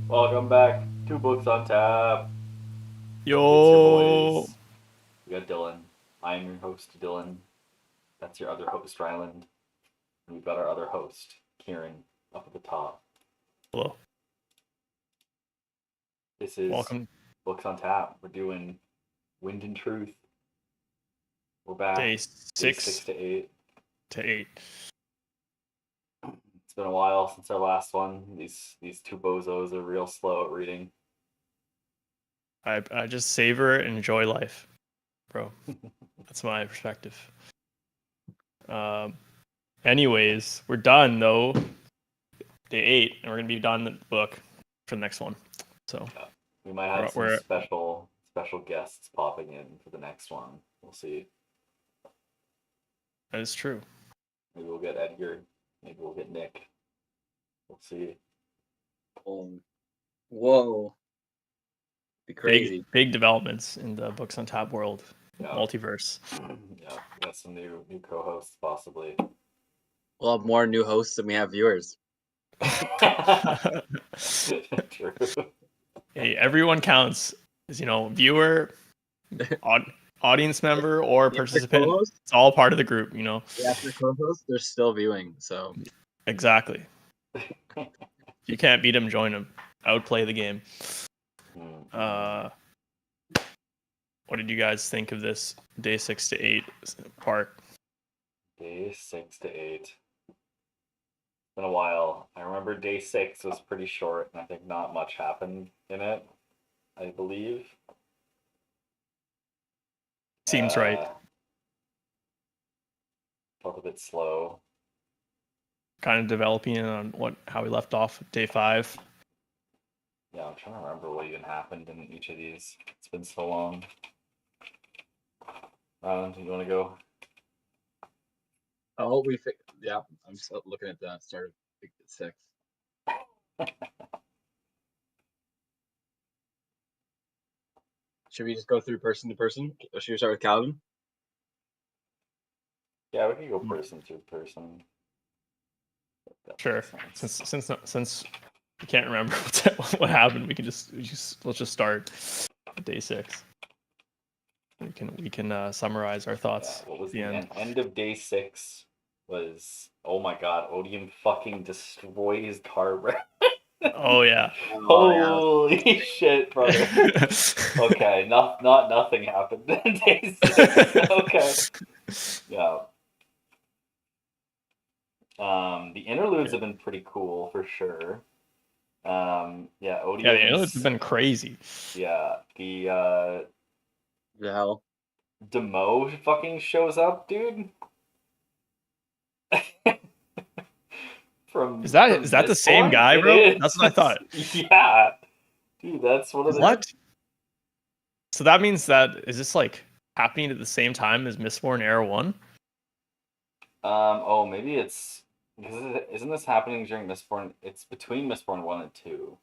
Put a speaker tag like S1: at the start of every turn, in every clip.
S1: Welcome back to Books on Tap. It's your
S2: Yo,
S1: boys. We got Dylan. I am your host, Dylan. That's your other host, Ryland. And we've got our other host, Kieran, up at the top.
S2: hello.
S1: This is
S2: Welcome
S1: Books on Tap. We're doing Wind and Truth. We're back.
S2: day
S1: Day 6
S2: six
S1: to 8.
S2: to 8.
S1: It's been a while since our last one. These two bozos are real slow at reading.
S2: I just savor it and enjoy life, bro. That's my perspective. Um, anyways, we're done though. Day 8, and we're gonna be done the book for the next one. So
S1: We might have some
S2: we're
S1: special guests popping in for the next one. We'll see.
S2: that is true.
S1: Maybe we'll get Edgar. Maybe we'll get Nick. We'll see.
S3: Whoa. Be crazy.
S2: Big developments in the Books on Tap world,
S1: Yeah.
S2: multiverse.
S1: Yeah, we got some new co-hosts possibly.
S3: We'll have more new hosts than we have viewers.
S1: True.
S2: Hey, everyone counts. As viewer, audience member, or participant. It's all part of the group.
S3: After co-hosts, they're still viewing. So
S2: Exactly. If you can't beat them, join them. Outplay the game. What did you guys think of this day 6 to 8 part?
S1: Day 6 to 8. It's been a while. I remember day 6 was pretty short, and I think not much happened in it. I believe.
S2: Seems right.
S1: Felt a bit slow.
S2: Kind of developing on how we left off with day 5.
S1: Yeah, I'm trying to remember what even happened in each of these. It's been so long. Ryland, you want to go?
S3: oh, yeah. I'm just looking at that. Started at 6. Should we just go through person to person? Or should we start with Calvin?
S1: Yeah, we can go person to person.
S2: Sure. Since we can't remember what happened, let's just start at day 6. We can summarize our thoughts.
S1: What was
S2: at the
S1: end of day 6 was, oh my god, Odium fucking destroyed his car.
S2: Oh yeah.
S1: Holy shit, brother. Okay, nothing happened in day 6. Okay. Yeah. The interludes have been pretty cool for sure. Odium.
S2: Yeah, the interludes have been crazy.
S1: Yeah, the
S3: hell?
S1: Demo fucking shows up, dude.
S2: Is that the same guy, bro? That's what I thought.
S1: Yeah, dude, that's one of the.
S2: What? So that means is this like happening at the same time as Mistborn Era 1?
S1: Oh, maybe it's because isn't this happening during Mistborn? It's between Mistborn 1 and 2.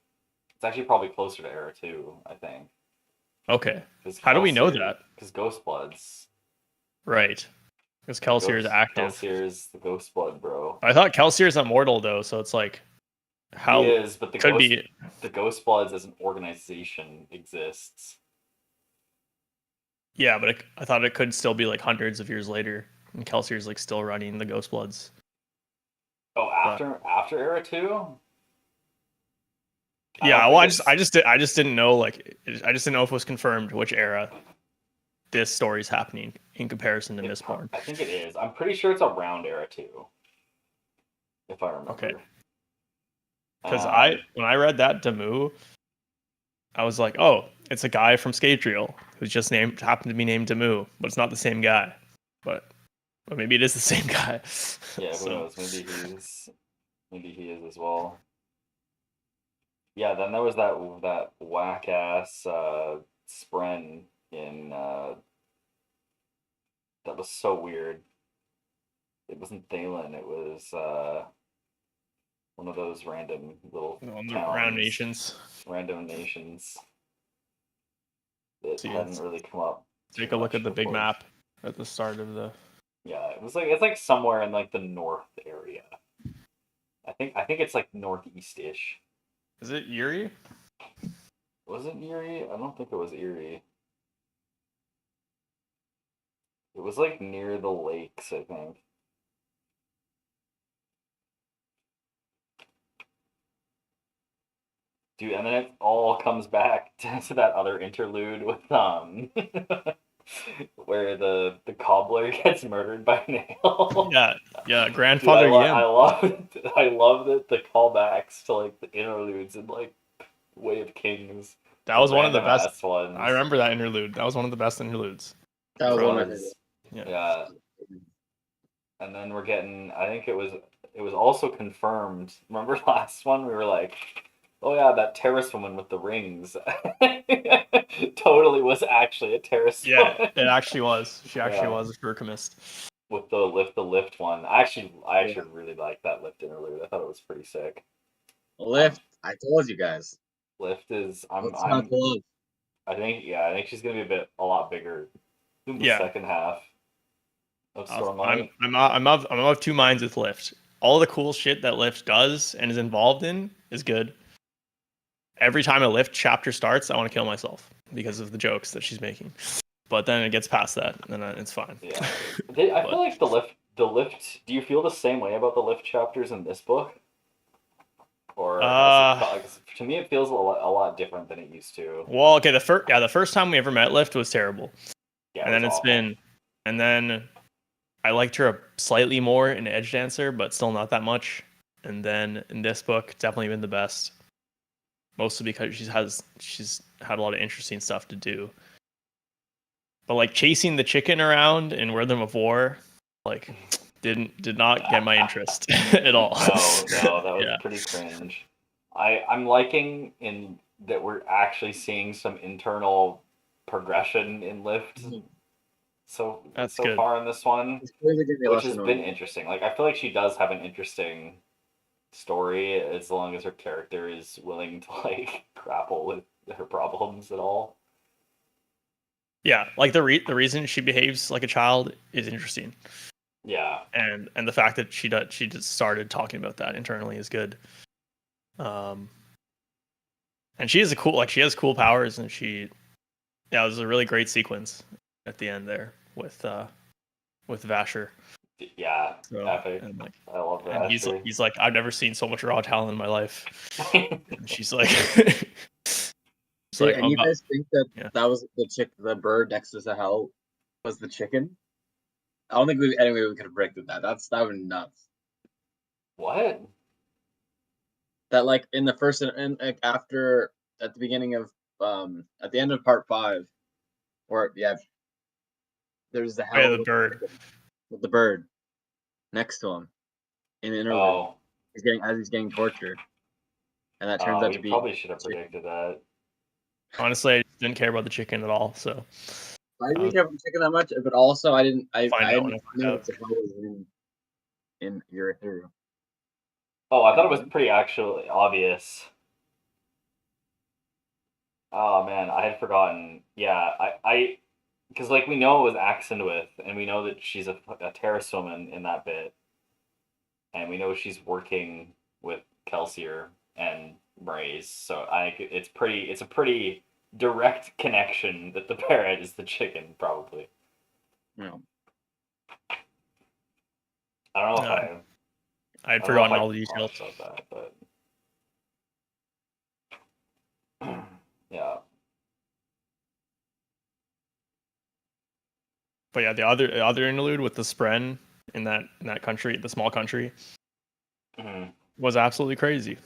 S1: It's actually probably closer to Era 2, I think.
S2: Okay. How do we know that?
S1: Because Ghost Blood's.
S2: Right. Because Kelsier is active.
S1: Kelsier is the Ghost Blood, bro.
S2: I thought Kelsier is immortal though, so it's like how
S1: he is, but the Ghost Bloods as an organization exists.
S2: Yeah, but I thought it could still be like hundreds of years later, and Kelsier's like still running the Ghost Bloods.
S1: Oh, after Era 2?
S2: Yeah, well, I just didn't know I just didn't know if it was confirmed which era this story's happening in comparison to Mistborn.
S1: I think it is. I'm pretty sure it's around Era 2, if I remember.
S2: Okay. Because when I read that Demu, I was like, oh, it's a guy from Scadrial who's just happened to be named Demu, but it's not the same guy. But maybe it is the same guy.
S1: Yeah, who knows? Maybe he is as well. Yeah, then there was that whack ass Spren in that was so weird. It wasn't Thalen, it was one of those random little towns, random nations that hadn't really come up.
S2: Take a look at the big map at the start of the.
S1: Yeah, it's like somewhere in like the north area. I think it's like northeast-ish.
S2: Is it Yuri?
S1: Was it Erie? I don't think it was Erie. It was like near the lakes, I think. Dude, and then it all comes back to that other interlude with where the cobbler gets murdered by Nail.
S2: Yeah,
S1: Dude,
S2: grandfather
S1: I
S2: Yim.
S1: love the callbacks to like the interludes and like Way of Kings.
S2: That
S1: The
S2: was one of the
S1: random
S2: best.
S1: ass ones.
S2: I remember that interlude. That was one of the best interludes.
S3: That was one of my
S1: was.
S3: favorites.
S1: Yeah. And then we're getting, I think it was also confirmed. Remember last one we were like, oh yeah, that terrace woman with the rings totally was actually a terrace
S2: Yeah,
S1: woman.
S2: it actually was. She actually
S1: Yeah.
S2: was a Shurkamist.
S1: With the lift one. I actually really liked that lift interlude. I thought it was pretty sick.
S3: Lift. I told you guys.
S1: Lift is
S3: It's not close.
S1: I think she's gonna be a lot bigger in the second half of Stormlight.
S2: I'm of two minds with Lift. All the cool shit that Lift does and is involved in is good. Every time a Lift chapter starts, I want to kill myself because of the jokes that she's making. But then it gets past that, and then it's fine.
S1: Yeah, I feel like the lift. Do you feel the same way about the lift chapters in this book, or to me it feels a lot different than it used to.
S2: Well, okay, the first time we ever met Lift was terrible.
S1: Yeah,
S2: and then it's awful. And then I liked her slightly more in Edge Dancer, but still not that much. And then in this book, definitely been the best, mostly because she's had a lot of interesting stuff to do. But like chasing the chicken around in Rhythm of War, like did not get my interest at all.
S1: No, that was pretty cringe. I'm liking in that we're actually seeing some internal progression in Lift. So
S2: good.
S1: Far in this one, which has been interesting. Like I feel like she does have an interesting story as long as her character is willing to like grapple with her problems at all.
S2: Yeah, like the reason she behaves like a child is interesting.
S1: Yeah,
S2: and the fact that she just started talking about that internally is good. And she has cool powers, and it was a really great sequence at the end there with Vasher.
S1: Yeah, epic.
S2: And like,
S1: I love that.
S2: And he's like, I've never seen so much raw talent in my life. And she's like,
S3: and you guys think that was the bird next to Sahel was the chicken? I don't think we could have predicted that. That was nuts.
S1: What?
S3: That like in the first and like, after at the beginning of at the end of part 5, or there's the hell
S2: the bird
S3: with the bird next to him in the interlude.
S1: Oh.
S3: He's getting tortured, and that turns out to be.
S1: Probably should have predicted that.
S2: Honestly, I didn't care about the chicken at all. So
S3: I didn't care about the chicken that much, but also I didn't. I didn't know the hell was in Urithiru.
S1: Oh, I thought it was pretty actually obvious. Oh man, I had forgotten. Yeah, I because like we know it was Axon with, and we know that she's a terrace woman in that bit, and we know she's working with Kelsier and Mraze. So it's a pretty direct connection that the parrot is the chicken, probably.
S3: No.
S1: I don't know if
S2: I'd forgotten all the details
S1: about that, but yeah.
S2: But yeah, the other interlude with the Spren in that country, the small country, was absolutely crazy.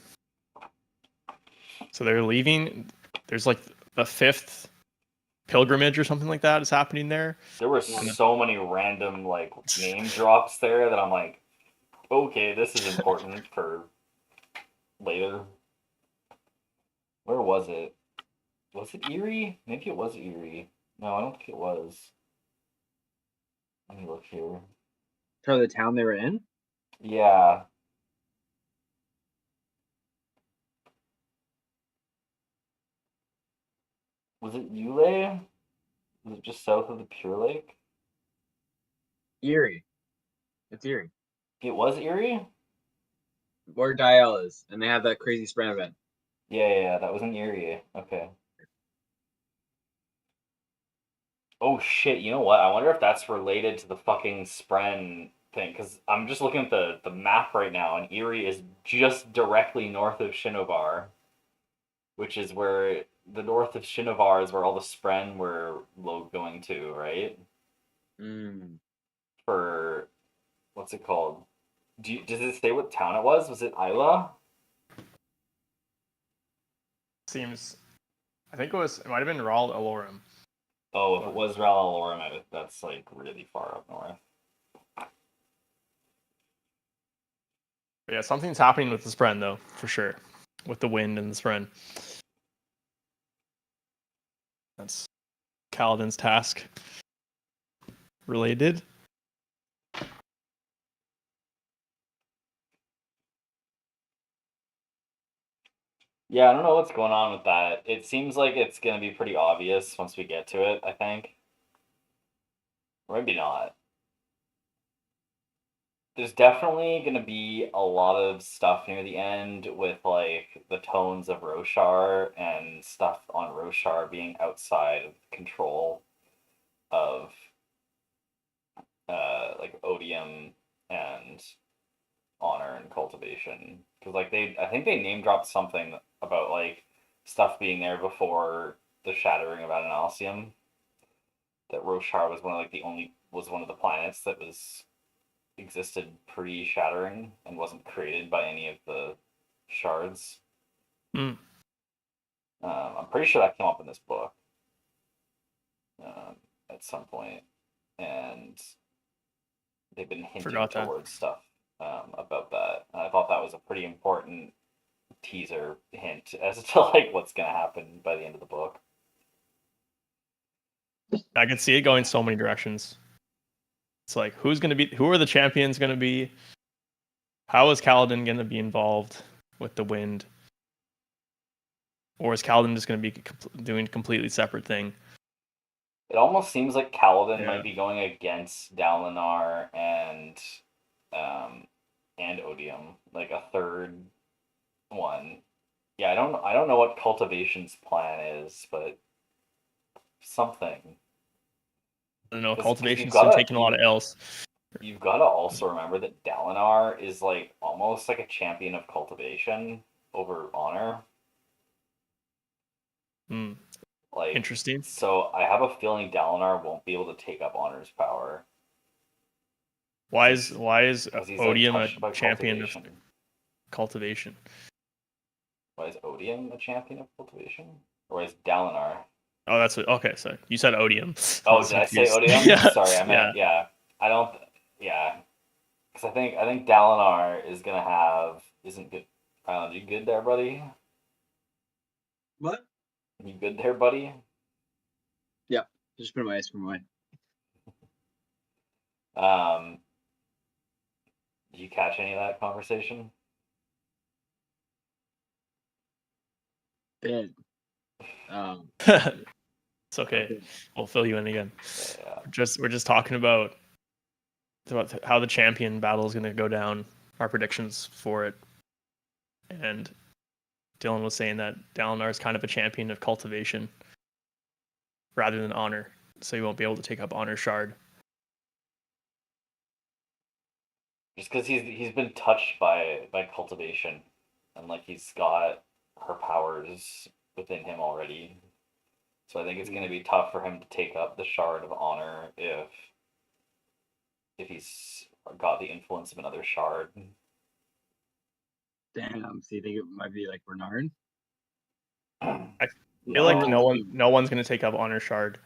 S2: So they're leaving. There's like a 5th pilgrimage or something like that is happening there.
S1: There were so many random like name drops there that I'm like, okay, this is important for later. Where was it? Was it Erie? Maybe it was Erie. No, I don't think it was. Let me look here.
S3: For the town they were in?
S1: Yeah. Was it Yule? Was it just south of the Pure Lake?
S3: Erie. It's Erie.
S1: It was Erie?
S3: Where Dial is, and they have that crazy Spren event.
S1: Yeah, that was in Erie. Okay. Oh shit, you know what? I wonder if that's related to the fucking Spren thing, because I'm just looking at the map right now, and Erie is just directly north of Shinovar, which is where the north of Shinovar is where all the Spren were going to, right?
S3: Mm.
S1: For what's it called? Does it say what town it was? Was it Isla?
S2: Seems. I think it might have been Rald Alorum.
S1: Oh, if it was Ralalorum, that's like really far up north.
S2: But yeah, something's happening with the Spren though, for sure. With the wind and the Spren. That's Kaladin's task. Related.
S1: Yeah, I don't know what's going on with that. It seems like it's going to be pretty obvious once we get to it, I think. Or maybe not. There's definitely going to be a lot of stuff near the end with like the tones of Roshar and stuff on Roshar being outside of control of like odium and honor and cultivation, because like I think they name dropped something about like stuff being there before the shattering of Adonalsium, that Roshar was one of the planets that was existed pre-shattering and wasn't created by any of the shards.
S2: Mm.
S1: I'm pretty sure that came up in this book at some point, and they've been hinting towards stuff about that. And I thought that was a pretty important teaser hint as to like what's going to happen by the end of the book.
S2: I can see it going so many directions. It's like who are the champions going to be? How is Kaladin going to be involved with the wind? Or is Kaladin just going to be doing a completely separate thing?
S1: It almost seems like Kaladin might be going against Dalinar and Odium, like a third one. Yeah, I don't know what Cultivation's plan is, but something.
S2: I don't know. Cultivation's been taking a lot of L's.
S1: You've got to also remember that Dalinar is like almost like a champion of cultivation over honor. Like,
S2: interesting.
S1: So I have a feeling Dalinar won't be able to take up honor's power.
S2: Why is Odium a champion of cultivation?
S1: Why is Odium a champion of cultivation? Or why is Dalinar?
S2: Oh, that's what. Okay, so you said Odium.
S1: Oh, did I say Odium?
S2: Yeah.
S1: Sorry, I meant I don't. Yeah, because I think Dalinar is gonna have isn't good. You good there, buddy?
S3: What?
S1: You good there, buddy?
S3: Yeah, just put my ice cream away.
S1: Did you catch any of that conversation?
S3: Did.
S2: It's okay. We'll fill you in again.
S1: Yeah.
S2: We're just talking about how the champion battle is going to go down, our predictions for it. And Dylan was saying that Dalinar is kind of a champion of cultivation rather than honor, so he won't be able to take up honor shard.
S1: Just because he's been touched by cultivation, and like he's got her powers within him already. So I think it's going to be tough for him to take up the shard of honor if he's got the influence of another shard.
S3: Damn, so you think it might be like Bernard?
S2: I feel like no one's going to take up honor shard.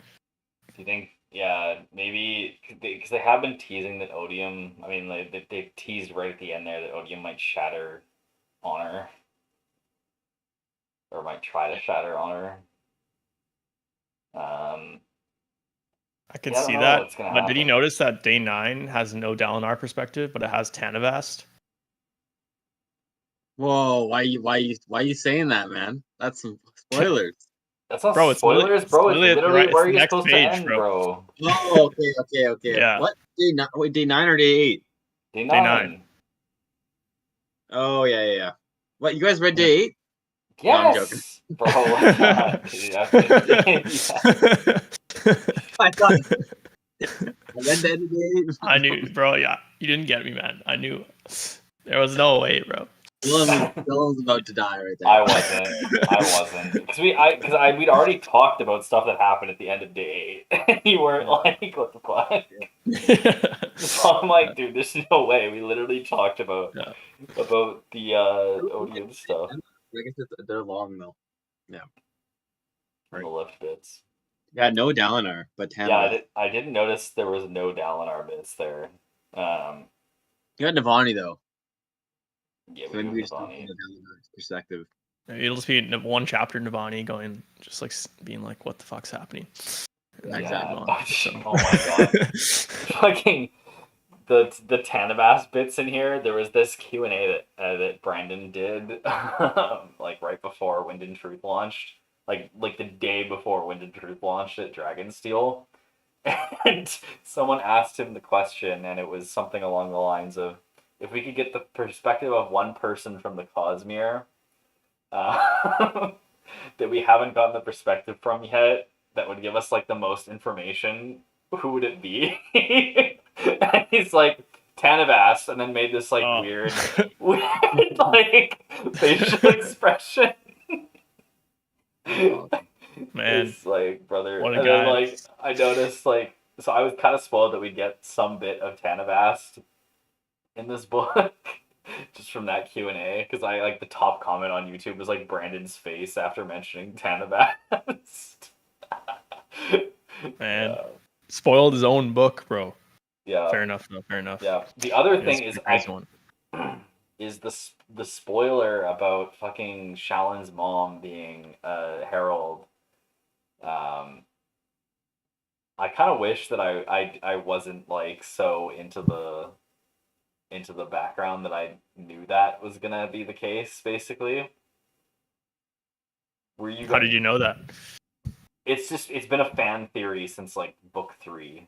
S1: Do you think? Yeah, maybe because they have been teasing that Odium. I mean, they teased right at the end there that Odium might shatter honor, or might try to shatter honor.
S2: I can see that. But did you notice that Day 9 has no Dalinar perspective, but it has Tanavast?
S3: Whoa, why you saying that, man? That's some spoilers.
S1: That's not spoilers, bro. It's literally where you're supposed to end, bro.
S3: Oh, okay.
S2: Yeah.
S3: What? Day 9 or day 8?
S1: Day 9.
S3: Oh, yeah. What, you guys read day 8? No, I'm joking.
S1: Yes, bro. Dude,
S3: I thought. And then the
S2: I knew, bro. Yeah, you didn't get me, man. I knew. There was no way, bro.
S3: Dylan was about to die right there.
S1: I wasn't. Because we'd already talked about stuff that happened at the end of day 8. And you weren't like, what the fuck? So I'm like, dude, there's no way. We literally talked about the Odium stuff.
S3: I guess they're long though. Yeah.
S1: Right. The lift bits.
S3: Yeah, no Dalinar, but Tana.
S1: Yeah, I didn't notice there was no Dalinar bits there.
S3: You got Navani though.
S1: Yeah,
S3: so
S1: we
S3: maybe
S1: do Navani.
S3: Perspective.
S2: It'll just be one chapter Navani going, just like being like, "What the fuck's happening?"
S1: Exactly. Oh my god! Fucking the Tanabas bits in here. There was this Q&A that Brandon did, like right before Wind and Truth launched, like the day before Wind and Truth launched at Dragonsteel, and someone asked him the question, and it was something along the lines of, if we could get the perspective of one person from the Cosmere that we haven't gotten the perspective from yet, that would give us like the most information, who would it be? And he's like, Tanavas, and then made this like weird like facial expression.
S2: Man,
S1: it's like, brother.
S2: What a
S1: and
S2: guy.
S1: Then like I noticed like, so I was kind of spoiled that we'd get some bit of Tanavast in this book. Just from that Q&A, because I like the top comment on YouTube was like Brandon's face after mentioning Tanabast.
S2: Man, spoiled his own book, bro.
S1: Yeah.
S2: Fair enough, though. Fair enough.
S1: Yeah. The other thing is
S2: is
S1: the spoiler about fucking Shallan's mom being a herald. I kind of wish that I wasn't like so into the background that I knew that was gonna be the case. Basically, were you?
S2: How did you know that?
S1: It's been a fan theory since like book 3.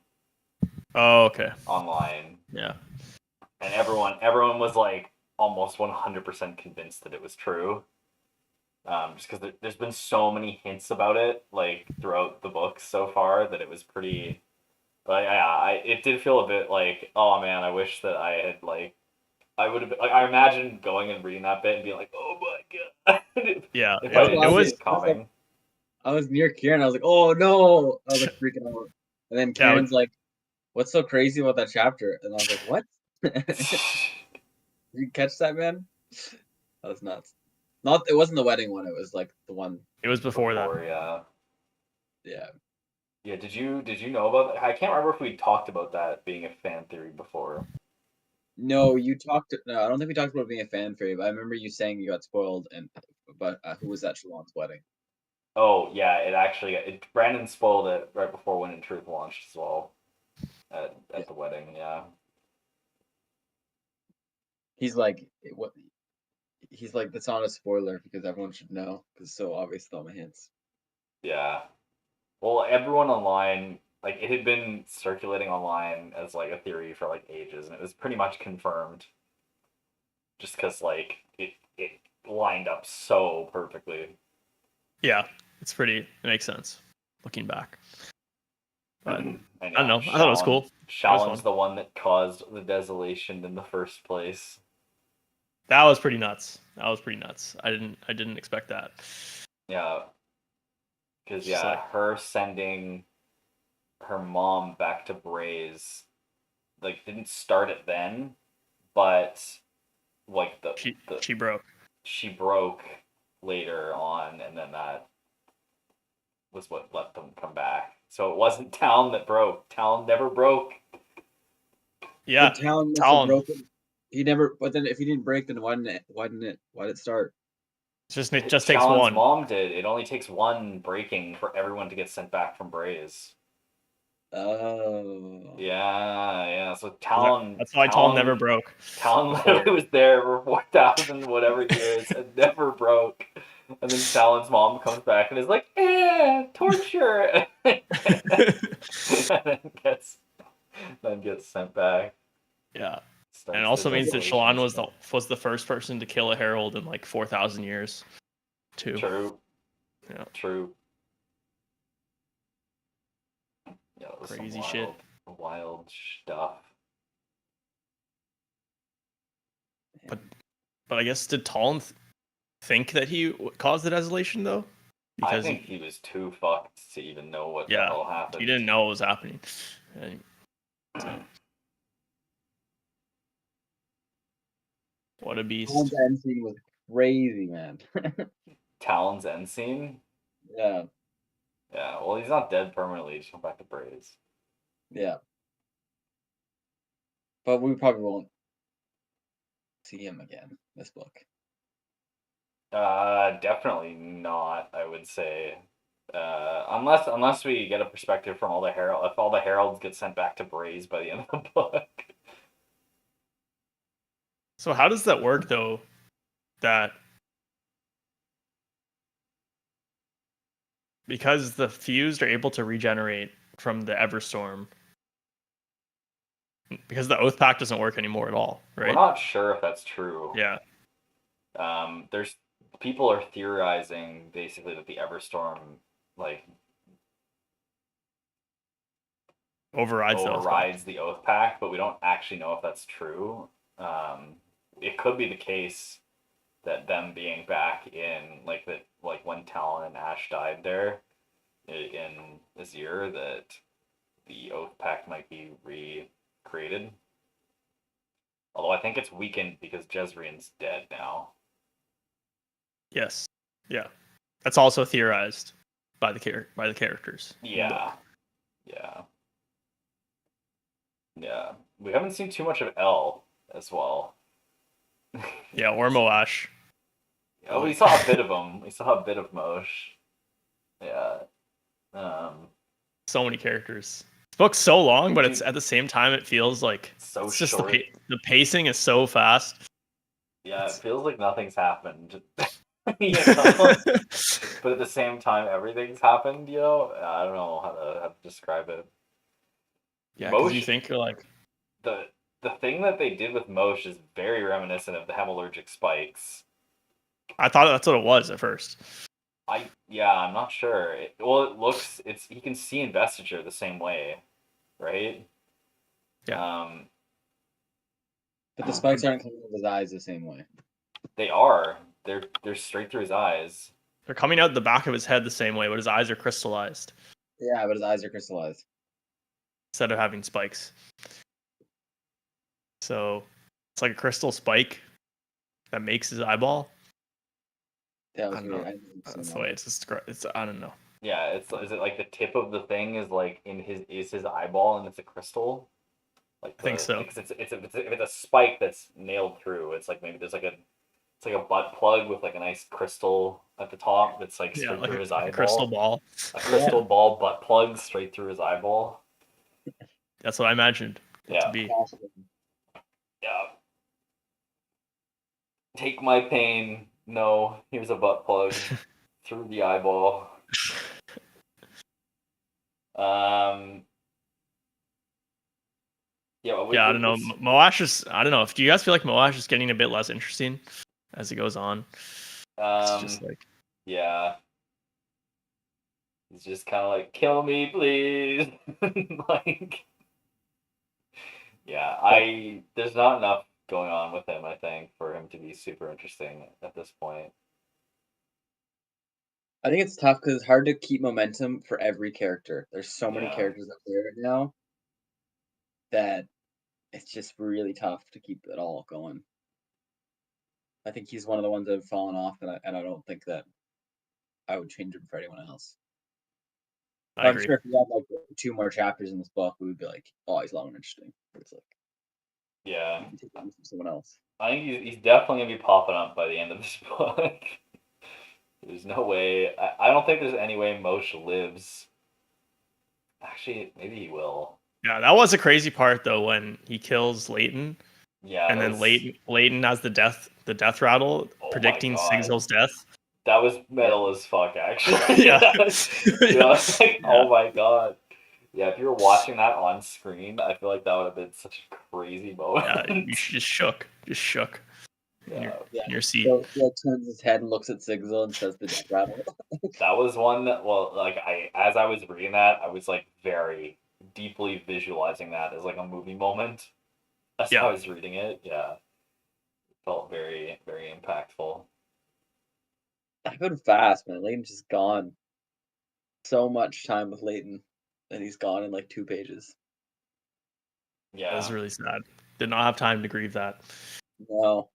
S2: Oh, okay.
S1: Online.
S2: Yeah.
S1: And everyone was like almost 100% convinced that it was true. Just because there's been so many hints about it like throughout the books so far that it was pretty. But yeah, it did feel a bit like, oh man, I wish that I had like. I would have been, like, I imagine going and reading that bit and being like, oh my god.
S2: Yeah,
S1: if I didn't see it coming.
S3: I was near Kieran. I was like, "Oh no!" I was like freaking out. And then Kieran's like, "What's so crazy about that chapter?" And I was like, "What?" You catch that, man? That was nuts. It wasn't the wedding one. It was like the one.
S2: It was before that.
S1: Yeah.
S3: Yeah.
S1: Yeah. Did you know about that? I can't remember if we talked about that being a fan theory before.
S3: No, you talked. No, I don't think we talked about being a fan theory. But I remember you saying you got spoiled. But who was at Shallan's wedding?
S1: Oh yeah, Brandon spoiled it right before Wind and Truth launched as well. At the wedding, yeah.
S3: He's like, what? He's like, that's not a spoiler because everyone should know because it's so obvious with all my hints.
S1: Yeah. Well, everyone online, like, it had been circulating online as like a theory for like ages, and it was pretty much confirmed. Just because like it lined up so perfectly.
S2: Yeah, it makes sense looking back. But I don't know. I thought it was cool.
S1: Shallan's the one that caused the desolation in the first place.
S2: That was pretty nuts. I didn't expect that.
S1: Yeah. Because her sending her mom back to Braze, like, didn't start it then, but like
S2: she broke.
S1: She broke later on, and then that was what let them come back. So it wasn't Talon that broke. Talon never broke.
S2: Yeah,
S3: Talon must have broken. He never. But then, if he didn't break, then why did it start?
S2: It just takes
S1: Talon's
S2: one.
S1: mom did. It only takes one breaking for everyone to get sent back from Braze.
S3: Oh.
S1: Yeah. So Talon.
S2: That's why Talon never broke.
S1: Talon literally was there for 4,000 whatever years and never broke. And then Talon's mom comes back and is like, torture. and then gets sent back.
S2: Yeah. And it also means that Shallan was the first person to kill a herald in like 4,000 years. too.
S1: True.
S2: Yeah.
S1: True. Yeah, that was
S2: Crazy
S1: some
S2: shit.
S1: wild stuff.
S2: But I guess did Talon think that he caused the desolation though?
S1: I think he was too fucked to even know what the hell happened.
S2: He didn't know what was happening. So. What a beast.
S3: Talon's end scene was crazy, man.
S1: Talon's end scene?
S3: Yeah.
S1: Yeah, well, he's not dead permanently. He's come back to Braze.
S3: Yeah. But we probably won't see him again this book.
S1: Definitely not, I would say. Unless we get a perspective from all the heralds, if all the heralds get sent back to Braze by the end of the book.
S2: So how does that work though? That because the fused are able to regenerate from the Everstorm, because the Oath Pact doesn't work anymore at all, right?
S1: We're not sure if that's true.
S2: Yeah.
S1: There's people are theorizing basically that the Everstorm overrides the Oath Pact, but we don't actually know if that's true. It could be the case that them being back in when Talon and Ash died there in Azir, that the Oath Pact might be recreated. Although I think it's weakened because Jezreel's dead now.
S2: Yes. Yeah. That's also theorized by the characters.
S1: Yeah. Yeah. Yeah. We haven't seen too much of El as well.
S2: Yeah, or Moash.
S1: Yeah, we saw a bit of him. We saw a bit of Mosh. Yeah.
S2: So many characters. This book's so long, but it's at the same time it feels like
S1: so
S2: it's just
S1: short.
S2: The pacing is so fast.
S1: Yeah, it feels like nothing's happened. You know? But at the same time, everything's happened. You know, I don't know how to describe it.
S2: Yeah, because you think
S1: the thing that they did with Mosh is very reminiscent of the hemorrhagic spikes.
S2: I thought that's what it was at first.
S1: I'm not sure. It looks he can see investiture the same way, right?
S2: Yeah.
S3: But the spikes aren't coming out of his eyes the same way.
S1: They are. They're straight through his eyes.
S2: They're coming out the back of his head the same way, but his eyes are crystallized.
S3: Yeah, but his eyes are crystallized.
S2: Instead of having spikes. So it's like a crystal spike that makes his eyeball.
S3: That was weird.
S2: That's the way it's described. I don't know.
S1: Yeah, is it like the tip of the thing is like his eyeball and it's a crystal?
S2: I think so.
S1: If it's a spike that's nailed through, it's like maybe there's like a butt plug with like a nice crystal at the top that's like straight through his eyeball.
S2: A crystal ball.
S1: A crystal ball butt plug straight through his eyeball.
S2: That's what I imagined it to be.
S1: Yeah. Take my pain. No, here's a butt plug through the eyeball. I don't know.
S2: Moash is. I don't know. Do you guys feel like Moash is getting a bit less interesting as it goes on? It's just like.
S1: Yeah. He's just kind of like, kill me, please. There's not enough going on with him, I think, for him to be super interesting at this point.
S3: I think it's tough because it's hard to keep momentum for every character. There's so many characters up there right now that it's just really tough to keep it all going. I think he's one of the ones that have fallen off, and I don't think that I would change him for anyone else. I'm sure if we had like 2 more chapters in this book, we would be like, oh, he's a lot more interesting. But it's like,
S1: yeah,
S3: you can take him from someone else.
S1: I think he's definitely gonna be popping up by the end of this book. There's no way. I don't think there's any way Mosh lives. Actually, maybe he will.
S2: Yeah, that was a crazy part though when he kills Leighton.
S1: Yeah,
S2: and then Leighton has the death rattle predicting Sigzil's death.
S1: That was metal as fuck, actually. Yeah. Oh my god. Yeah, if you were watching that on screen, I feel like that would have been such a crazy moment.
S2: Yeah, you just shook. in your seat.
S3: So he like turns his head and looks at Sigil and says the death rattle.
S1: That was one that, well, like as I was reading that, I was like very deeply visualizing that as like a movie moment. As I was reading it, it felt very, very impactful.
S3: Happened fast, man. Leighton's just gone. So much time with Leighton, and he's gone in like 2 pages.
S2: Yeah, that was really sad. Did not have time to grieve that.
S3: No.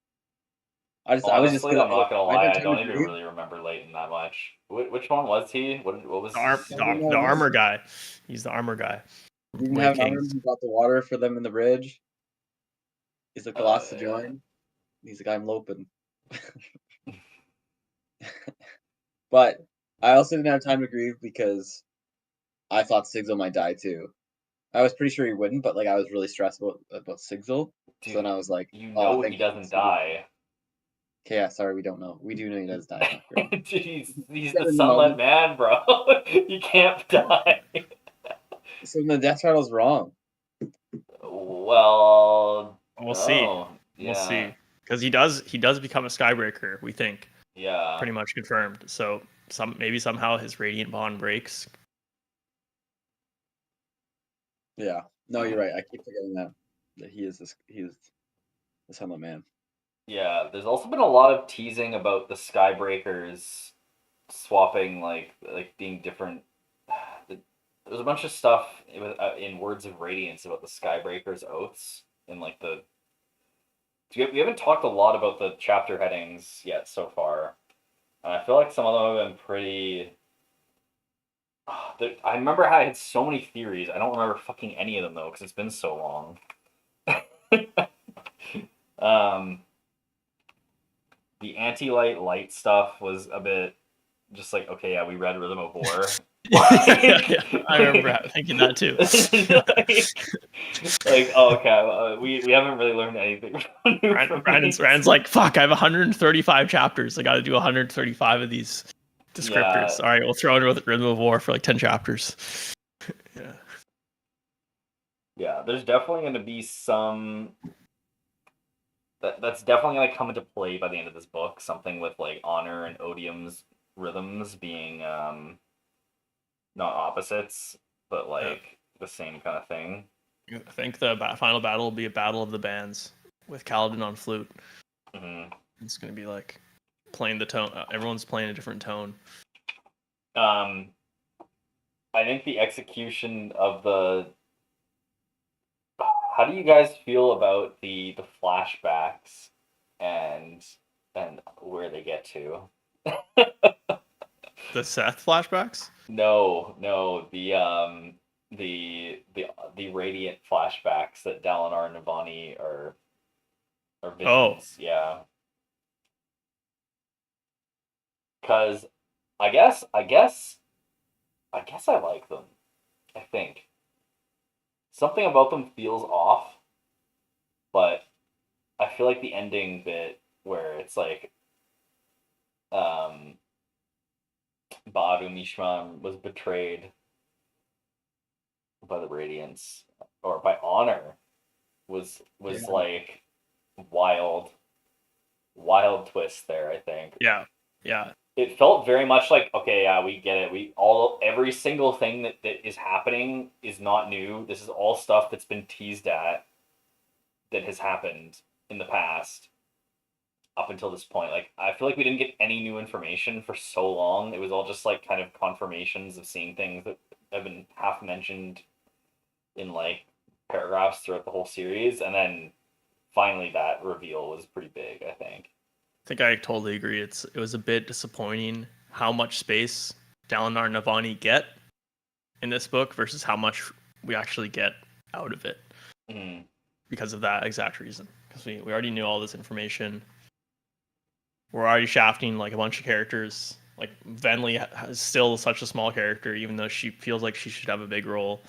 S1: Honestly,
S3: I was just gonna,
S1: I'm not gonna lie, I don't even
S3: grieve.
S1: really remember Leighton that much. Which one was he? What was
S2: the armor guy? He's the armor guy.
S3: He didn't have an armor. He got the water for them in the bridge. He's like the last to join. He's like, I'm loping. But I also didn't have time to grieve because I thought Sigil might die too. I was pretty sure he wouldn't, but like I was really stressed about Sigil.
S1: Dude,
S3: so then I was like,
S1: he doesn't die.
S3: Okay, yeah, sorry, we don't know. We do know he does die.
S1: He's the sunlit man, bro. You can't die.
S3: So the death rattle's wrong.
S1: Well,
S2: we'll see. We'll see, because he does become a Skybreaker. We think.
S1: Yeah.
S2: Pretty much confirmed. So maybe somehow his radiant bond breaks.
S3: Yeah. No, you're right. I keep forgetting that he is the sunlit man.
S1: Yeah, there's also been a lot of teasing about the Skybreakers swapping, like being different. There's a bunch of stuff in Words of Radiance about the Skybreakers' oaths and like the. We haven't talked a lot about the chapter headings yet so far. I feel like some of them have been pretty. I remember how I had so many theories. I don't remember fucking any of them though, because it's been so long. The anti-light stuff was a bit just like, okay, yeah, we read Rhythm of War.
S2: I remember thinking that too.
S1: Okay, we haven't really learned anything.
S2: Rand's like, fuck, I have 135 chapters. I got to do 135 of these descriptors. All right, we'll throw in Rhythm of War for like 10 chapters.
S1: Yeah, there's definitely going to be some. That's definitely going to come into play by the end of this book. Something with like Honor and Odium's rhythms being not opposites, but like the same kind of thing.
S2: I think the final battle will be a battle of the bands with Kaladin on flute.
S1: Mm-hmm.
S2: It's going to be like playing the tone. Everyone's playing a different tone.
S1: I think the execution of the. How do you guys feel about the flashbacks and where they get to?
S2: The Seth flashbacks?
S1: No, the Radiant flashbacks that Dalinar and Navani are visions. Yeah. Because I guess I like them. I think something about them feels off, but I feel like the ending bit where it's like Badu Mishram was betrayed by the Radiance or by Honor was like wild twist there, I think.
S2: Yeah.
S1: It felt very much like, okay, yeah, we get it. Every single thing that is happening is not new. This is all stuff that's been teased at that has happened in the past up until this point. Like, I feel like we didn't get any new information for so long. It was all just like kind of confirmations of seeing things that have been half mentioned in like paragraphs throughout the whole series, and then finally that reveal was pretty big, I think.
S2: I think I totally agree. It was a bit disappointing how much space Dalinar and Navani get in this book versus how much we actually get out of it.
S1: Mm-hmm.
S2: Because of that exact reason. Because we already knew all this information. We're already shafting like a bunch of characters. Like Venli is still such a small character, even though she feels like she should have a big role.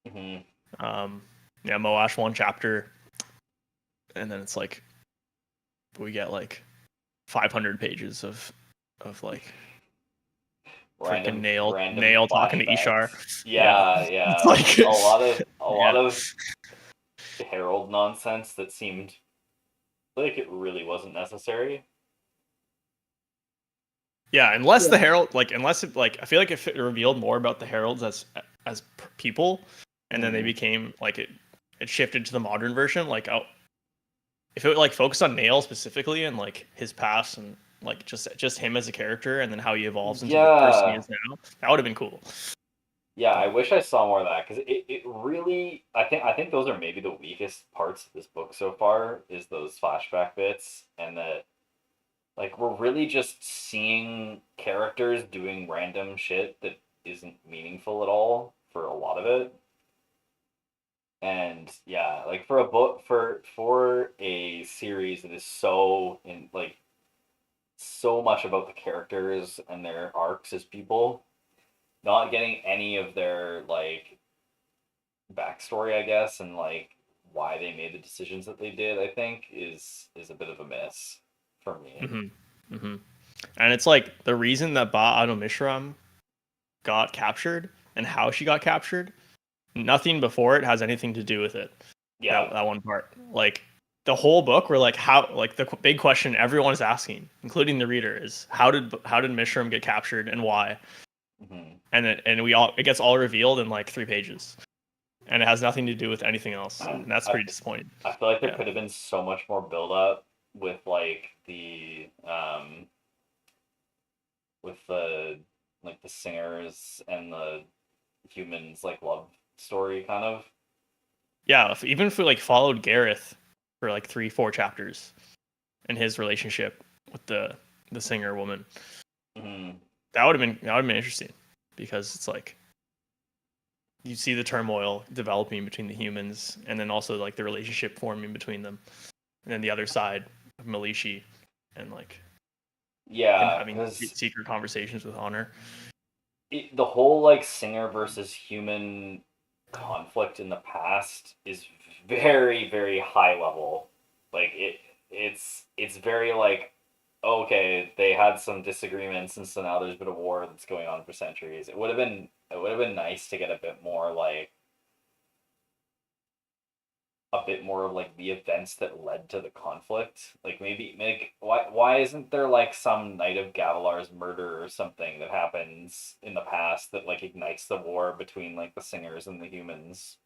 S1: Mm-hmm.
S2: Moash 1 chapter, and then it's like we get like 500 pages of like freaking nail talking to Ishar.
S1: Yeah.
S2: It's like
S1: a lot of Herald nonsense that seemed feel like it really wasn't necessary.
S2: Yeah, unless the Herald, like, unless it, like, I feel like if it revealed more about the Heralds as people, and then they became like it shifted to the modern version, like, if it like focused on Nail specifically and like his past and like just him as a character and then how he evolves into the person he is now, that would have been cool.
S1: Yeah, I wish I saw more of that because it really I think those are maybe the weakest parts of this book so far is those flashback bits and that like we're really just seeing characters doing random shit that isn't meaningful at all for a lot of it. And yeah, like for a book for a series that is so in like so much about the characters and their arcs as people, not getting any of their like backstory, I guess, and like why they made the decisions that they did, I think is a bit of a miss for me.
S2: Mm-hmm. Mm-hmm. And it's like the reason that Ba Mishram got captured and how she got captured, nothing before it has anything to do with it.
S1: Yeah,
S2: that one part, like the whole book, we're like, how, like the big question everyone is asking, including the reader, is how did Mishram get captured and why?
S1: mm-hmm.
S2: And it gets all revealed in like 3 pages, and it has nothing to do with anything else, and that's pretty disappointing.
S1: I feel like there could have been so much more build up with like the like the singers and the humans like love story kind of.
S2: Yeah, even if we like followed Gareth for like 3-4 chapters and his relationship with the singer woman, that would have been interesting, because it's like you see the turmoil developing between the humans and then also like the relationship forming between them, and then the other side of Malishi and like him having secret conversations with Honor.
S1: The whole like singer versus human conflict in the past is very very high level. Like it's very like okay, they had some disagreements and so now there's been a war that's going on for centuries. It would have been nice to get a bit more of like the events that led to the conflict. Like maybe like why isn't there like some Knight of Gavilar's murder or something that happens in the past that like ignites the war between like the singers and the humans?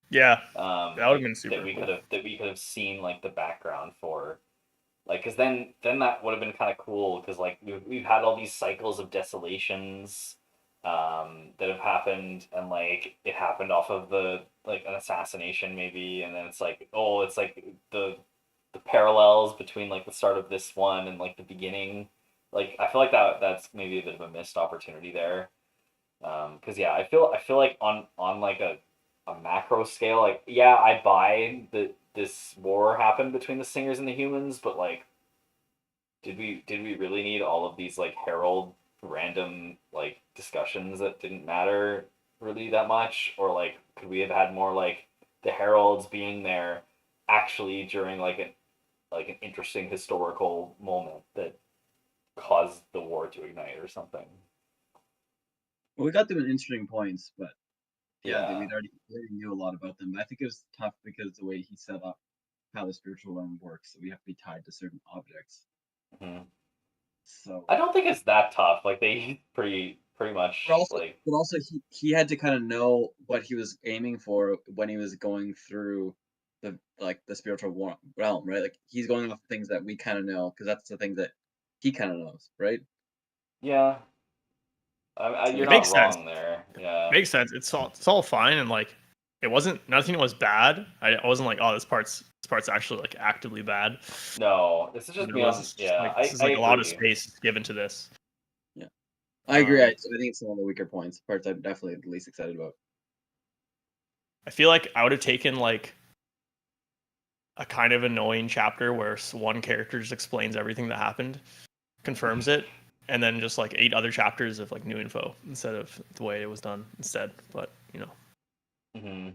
S2: Yeah, that would have been super cool.
S1: That we could have seen like the background for. Like, cause then that would have been kind of cool because like we've had all these cycles of desolations, that have happened, and like it happened off of the like an assassination maybe, and then it's like oh it's like the parallels between like the start of this one and like the beginning. Like I feel like that's maybe a bit of a missed opportunity there, because yeah I feel like on like a macro scale, like yeah I buy that this war happened between the singers and the humans, but like did we really need all of these like herald random like discussions that didn't matter really that much, or like could we have had more like the heralds being there actually during like an interesting historical moment that caused the war to ignite or something?
S3: Well, we got them in interesting points, but yeah, we already knew a lot about them. But I think it was tough because the way he set up how the spiritual realm works, so we have to be tied to certain objects.
S1: Mm-hmm.
S3: So
S1: I don't think it's that tough. Like they pretty much
S3: but also,
S1: like.
S3: But also he had to kind of know what he was aiming for when he was going through the spiritual realm, right? Like he's going off things that we kind of know because that's the things that he kind of knows, right?
S1: Yeah, you're
S2: It
S1: not
S2: makes sense.
S1: wrong there. Yeah.
S2: Makes sense. It's all fine, and like it wasn't, nothing was bad. I wasn't like, oh, this part's actually like actively bad.
S1: No, this is just me on. Yeah,
S2: this is
S1: I
S2: like a lot of
S1: agree.
S2: space given to this.
S3: Yeah, I agree. I think it's one of the weaker points. Parts I'm definitely the least excited about.
S2: I feel like I would have taken like a kind of annoying chapter where one character just explains everything that happened, confirms it, and then just like 8 other chapters of like new info instead of the way it was done instead. But you know,
S1: Mm-hmm.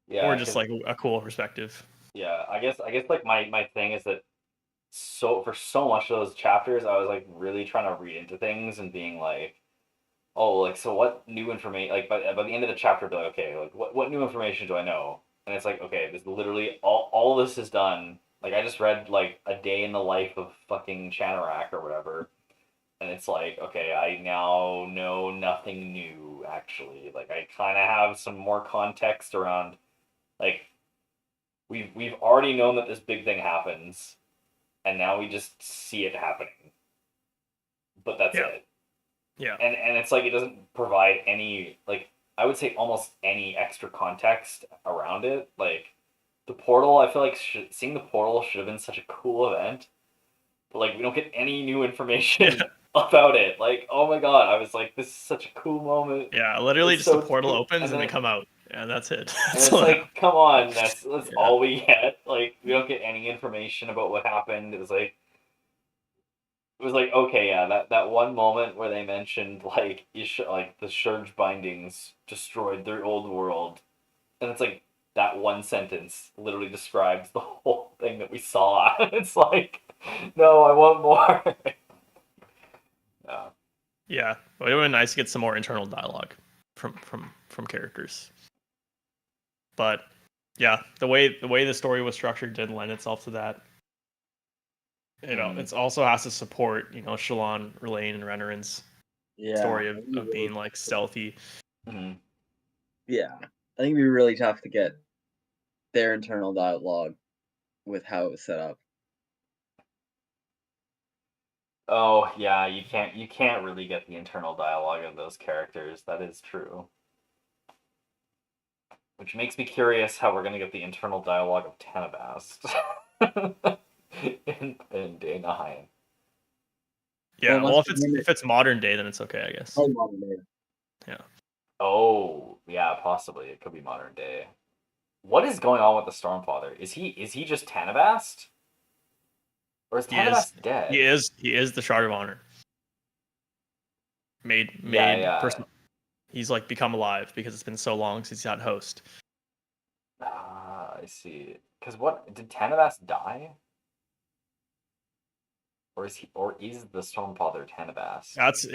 S1: Yeah,
S2: or just like a cool perspective.
S1: Yeah, I guess like my thing is that so for so much of those chapters, I was like really trying to read into things and being like, oh, like so what new information? Like by the end of the chapter, be like, okay, like what new information do I know? and it's like, okay, this literally all of this is done. Like I just read like a day in the life of fucking Chanarak or whatever, and it's like, okay, I now know nothing new actually. Like I kind of have some more context around, like we've already known that this big thing happens, and now we just see it happening. But that's it.
S2: Yeah.
S1: And it's like it doesn't provide any, like, I would say almost any extra context around it. Like the portal, I feel like seeing the portal should have been such a cool event, but like we don't get any new information about it. Like, oh my god, I was like, this is such a cool moment.
S2: Yeah, literally
S1: it's
S2: just
S1: so
S2: the portal
S1: cool.
S2: opens and they come out. Yeah, that's it.
S1: And it's like, come on, that's
S2: Yeah.
S1: all we get. Like we don't get any information about what happened. It was like, okay, yeah, that one moment where they mentioned like like the Surge bindings destroyed their old world, and it's like that one sentence literally describes the whole thing that we saw. It's like, no, I want more. Yeah.
S2: Yeah, it would have been nice to get some more internal dialogue from characters. But yeah, the way the story was structured didn't lend itself to that. You know, it's also has to support, you know, Shallan, Rlain, and Renarin's story of being like stealthy.
S1: Mm-hmm.
S3: Yeah, I think it'd be really tough to get their internal dialogue with how it was set up.
S1: Oh yeah, you can't really get the internal dialogue of those characters. That is true. Which makes me curious how we're gonna get the internal dialogue of Tanabast in Day 9.
S2: Yeah, well, if it's modern day, then it's okay, I guess.
S3: Oh, modern day.
S2: Yeah.
S1: Oh, yeah, possibly. It could be modern day. What is going on with the Stormfather? Is he just Tanabast? Or is Tanabast dead?
S2: He is the Shard of Honor. Made person. He's like become alive because it's been so long since he's had host.
S1: I see. Because what did Tanabast die? Or is the Stormfather Tanabast?
S2: That's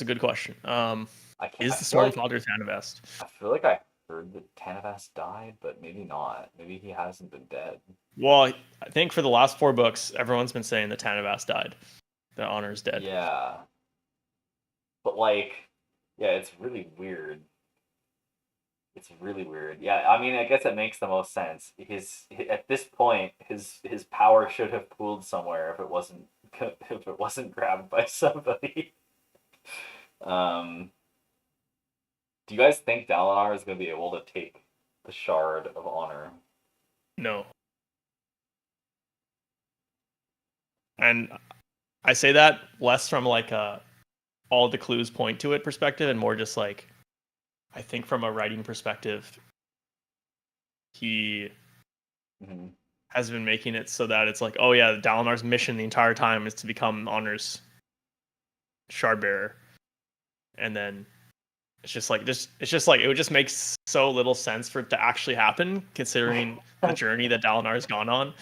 S2: a good question. Is the Stormfather Tanabast?
S1: I feel like I heard that Tanabast died, but maybe not. Maybe he hasn't been dead.
S2: Well, I think for the last 4 books, everyone's been saying that Tanabast died. The Honor's dead.
S1: Yeah. But like, yeah, it's really weird. It's really weird. Yeah, I mean, I guess it makes the most sense. At this point, his power should have pooled somewhere if it wasn't grabbed by somebody. Do you guys think Dalinar is going to be able to take the Shard of Honor?
S2: No. And I say that less from like all the clues point to it perspective, and more just like, I think from a writing perspective, he has been making it so that it's like, oh yeah, Dalinar's mission the entire time is to become Honor's shard bearer, and then it's just like it would just make so little sense for it to actually happen, considering the journey that Dalinar's gone on,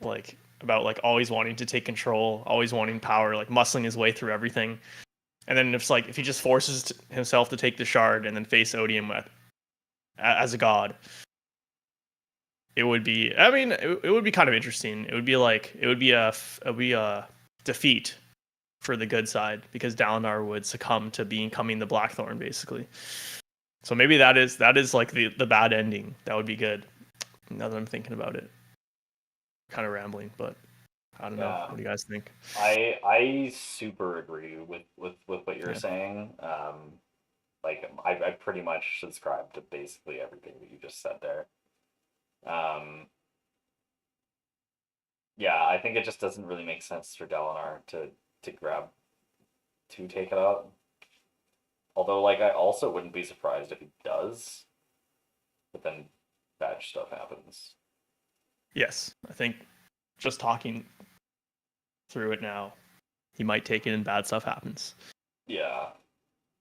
S2: like about like always wanting to take control, always wanting power, like muscling his way through everything. And then if he just forces himself to take the shard and then face Odium as a god, it would be. I mean, it would be kind of interesting. It would be a defeat for the good side, because Dalinar would succumb to becoming the Blackthorn, basically. So maybe that is like the bad ending. That would be good. Now that I'm thinking about it, kind of rambling, but I don't know. What do you guys think?
S1: I super agree with what you're saying. Like I pretty much subscribe to basically everything that you just said there. Yeah, I think it just doesn't really make sense for Dalinar to take it out. Although, like, I also wouldn't be surprised if he does, but then bad stuff happens.
S2: Yes, I think just talking through it now, he might take it and bad stuff happens.
S1: Yeah.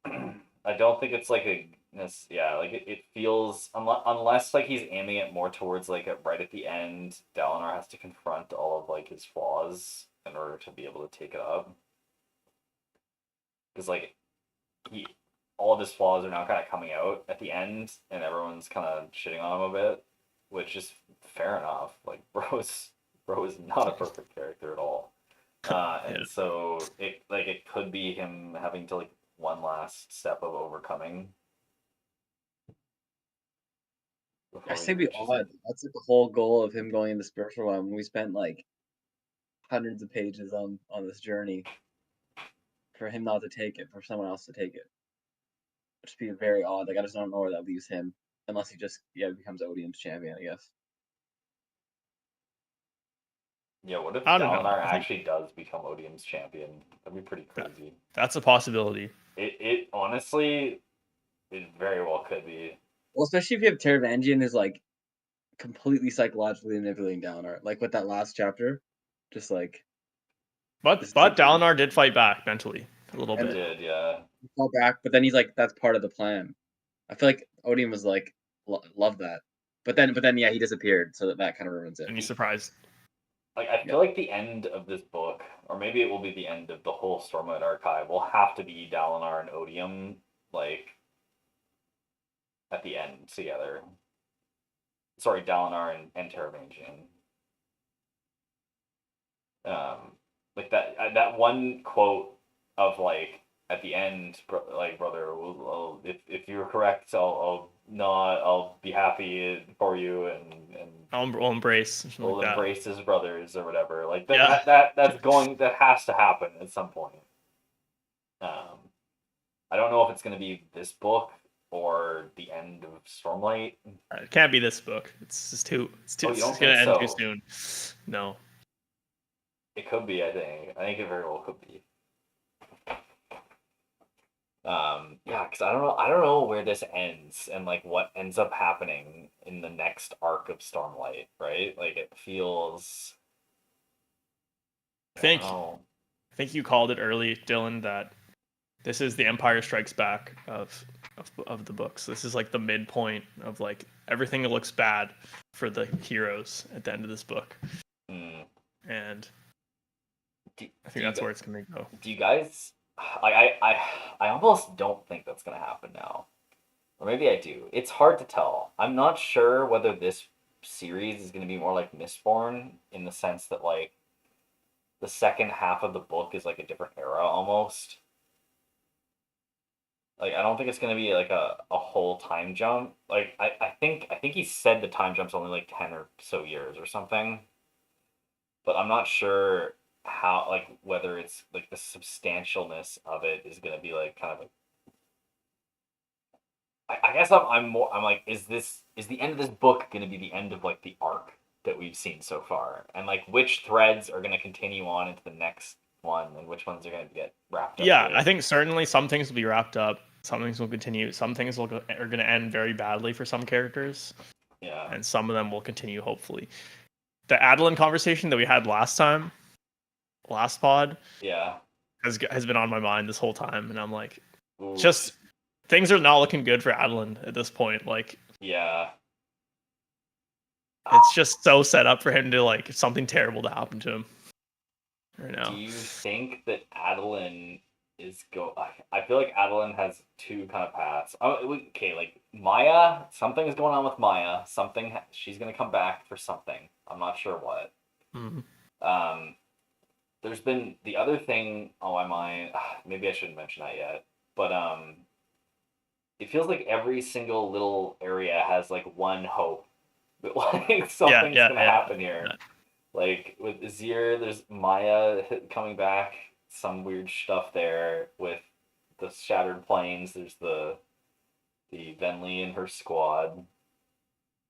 S1: I don't think it's like it feels, unless like he's aiming it more towards like right at the end, Dalinar has to confront all of like his flaws in order to be able to take it up. Because like all of his flaws are now kind of coming out at the end, and everyone's kind of shitting on him a bit. which is fair enough. Like, bro is not a perfect character at all. And so it could be him having to like one last step of overcoming.
S3: I say be odd. That's like the whole goal of him going in the spiritual realm. We spent like hundreds of pages on this journey for him not to take it, for someone else to take it. It'd just be very odd. Like I just don't know where that leaves him, unless he just becomes Odium's champion, I guess.
S1: Yeah, what if Dalinar actually does become Odium's champion? That'd be pretty crazy.
S2: That's a possibility.
S1: It honestly, it very well could be.
S3: Well, especially if you have Taravangian is like completely psychologically manipulating Dalinar, like with that last chapter, just like.
S2: But Dalinar did fight back mentally a little bit.
S1: He did, yeah.
S3: He fought back, but then he's like, that's part of the plan. I feel like Odium was like, love that, but then yeah, he disappeared, so that kind of ruins it.
S2: And he's surprised.
S1: Like I feel like the end of this book, or maybe it will be the end of the whole Stormlight Archive, will have to be Dalinar and Odium, like at the end together. Sorry, Dalinar and Taravangian. Like that one quote of like at the end, like brother, if you're correct, I'll be happy for you and
S2: I'll embrace.
S1: We'll
S2: like
S1: embrace his brothers or whatever. Like that has to happen at some point. I don't know if it's going to be this book or the end of Stormlight.
S2: It can't be this book. It's just too. It's going to end too soon. No.
S1: It could be. I think it very well could be. Yeah, because I don't know where this ends and like what ends up happening in the next arc of Stormlight, right? Like it feels.
S2: I think you called it early, Dylan, that this is the Empire Strikes Back of the books. This is like the midpoint of like everything that looks bad for the heroes at the end of this book. And I think that's where it's gonna go.
S1: Do you guys? I almost don't think that's gonna happen now, or maybe I do. It's hard to tell. I'm not sure whether this series is gonna be more like Mistborn in the sense that like the second half of the book is like a different era almost. Like I don't think it's gonna be like a whole time jump. Like I think he said the time jump's only like 10 or so years or something. But I'm not sure how like whether it's like the substantialness of it is gonna be like kind of like I guess I'm like, is the end of this book gonna be the end of like the arc that we've seen so far? And like which threads are gonna continue on into the next one and which ones are gonna get wrapped up?
S2: Yeah, I think certainly some things will be wrapped up, some things will continue, some things are gonna end very badly for some characters.
S1: Yeah.
S2: And some of them will continue, hopefully. The Adolin conversation that we had last pod, has been on my mind this whole time, and I'm like, just things are not looking good for Adolin at this point. Like,
S1: yeah,
S2: it's just so set up for him to like something terrible to happen to him right now.
S1: Do you think that Adolin is I feel like Adolin has two kind of paths. Okay, like Maya, something's going on with Maya. She's gonna come back for something. I'm not sure what.
S2: Mm-hmm.
S1: There's been the other thing on my mind. Maybe I shouldn't mention that yet, but it feels like every single little area has like one hope that like something's gonna happen here. Yeah. Like with Azir, there's Maya coming back. Some weird stuff there with the Shattered Plains. There's the Venli and her squad.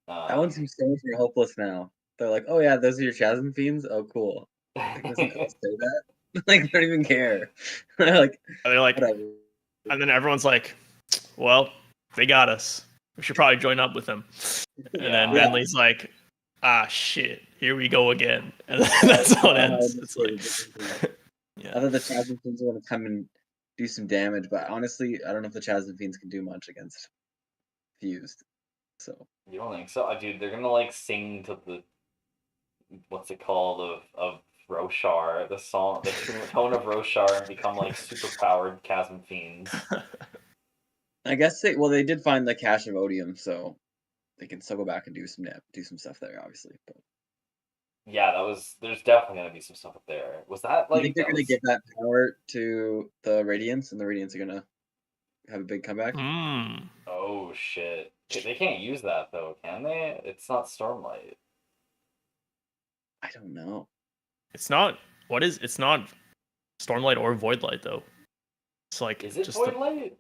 S3: That one seems so much more hopeless now. They're like, oh yeah, those are your Chasm Fiends? Oh cool. Like, doesn't say that? Like, they don't even care. They're like,
S2: whatever. And then everyone's like, well, they got us. We should probably join up with them. And then Venli's like, ah, shit, here we go again. And that's how it ends. It's like,
S3: I thought the Chasm Fiends were going to come and do some damage, but honestly, I don't know if the Chasm Fiends can do much against Fused. So
S1: you don't think so, dude? They're gonna like sing to the what's it called of Roshar, the song, the tone of Roshar, and become like super powered Chasm Fiends.
S3: I guess they did find the cache of Odium, so they can still go back and do some stuff there, obviously. But
S1: yeah, there's definitely gonna be some stuff up there. Was that
S3: you
S1: like
S3: think they're gonna give that power to the Radiants, and the Radiants are gonna have a big comeback?
S1: Oh shit! They can't use that though, can they? It's not Stormlight.
S3: I don't know.
S2: It's not. What is? It's not Stormlight or Voidlight though. It's like
S1: Is it
S2: just
S1: Voidlight?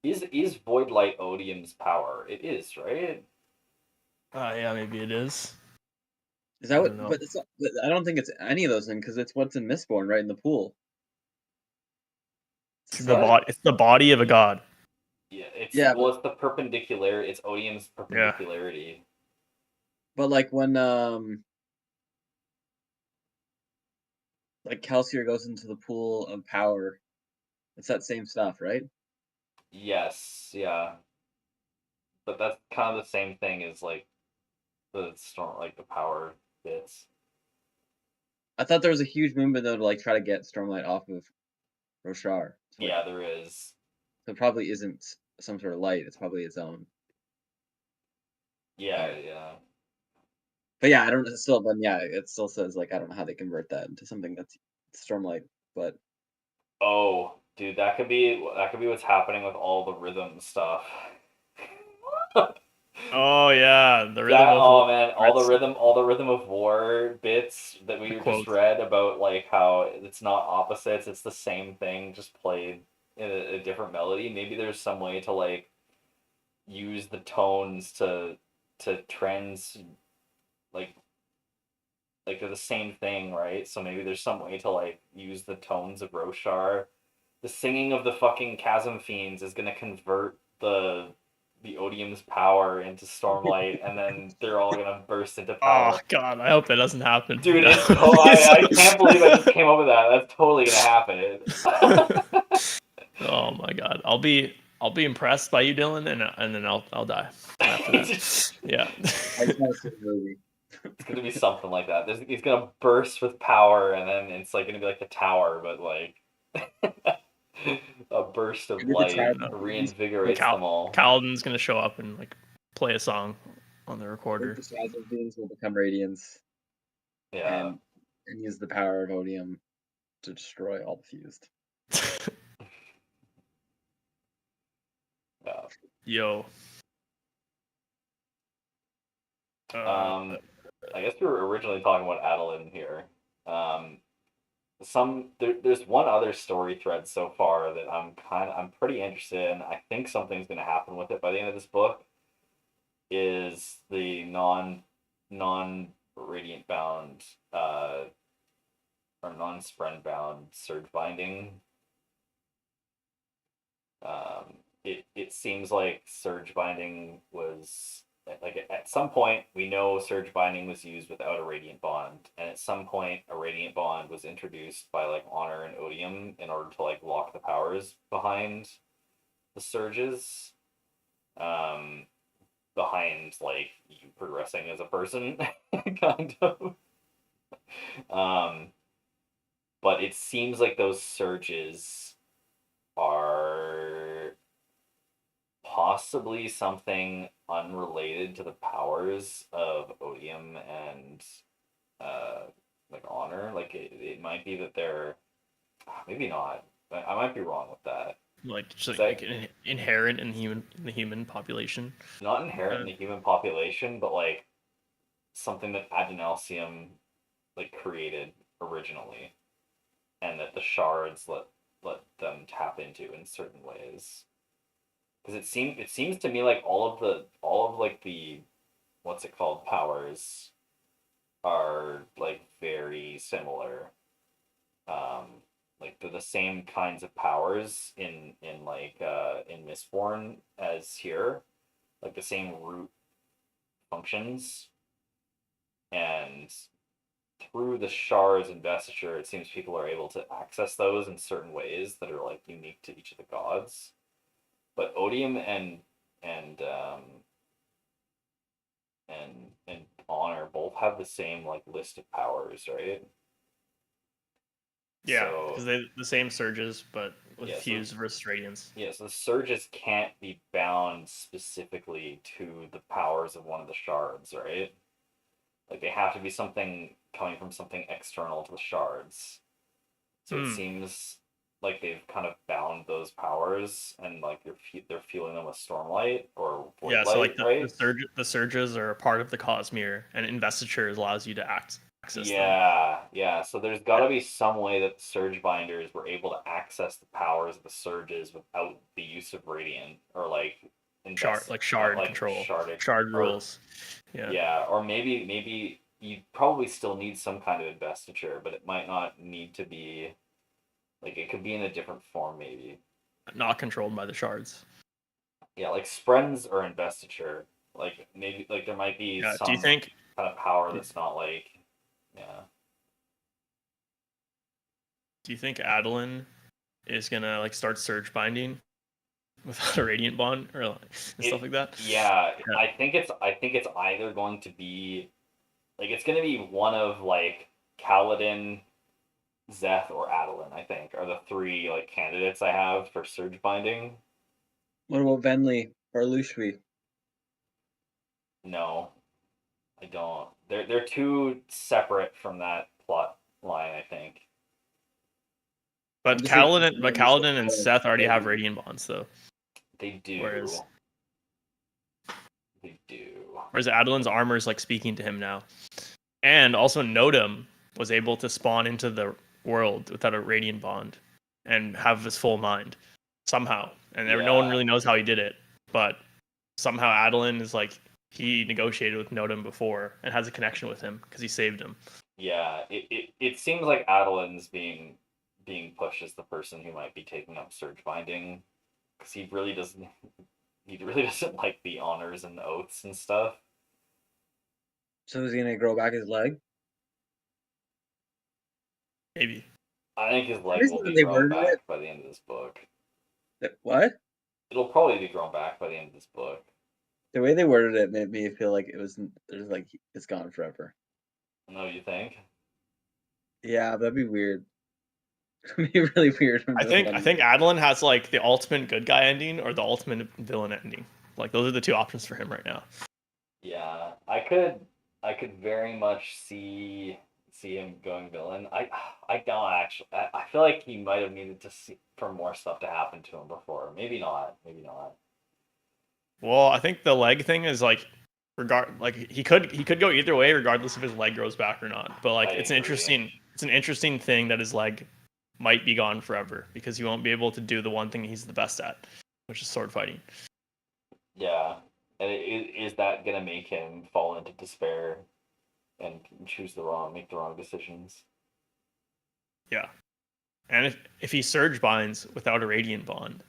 S1: Is Voidlight Odium's power? It is, right?
S2: Yeah, maybe it is.
S3: Is that what? But it's not, I don't think it's any of those things because it's what's in Mistborn, right in the pool.
S2: It's the body of a god.
S1: Yeah, it's
S3: but,
S1: the perpendicular. It's Odium's perpendicularity.
S3: Yeah. But like when like Kelsier goes into the pool of power, it's that same stuff, right?
S1: Yes, yeah. But that's kind of the same thing as like the storm, like the power bits.
S3: I thought there was a huge movement though to like try to get Stormlight off of Roshar.
S1: Yeah, there is.
S3: So it probably isn't some sort of light. It's probably its own.
S1: Yeah, yeah.
S3: But yeah, I don't still. But yeah, it still says like I don't know how they convert that into something that's Stormlight. But
S1: oh, dude, that could be what's happening with all the rhythm stuff.
S2: Oh yeah, the rhythm
S1: yeah,
S2: of
S1: oh
S2: war.
S1: man, all the rhythm of war bits that we just read about, like how it's not opposites, it's the same thing, just played in a different melody. Maybe there's some way to like use the tones to trends like they're the same thing, right? So maybe there's some way to like use the tones of Roshar. The singing of the fucking Chasm Fiends is gonna convert the Odium's power into Stormlight, and then they're all gonna burst into power.
S2: Oh god, I hope that doesn't happen.
S1: Dude, it's I can't believe I just came up with that. That's totally gonna happen.
S2: Oh my god, I'll be impressed by you, Dylan, and then I'll die after that. Yeah.
S3: I just want to see the movie.
S1: It's gonna be something like that. He's gonna burst with power, and then it's like gonna be like the tower, but like a burst of light reinvigorates them all.
S2: Kaladin's gonna show up and like play a song on the recorder.
S3: The Chasm Fiends will become Radiants.
S1: Yeah.
S3: And use the power of Odium to destroy all the fused.
S1: Yeah.
S2: Yo.
S1: I guess we were originally talking about Adeline here. There's one other story thread so far that I'm pretty interested in. I think something's gonna happen with it by the end of this book. Is the non radiant bound or non-spren bound surge binding. It seems like surge binding was like at some point we know surge binding was used without a radiant bond, and at some point a radiant bond was introduced by like Honor and Odium in order to like lock the powers behind the surges, behind like you progressing as a person, kind of. But it seems like those surges are possibly something unrelated to the powers of Odium and like Honor. Like it might be that they're maybe not. I might be wrong with that.
S2: Like just like inherent in the human population.
S1: Not inherent in the human population, but like something that Adonalsium like created originally, and that the shards let them tap into in certain ways. Because it seems to me like all of like the what's it called powers are like very similar. Like they're the same kinds of powers in Mistborn as here, like the same root functions, and through the shards investiture, it seems people are able to access those in certain ways that are like unique to each of the gods. But Odium and and Honor both have the same like list of powers, right?
S2: Yeah, because they the same surges, but with Fuse versus Radiance.
S1: Yeah, so the surges can't be bound specifically to the powers of one of the shards, right? Like they have to be something coming from something external to the shards. So it seems like they've kind of bound those powers, and like they're fueling them with Stormlight or Void
S2: so like
S1: Light, right?
S2: The surges are a part of the Cosmere, and Investiture allows you to access them.
S1: Yeah. So there's got to be some way that the Surge Binders were able to access the powers of the surges without the use of Radiant or like
S2: shard control, shard rules.
S1: Yeah, or maybe you probably still need some kind of investiture, but it might not need to be like it could be in a different form, maybe.
S2: Not controlled by the shards.
S1: Yeah, like Sprens or investiture. Like maybe like there might be some
S2: do you think,
S1: kind of power that's not like yeah.
S2: Do you think Adeline is gonna like start surge binding without a radiant bond or stuff like that?
S1: Yeah, I think it's either going to be like it's going to be one of like Kaladin, Zeth, or Adeline. I think are the three like candidates I have for surge binding.
S3: What about Venli or Lushwi?
S1: No, I don't. They're too separate from that plot line, I think.
S2: But Kaladin and Seth already have radiant bonds, though.
S1: They do.
S2: Whereas Adeline's armor is like speaking to him now, and also Nodum was able to spawn into the world without a radiant bond and have his full mind somehow, and no one really knows how he did it, but somehow Adeline is like he negotiated with Nodum before and has a connection with him because he saved him.
S1: Yeah, it seems like Adeline's being pushed as the person who might be taking up surge binding because he really doesn't like the honors and the oaths and stuff.
S3: So is he gonna grow back his leg?
S2: Maybe.
S1: I think his leg will be grown back by the end of this book.
S3: What?
S1: It'll probably be grown back by the end of this book.
S3: The way they worded it made me feel like there's like it's gone forever.
S1: No, you think?
S3: Yeah, that'd be weird. It'd be really weird.
S2: I think Adeline has like the ultimate good guy ending or the ultimate villain ending. Like those are the two options for him right now.
S1: Yeah, I could very much see him going villain. I don't actually. I feel like he might have needed to see for more stuff to happen to him before. Maybe not.
S2: Well, I think the leg thing is like he could go either way regardless if his leg grows back or not. But like it's an interesting thing that his leg might be gone forever because he won't be able to do the one thing he's the best at, which is sword fighting.
S1: Yeah, and is that gonna make him fall into despair and make the wrong decisions?
S2: Yeah, and if he surge binds without a radiant bond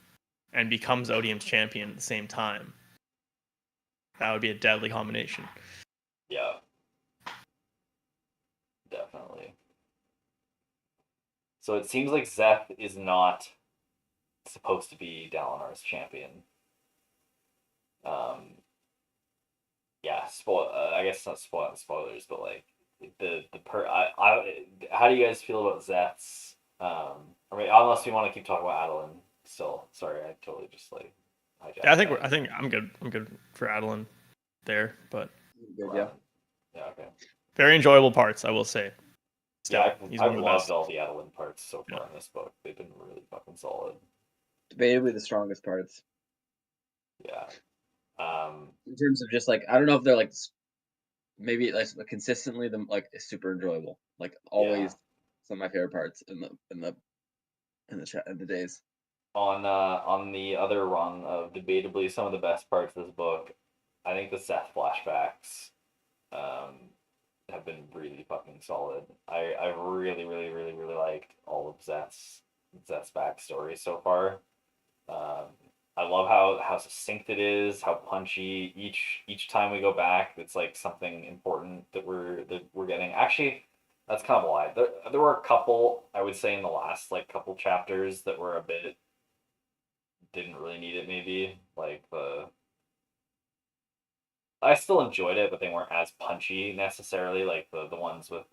S2: and becomes Odium's champion at the same time, that would be a deadly combination.
S1: Yeah, definitely. So it seems like Zeth is not supposed to be Dalinar's champion. Yeah, I guess not spoilers, but like how do you guys feel about Zeth's? I mean, unless we want to keep talking about Adeline still. Sorry, I totally just like.
S2: Yeah, I think I'm good. I'm good for Adeline there, but
S3: yeah,
S1: okay.
S2: Very enjoyable parts, I will say.
S1: Still, yeah, I've loved all the Adeline parts so far in this book. They've been really fucking solid.
S3: Debatably the strongest parts.
S1: Yeah.
S3: In terms of just like I don't know if they're like maybe like consistently them like super enjoyable. Like always some of my favorite parts in the days.
S1: On the other rung of debatably some of the best parts of this book, I think the Seth flashbacks have been really fucking solid. I really liked all of Zeth's backstory so far. I love how succinct it is, how punchy. Each time we go back, it's like something important that we're getting. Actually, that's kind of a lie. There were a couple, I would say, in the last like couple chapters that were a bit didn't really need it. Maybe like I still enjoyed it, but they weren't as punchy necessarily. Like the ones with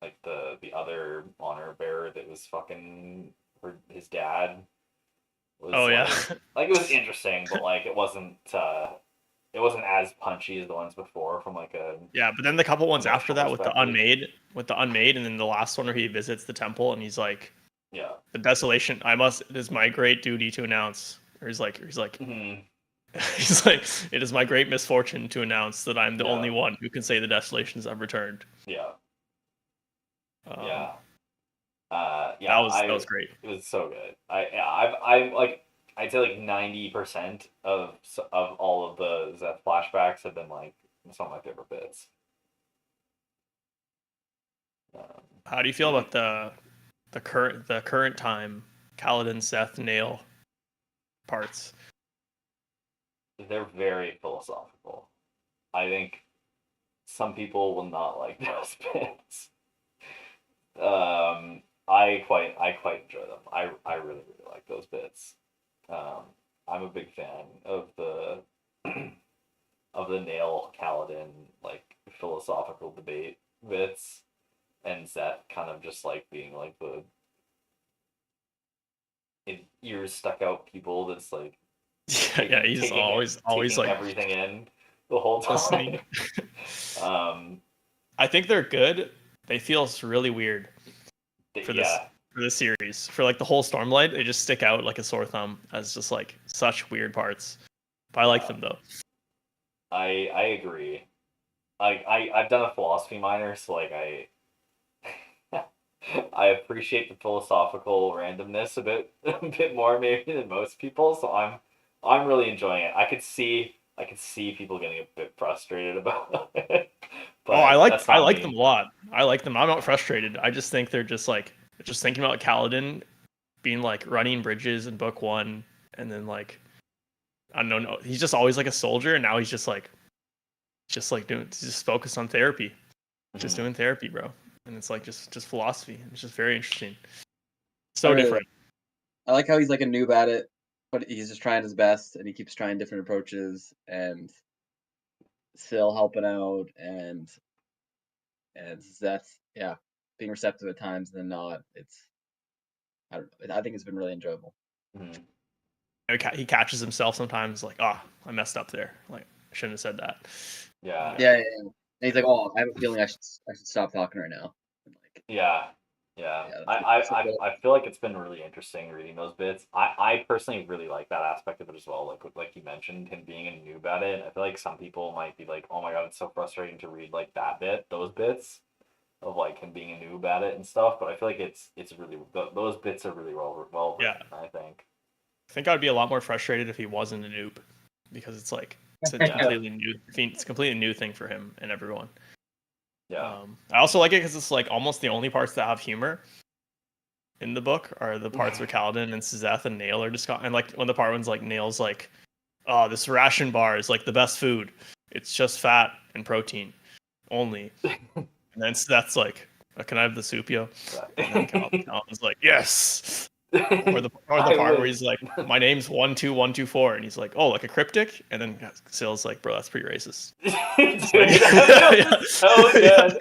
S1: like the other honor bearer that was fucking his dad was like it was interesting, but like it wasn't as punchy as the ones before from like a
S2: but then the couple ones after that with the
S1: perspective.
S2: unmade, and then the last one where he visits the temple and he's like,
S1: the
S2: desolation. It is my great duty to announce. Or he's like
S1: mm-hmm.
S2: he's like, it is my great misfortune to announce that I'm the only one who can say the desolations have returned.
S1: That
S2: was great.
S1: It was so good. I'm like, I'd say like 90% of all of the Zeth flashbacks have been like some of my favorite bits.
S2: How do you feel about the current time Kaladin, Seth, Nail parts?
S1: They're very philosophical. I think some people will not like those bits. I quite enjoy them. I really like those bits. I'm a big fan of the of the Nail Kaladin like philosophical debate bits, and Zeth kind of just like being like the ears stuck out people that's like
S2: he's always like
S1: everything in the whole time.
S2: I think they're good. They feel really weird for this series. For like the whole Stormlight, they just stick out like a sore thumb as just like such weird parts. But I like them though.
S1: I agree. I've done a philosophy minor, so like I appreciate the philosophical randomness a bit more maybe than most people. So I'm really enjoying it. I could see people getting a bit frustrated about it. But
S2: I like them a lot. I like them. I'm not frustrated. I just think they're just like thinking about Kaladin being like running bridges in book 1, and then like I don't know. He's just always like a soldier, and now he's just focused on therapy, just doing therapy, bro. And it's like just philosophy. It's just very interesting. So different.
S3: I like how he's like a noob at it, but he's just trying his best, and he keeps trying different approaches, and still helping out, and that's being receptive at times and then not. I think it's been really enjoyable.
S1: Mm-hmm.
S2: He catches himself sometimes like, I messed up there. Like I shouldn't have said that.
S1: Yeah.
S3: And he's like, I have a feeling I should stop talking right now. And like,
S1: I feel like it's been really interesting reading those bits. I personally really like that aspect of it as well. Like you mentioned, him being a noob at it. I feel like some people might be like, oh my god, it's so frustrating to read like those bits of like him being a noob at it and stuff. But I feel like it's really those bits are really well written, I think.
S2: I think I'd be a lot more frustrated if he wasn't a noob, because it's like it's a completely new thing. It's a completely new thing for him and everyone.
S1: Yeah.
S2: I also like it because it's like almost the only parts that have humor in the book are the parts where Kaladin and Sazeth and Nail are just and like when the part one's like Nail's like, oh, this ration bar is like the best food. It's just fat and protein only. And then Sazeth's like, can I have the soup, yo? And then Kaladin's like, yes. Or the part where he's like, my name's 12124, and he's like, oh, like a cryptic, and then Sale's like, bro, that's pretty racist.
S1: Dude, that so good.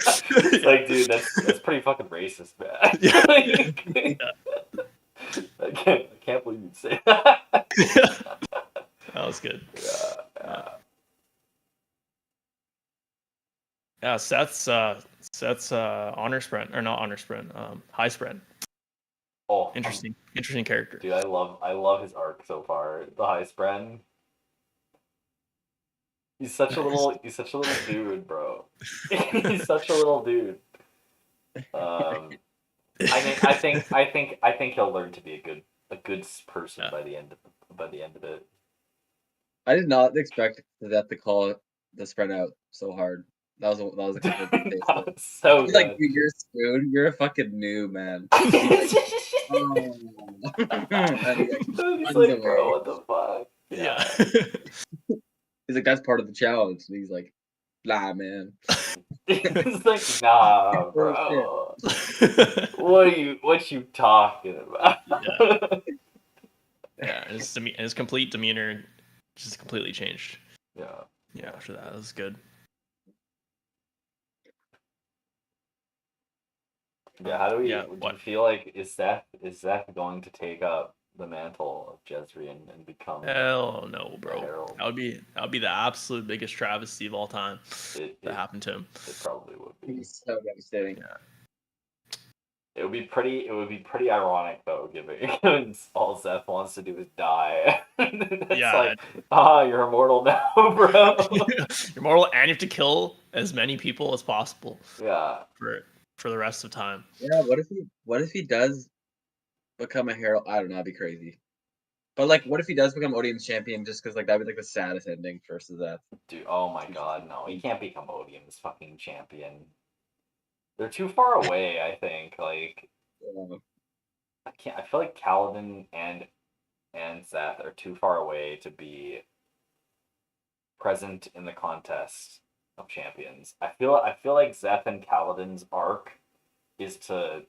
S1: It's like, dude, that's pretty fucking racist, man. I can't believe you'd say that.
S2: That was good. Yeah, Seth's honor sprint, or not honor sprint, high sprint.
S1: Oh,
S2: interesting character.
S1: Dude, I love his arc so far. The high sprint. He's such a little dude, bro. He's such a little dude. I think he'll learn to be a good person by the end of it.
S3: I did not expect that to call the spread out so hard. That was a good
S1: so good.
S3: Like, dude, you're a spoon. You're a fucking noob, man.
S1: He's like, bro, what the fuck?
S2: Yeah.
S3: He's like, that's part of the challenge. And he's like, nah, man.
S1: He's like, nah, bro. What you talking about?
S2: His complete demeanor just completely changed.
S1: Yeah,
S2: after that was good.
S1: Yeah, how do we?
S2: Yeah,
S1: Do
S2: what?
S1: you feel like is Zeth going to take up the mantle of Jezreel and become
S2: Hell no,
S1: the
S2: bro.
S1: Herald?
S2: That would be the absolute biggest travesty of all time
S1: It
S2: that happened to him.
S1: it probably would be.
S3: It's so devastating.
S2: Yeah.
S1: It would be pretty ironic though, given all Zeth wants to do is die. It's
S2: Yeah.
S1: like, you're immortal now, bro.
S2: You're mortal, and you have to kill as many people as possible.
S1: Yeah.
S2: For the rest of time.
S3: Yeah, what if he does become a herald? I don't know, that'd be crazy. But like, what if he does become Odium's champion? Just because like that'd be like the saddest ending versus that.
S1: Dude, oh my god, no. He can't become Odium's fucking champion. They're too far away, I think. Like I feel like Kaladin and Zeth are too far away to be present in the contest of champions. I feel like Zeth and Kaladin's arc is to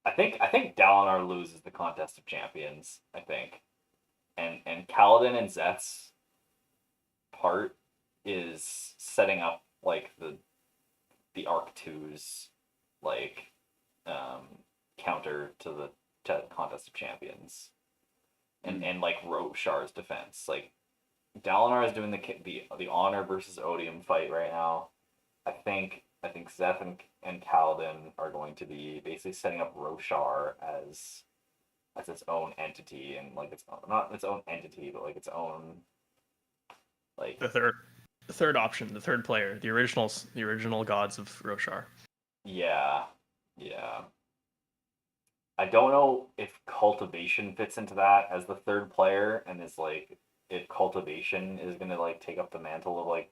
S1: I think Dalinar loses the contest of champions, I think. And Kaladin and Zeth's part is setting up like the Arc 2's like counter to the contest of champions. And like Roshar's defense. Like Dalinar is doing the honor versus Odium fight right now. I think Zeth and Kaladin are going to be basically setting up Roshar as its own entity and like not its own entity, but like its own like
S2: The third option, the third player, the original gods of Roshar.
S1: Yeah. Yeah. I don't know if cultivation fits into that as the third player and is like if cultivation is gonna like take up the mantle of like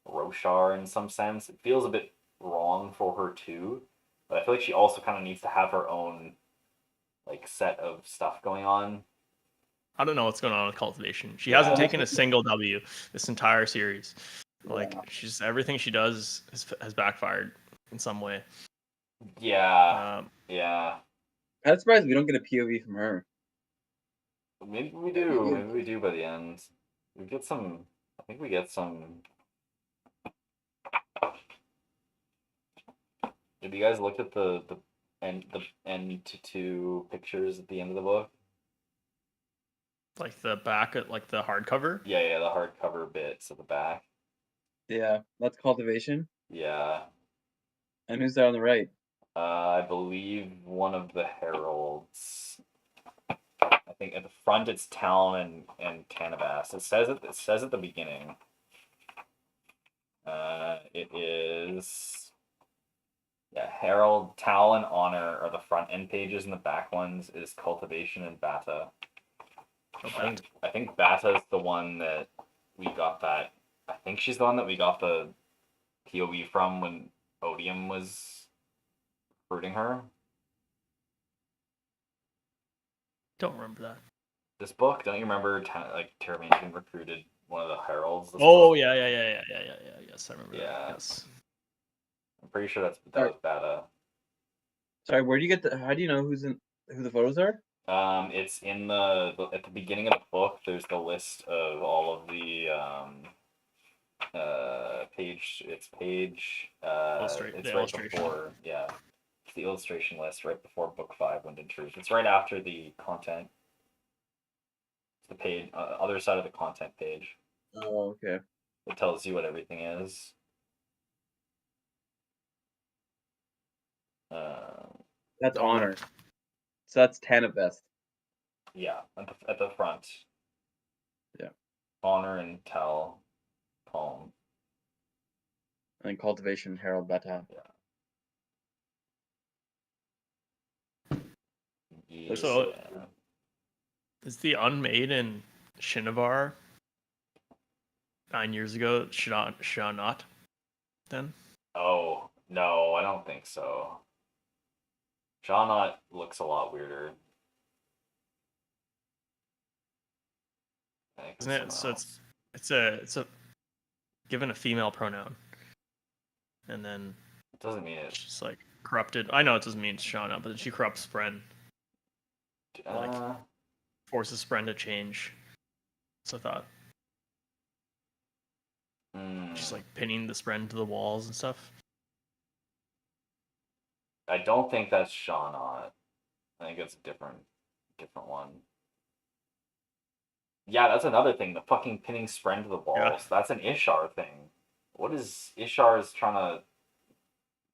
S1: Roshar in some sense. It feels a bit wrong for her too, but I feel like she also kind of needs to have her own like set of stuff going on.
S2: I don't know what's going on with cultivation. She hasn't taken a single W this entire series. Like she's everything she does has backfired in some way.
S1: Yeah. Yeah.
S3: I'm surprised we don't get a POV from her.
S1: Maybe we do. Maybe we do by the end. We get some. I think we get some. Have you guys looked at the end to two pictures at the end of the book?
S2: Like the back at like the hardcover?
S1: Yeah, the hardcover bits at the back.
S3: Yeah, that's cultivation.
S1: Yeah.
S3: And who's there on the right?
S1: I believe one of the heralds. I think at the front it's Talon and Tanavas. It says at the beginning. It is Herald, Talon, Honor are the front end pages, and the back ones is Cultivation and Bata. I think Bata is the one that we got that. I think she's the one that we got the POV from when Odium was recruiting her.
S2: Don't remember that.
S1: This book, don't you remember? Like Terramanian recruited one of the heralds.
S2: Oh yeah. Yes, I remember that. Yes.
S1: I'm pretty sure that was Bata.
S3: Sorry, where do you get the? How do you know who the photos are?
S1: It's in the at the beginning of the book. There's the list of all of the page. It's page. It's right before. Yeah, it's the illustration list right before book 5 went in truth. It's right after the content. It's the page, other side of the content page.
S3: Oh, okay.
S1: It tells you what everything is.
S3: That's honor. So that's Tanavest.
S1: Yeah, at the front.
S3: Yeah.
S1: Honor and Tell, Palm.
S3: And then cultivation, Herald, Bata.
S1: Yeah.
S2: So is the Unmade in Shinovar 9 years ago Shanat then?
S1: Oh, no, I don't think so. Shanat looks a lot weirder.
S2: Isn't it? So it's a given a female pronoun. And then
S1: it doesn't mean it.
S2: She's like corrupted. I know it doesn't mean it's Shauna, but then she corrupts Spren. Like forces Spren to change. So I thought. Just like pinning the Spren to the walls and stuff.
S1: I don't think that's Shawnot. I think it's a different one. Yeah, that's another thing. The fucking pinning Spren to the walls. Yeah. That's an Ishar thing. What is Ishar's trying to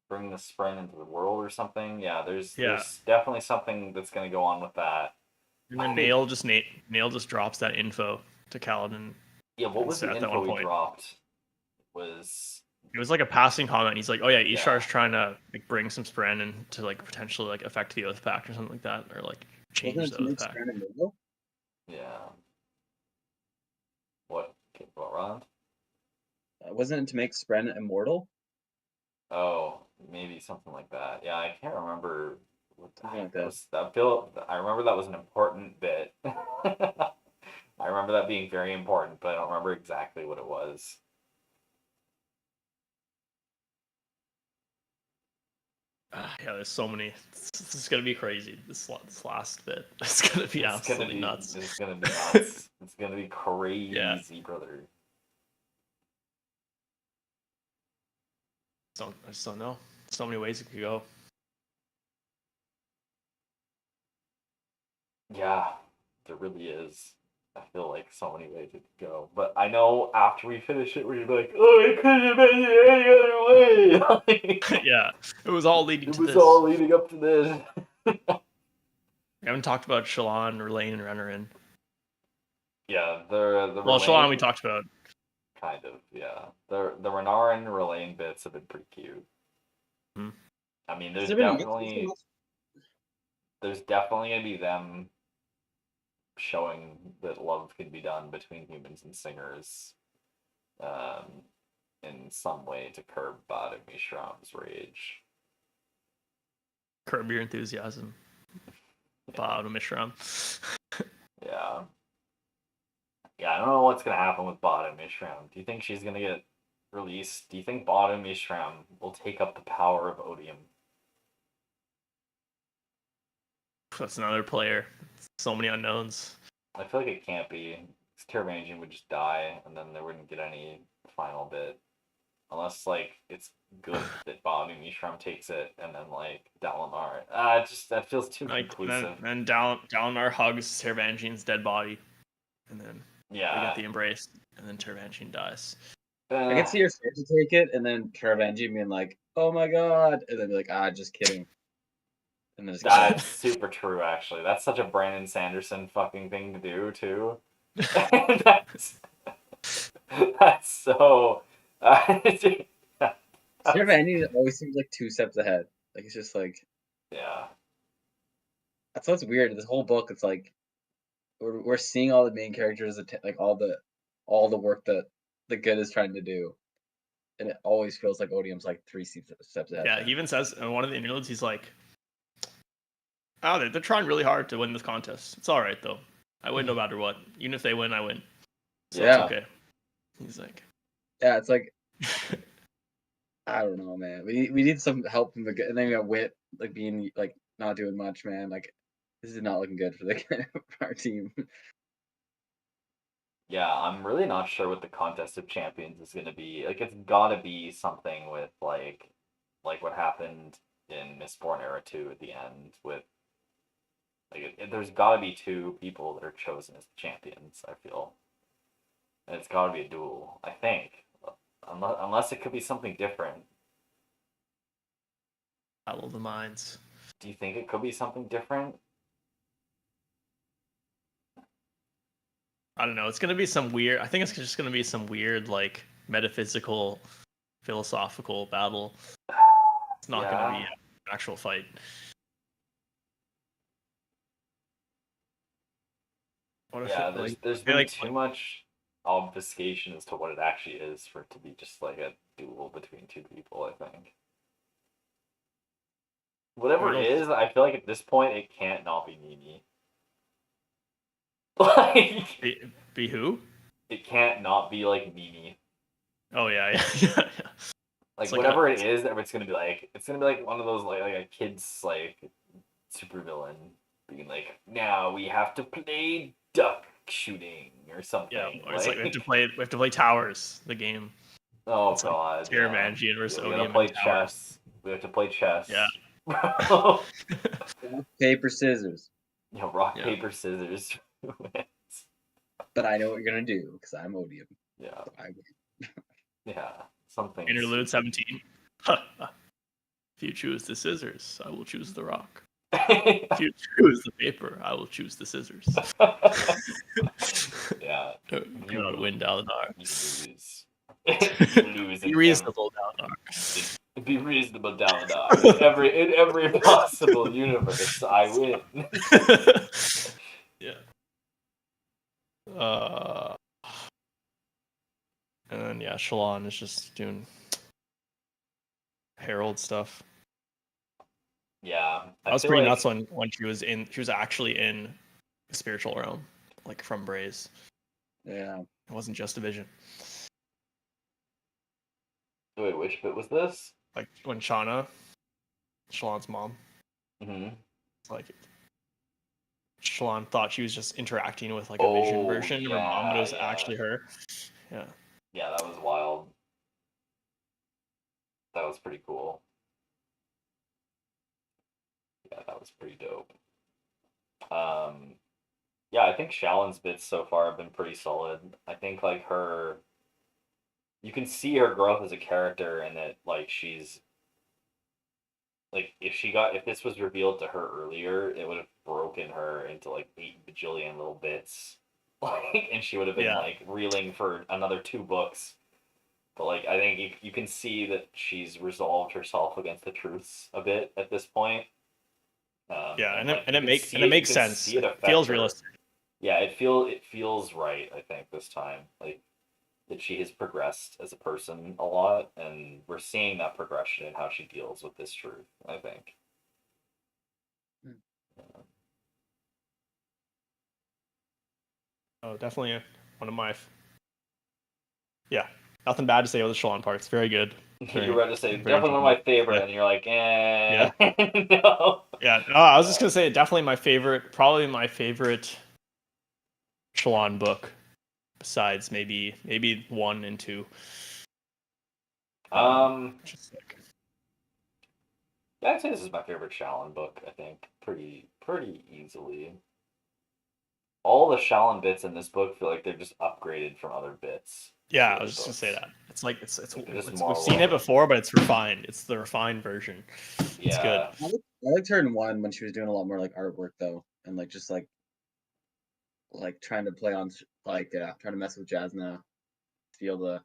S1: bring the Spren into the world or something? Yeah, there's definitely something that's going to go on with that.
S2: And then Nail just drops that info to Kaladin.
S1: Yeah, what was the info he dropped?
S2: It was like a passing comment. He's like, "Oh yeah, Ishar's trying to like bring some Spren and to like potentially like affect the Oath Pact or something like that, or like change the Oath Pact."
S1: Yeah. What Ron?
S3: Wasn't it to make Spren immortal?
S1: Oh, maybe something like that. Yeah, I can't remember.
S3: Something like that.
S1: I remember that was an important bit. I remember that being very important, but I don't remember exactly what it was.
S2: Yeah, there's so many. This is gonna be crazy. This last bit. It's gonna be absolutely nuts.
S1: It's gonna be nuts. It's gonna be crazy, brother.
S2: I just don't know. So many ways it could go.
S1: Yeah, there really is. I feel like so many ways it could go. But I know after we finish it, we're gonna be like, oh, it couldn't have been any other way.
S2: Yeah, it was all leading to this.
S1: It was all leading up to this.
S2: We haven't talked about Shallan, R'lain, and Renarin.
S1: Yeah, the
S2: well, Shallan we talked about.
S1: Kind of, yeah. The Renarin and R'lain bits have been pretty cute.
S2: Mm-hmm.
S1: I mean, there's definitely gonna be them showing that love can be done between humans and singers, in some way to curb Poddin Mishram's rage.
S2: Curb your enthusiasm, Poddin Mishram.
S1: Yeah. Yeah, I don't know what's gonna happen with Poddin Mishram. Do you think she's gonna get released? Do you think Poddin Mishram will take up the power of Odium?
S2: That's another player. So many unknowns.
S1: I feel like it can't be. Taravangian would just die, and then they wouldn't get any final bit. Unless, like, it's good that Poddin Mishram takes it, and then, like, Dalinar. That feels too conclusive.
S2: And then Dalinar hugs Taravangian's dead body. And then they get the embrace, and then Taravangian dies.
S3: I can see her start to take it, and then Taravangian being like, "Oh my god," and then be like, just kidding. And then
S1: that's super true, actually. That's such a Brandon Sanderson fucking thing to do, too. that's so...
S3: Taravangian always seems like 2 steps ahead. Like, it's just like...
S1: Yeah.
S3: That's what's weird. This whole book, it's like... We're seeing all the main characters, like all the work that the good is trying to do, and it always feels like Odium's like 3 steps ahead.
S2: Yeah, he even says in one of the interludes, he's like, "Oh, they're trying really hard to win this contest. It's all right though. I win no matter what. Even if they win, I win. So it's okay." He's like,
S3: "Yeah, it's like I don't know, man. We need some help from the good, and then we got Wit like being like not doing much, man. Like." This is not looking good for our team.
S1: Yeah, I'm really not sure what the Contest of Champions is going to be. Like, it's got to be something with, like what happened in Mistborn Era 2 at the end with... Like, there's got to be 2 people that are chosen as champions, I feel. And it's got to be a duel, I think. Unless it could be something different.
S2: Battle of the Minds.
S1: Do you think it could be something different?
S2: I don't know. It's gonna be some weird. I think it's just gonna be some weird, like metaphysical, philosophical battle. It's not gonna be an actual fight.
S1: What if there's been too much obfuscation as to what it actually is for it to be just like a duel between 2 people. I think whatever it is, I feel like at this point it can't not be Mimi. Like,
S2: be who?
S1: It can't not be like Mimi.
S2: Oh yeah.
S1: Like whatever it is, it's gonna be like one of those like a kid's like super villain being like, now we have to play duck shooting or something.
S2: Yeah, or it's like we have to play Towers, the game.
S1: Oh
S2: it's
S1: god.
S2: like Taramangian versus Odium
S1: play
S2: and Tower.
S1: chess. We have to play chess.
S2: Yeah.
S3: Rock, paper, scissors.
S1: Rock, paper, scissors.
S3: But I know what you're gonna do because I'm Odium.
S1: Yeah.
S3: So
S1: yeah. Something.
S2: Interlude 17. If you choose the scissors, I will choose the rock. If you choose the paper, I will choose the scissors.
S1: Yeah.
S2: You not win, Dalinar.
S1: You lose. You lose.
S2: Be reasonable, Dalinar.
S1: Be reasonable, Dalinar. In every possible universe, I win.
S2: Yeah. And then Shallan is just doing Herald stuff.
S1: Yeah,
S2: that was pretty nuts when she was actually in the spiritual realm, like from Braze.
S3: Yeah,
S2: it wasn't just a vision.
S1: Wait, which bit was this?
S2: Like when Shallan's mom, like Shallan thought she was just interacting with like a vision version of her mom, but it was actually her. Yeah.
S1: Yeah, that was wild. That was pretty cool. Yeah, that was pretty dope. Yeah, I think Shallan's bits so far have been pretty solid. I think like you can see her growth as a character, and that like she's like if this was revealed to her earlier, it would have broken her into like 8 bajillion little bits, like, and she would have been like reeling for another 2 books. But like I think you can see that she's resolved herself against the truths a bit at this point.
S2: It makes sense. It feels realistic.
S1: Yeah, it feels right. I think this time, like that she has progressed as a person a lot, and we're seeing that progression in how she deals with this truth. I think.
S2: Oh, definitely one of my. Yeah, nothing bad to say about the Shallan parts. Very good.
S1: You were about to say definitely one of my favorite, and you're like,
S2: Yeah.
S1: No.
S2: Yeah, no, I was just gonna say definitely my favorite, probably my favorite Shallan book, besides maybe 1 and 2.
S1: Just like... Yeah, I'd say this is my favorite Shallan book. I think pretty easily. All the Shallan bits in this book feel like they're just upgraded from other bits.
S2: Yeah, I was just gonna say that. It's like it's
S1: we've
S2: seen it before, but it's refined. It's the refined version. It's good.
S3: I liked her in 1 when she was doing a lot more like artwork though, and like just like trying to play on trying to mess with Jasna, feel the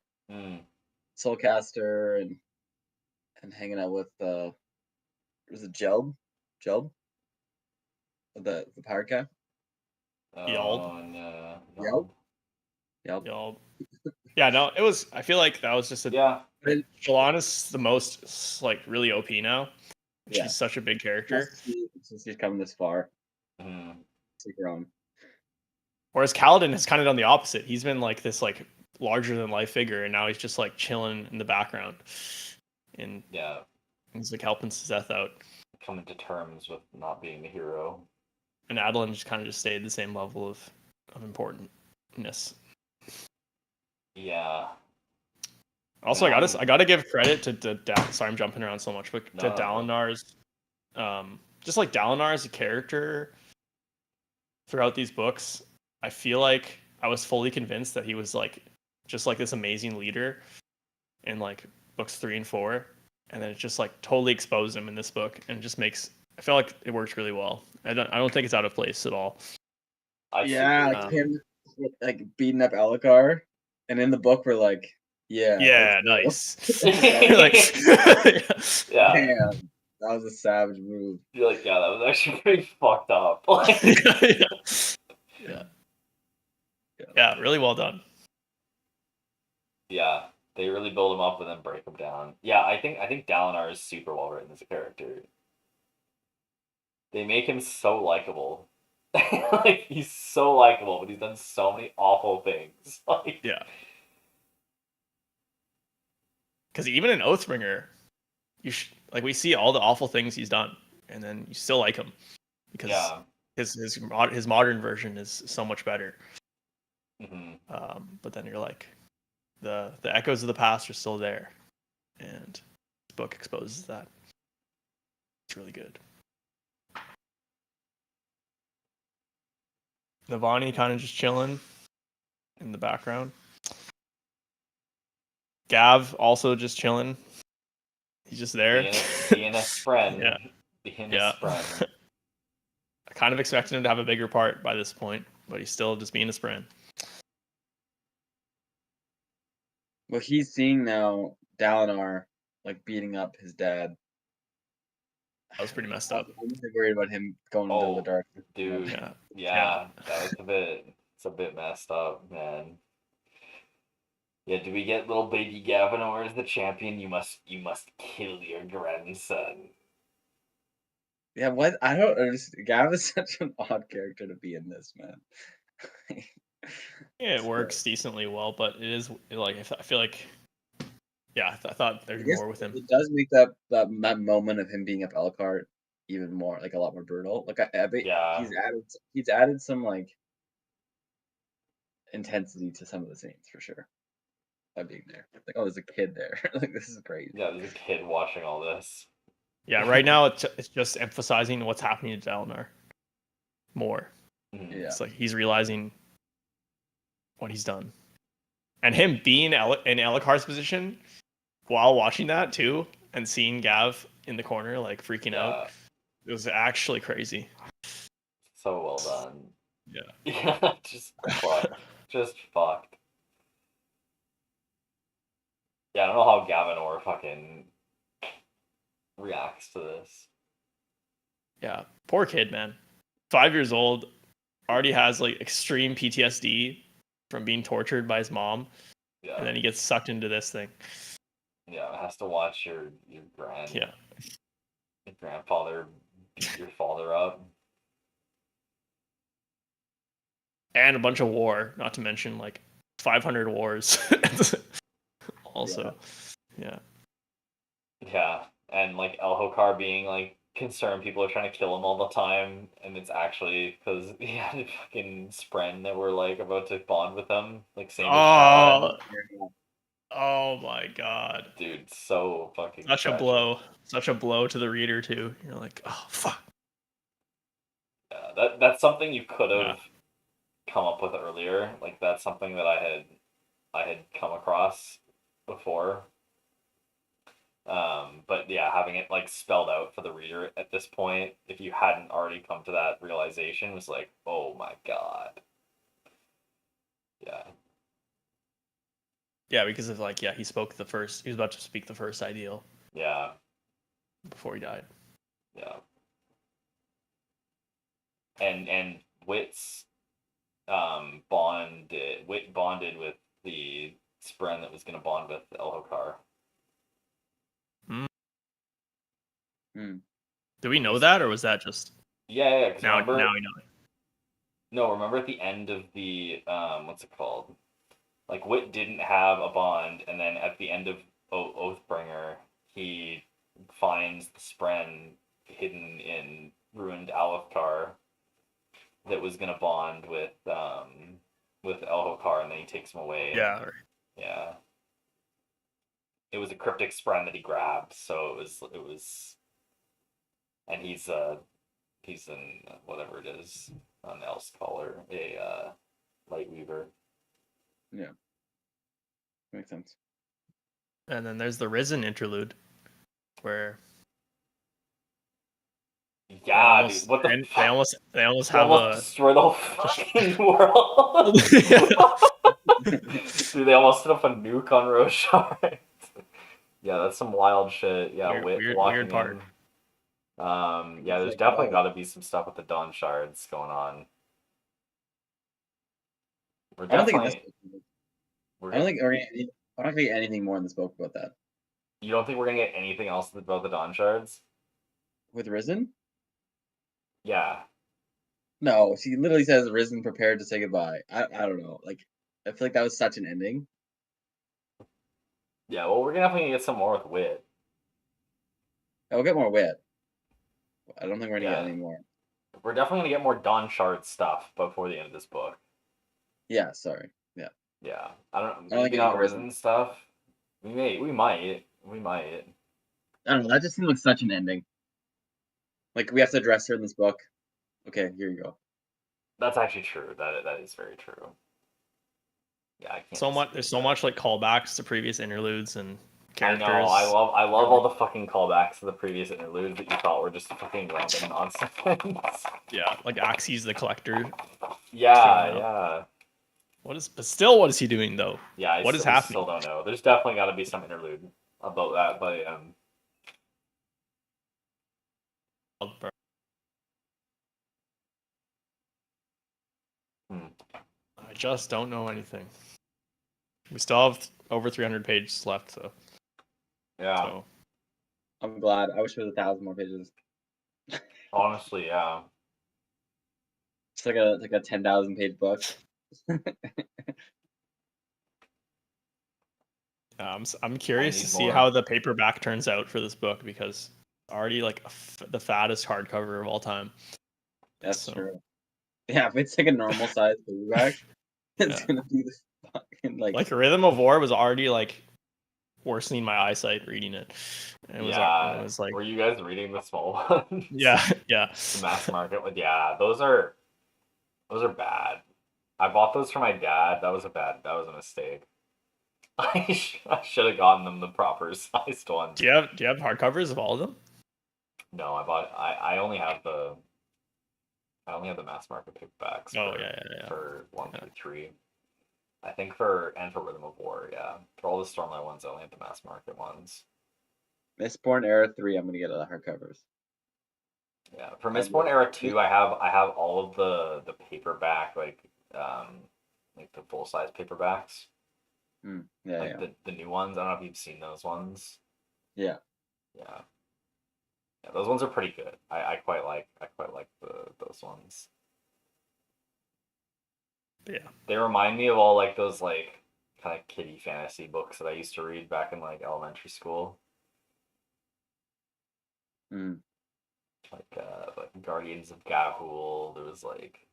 S3: Soulcaster and hanging out with was it Jelb? The pirate guy?
S2: Yelp.
S3: Yelp.
S2: Yeah, no, it was. I feel like that was just Shallan is the most like really OP now.
S3: Yeah.
S2: She's such a big character.
S3: Since she's come this far, she's grown.
S2: Whereas Kaladin has kind of done the opposite. He's been like this like larger than life figure, and now he's just like chilling in the background. And he's like helping Seth out,
S1: coming to terms with not being the hero.
S2: And Adolin just kind of stayed the same level of importantness.
S1: Yeah.
S2: Also, I gotta give credit to sorry, I'm jumping around so much, but to Dalinar's, just like Dalinar as a character throughout these books, I feel like I was fully convinced that he was like just like this amazing leader in like books 3 and 4, and then it just like totally exposed him in this book, and it just I feel like it works really well. I don't think it's out of place at all.
S3: Him like beating up Elhokar, and in the book we're like,
S2: nice.
S3: Like, damn, that was a savage move.
S1: You're like, that was actually pretty fucked up.
S2: Yeah, really well done.
S1: Yeah, they really build him up and then break him down. Yeah, I think Dalinar is super well written as a character. They make him so likable. Like, he's so likable, but he's done so many awful things. Like,
S2: because even in Oathbringer, we see all the awful things he's done, and then you still like him because his modern version is so much better. But then you're like, the echoes of the past are still there, and this book exposes that. It's really good. Navani kind of just chilling in the background. Gav also just chilling. He's just there.
S1: Being a friend.
S2: Yeah.
S1: Being a friend.
S2: I kind of expected him to have a bigger part by this point, but he's still just being a friend.
S3: Well, he's seeing now Dalinar like beating up his dad.
S2: That was pretty messed up.
S3: I'm really worried about him going into the dark.
S1: Dude.
S2: Yeah.
S1: That was it's a bit messed up, man. Yeah, do we get little baby Gavinor as the champion? You must kill your grandson.
S3: Yeah, what? I don't understand. Gav is such an odd character to be in this, man.
S2: Yeah, it works decently well, but it is like I feel like, yeah, I thought there'd be more with him.
S3: It does make that moment of him being up Elkhart even more, like, a lot more brutal. Like, I bet he's added some like intensity to some of the scenes for sure. By being there, like, oh, there's a kid there. Like, this is great.
S1: Yeah, there's a kid watching all this.
S2: Yeah, right now it's just emphasizing what's happening to Dalinar more.
S1: Mm-hmm.
S3: Yeah,
S2: It's like he's realizing what he's done, and him being in Elokhar's position while watching that too, and seeing Gav in the corner like freaking out. It was actually crazy.
S1: So well done.
S2: Yeah.
S1: Yeah, just fucked. Just fucked. Yeah, I don't know how Gavinor fucking reacts to this.
S2: Yeah, poor kid, man. 5 years old, already has like extreme PTSD from being tortured by his mom, and then he gets sucked into this thing.
S1: Yeah, has to watch your grandfather beat your father up.
S2: And a bunch of war, not to mention like 500 wars. Also, yeah.
S1: Yeah, and like Elhokar being like concerned people are trying to kill him all the time, and it's actually because he had a fucking spren that were like about to bond with him, like same as Shad.
S2: Oh my god,
S1: dude, so fucking
S2: such
S1: tragic.
S2: a blow to the reader too. You're like, oh fuck.
S1: Yeah, that's something you could have come up with earlier. Like that's something that I had come across before. But yeah, having it like spelled out for the reader at this point, if you hadn't already come to that realization, was like, oh my god. Yeah.
S2: Yeah, because of like, he was about to speak the first ideal.
S1: Yeah.
S2: Before he died.
S1: Yeah. And Wit's bonded with the spren that was gonna bond with Elhokar.
S2: Do we know that, or was that just?
S1: Yeah.
S2: Now we know it.
S1: No, remember at the end of the what's it called? Like Wit didn't have a bond, and then at the end of Oathbringer, he finds the spren hidden in ruined Alethkar that was gonna bond with Elhokar, and then he takes him away.
S2: Yeah.
S1: Yeah. It was a cryptic spren that he grabbed, so it was, and he's in whatever it is, an else caller, a light weaver.
S3: Yeah. Makes sense.
S2: And then there's the Risen interlude, where
S1: dude, what the fuck?
S2: They almost have
S1: destroy the whole fucking world. Dude, they almost set up a nuke on Roshar. Yeah, that's some wild shit. Yeah,
S2: weird part.
S1: Yeah, there's definitely got to be some stuff with the Dawn Shards going on.
S3: I don't think we're not gonna get anything more in this book about that.
S1: You don't think we're gonna get anything else about the Dawn Shards?
S3: With Risen?
S1: Yeah.
S3: No, she literally says Risen prepared to say goodbye. I don't know. Like, I feel like that was such an ending.
S1: Yeah, well, we're definitely gonna get some more with Wit.
S3: We'll get more Wit. I don't think we're gonna get any more.
S1: We're definitely gonna get more Dawn Shard stuff before the end of this book.
S3: Yeah, sorry. Yeah.
S1: Yeah, I don't.
S3: I don't
S1: Maybe
S3: think
S1: not
S3: Arisen.
S1: Risen stuff. We might.
S3: I don't know. That just seemed like such an ending. Like we have to address her in this book. Okay, here you go.
S1: That's actually true. That is very true. Yeah, I can't.
S2: So much. There's so much like callbacks to previous interludes and characters.
S1: I know. I love all the fucking callbacks to the previous interludes that you thought were just fucking random nonsense.
S2: Yeah, like Axes the Collector.
S1: Yeah.
S2: But still, what is he doing though?
S1: Yeah,
S2: What is happening?
S1: Still don't know. There's definitely got to be some interlude about that, but
S2: I just don't know anything. We still have over 300 pages left, so.
S1: Yeah.
S2: So.
S3: I'm glad. I wish it was 1,000 more pages.
S1: Honestly, yeah.
S3: It's like a 10,000 page book.
S2: I'm curious to see how the paperback turns out for this book because it's already like the fattest hardcover of all time.
S3: That's true. Yeah, if it's like a normal size paperback, it's gonna be the fucking like
S2: Rhythm of War was already like worsening my eyesight reading it. It was like.
S1: Were you guys reading the small ones?
S2: Yeah.
S1: The mass market one. Yeah, those are bad. I bought those for my dad. That was a mistake. I should have gotten them the proper sized ones.
S2: Do you have hardcovers of all of them?
S1: No, I only have the mass market paperbacks. For 1 through 3. I think for Rhythm of War, yeah. For all the Stormlight ones, I only have the mass market ones.
S3: Mistborn Era 3, I'm gonna get the hardcovers.
S1: Yeah, for Mistborn Era 2, I have all of the paperback, like the full size paperbacks. The new ones. I don't know if you've seen those ones.
S3: Yeah.
S1: Yeah, those ones are pretty good. I quite like those ones.
S2: Yeah.
S1: They remind me of all like those like kind of kiddie fantasy books that I used to read back in like elementary school. Like Guardians of Gahul. There was like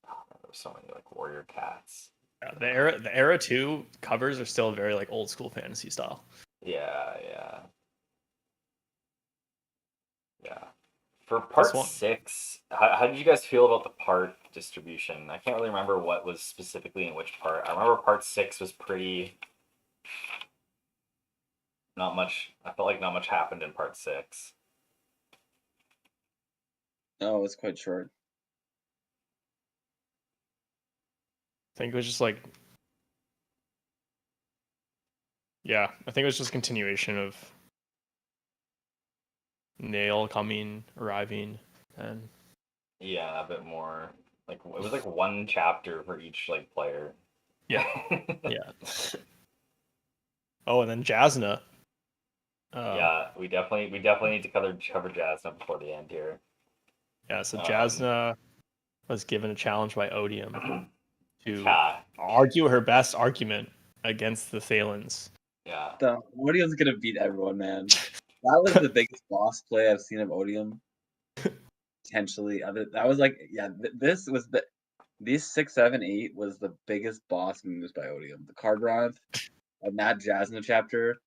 S1: there were so many like Warrior Cats.
S2: Yeah, the era 2 covers are still very like old school fantasy style.
S1: Yeah. For part 6, how did you guys feel about the part distribution? I can't really remember what was specifically in which part. I remember part 6 was pretty. Not much. I felt like not much happened in part 6.
S3: No, it was quite short.
S2: I think it was just like. Yeah, I think it was just continuation of Nail arriving, and.
S1: Yeah, a bit more. Like it was like one chapter for each like player.
S2: Yeah. Oh, and then Jasna.
S1: Yeah, we definitely need to cover Jasna before the end here.
S2: Yeah, so Jasna was given a challenge by Odium to argue her best argument against the Thalens.
S1: Yeah.
S3: Odium's gonna beat everyone, man. That was the biggest boss play I've seen of Odium. Potentially, that was like, these 6, 7, 8 was the biggest boss moves by Odium. The Carbronth and that Jasna chapter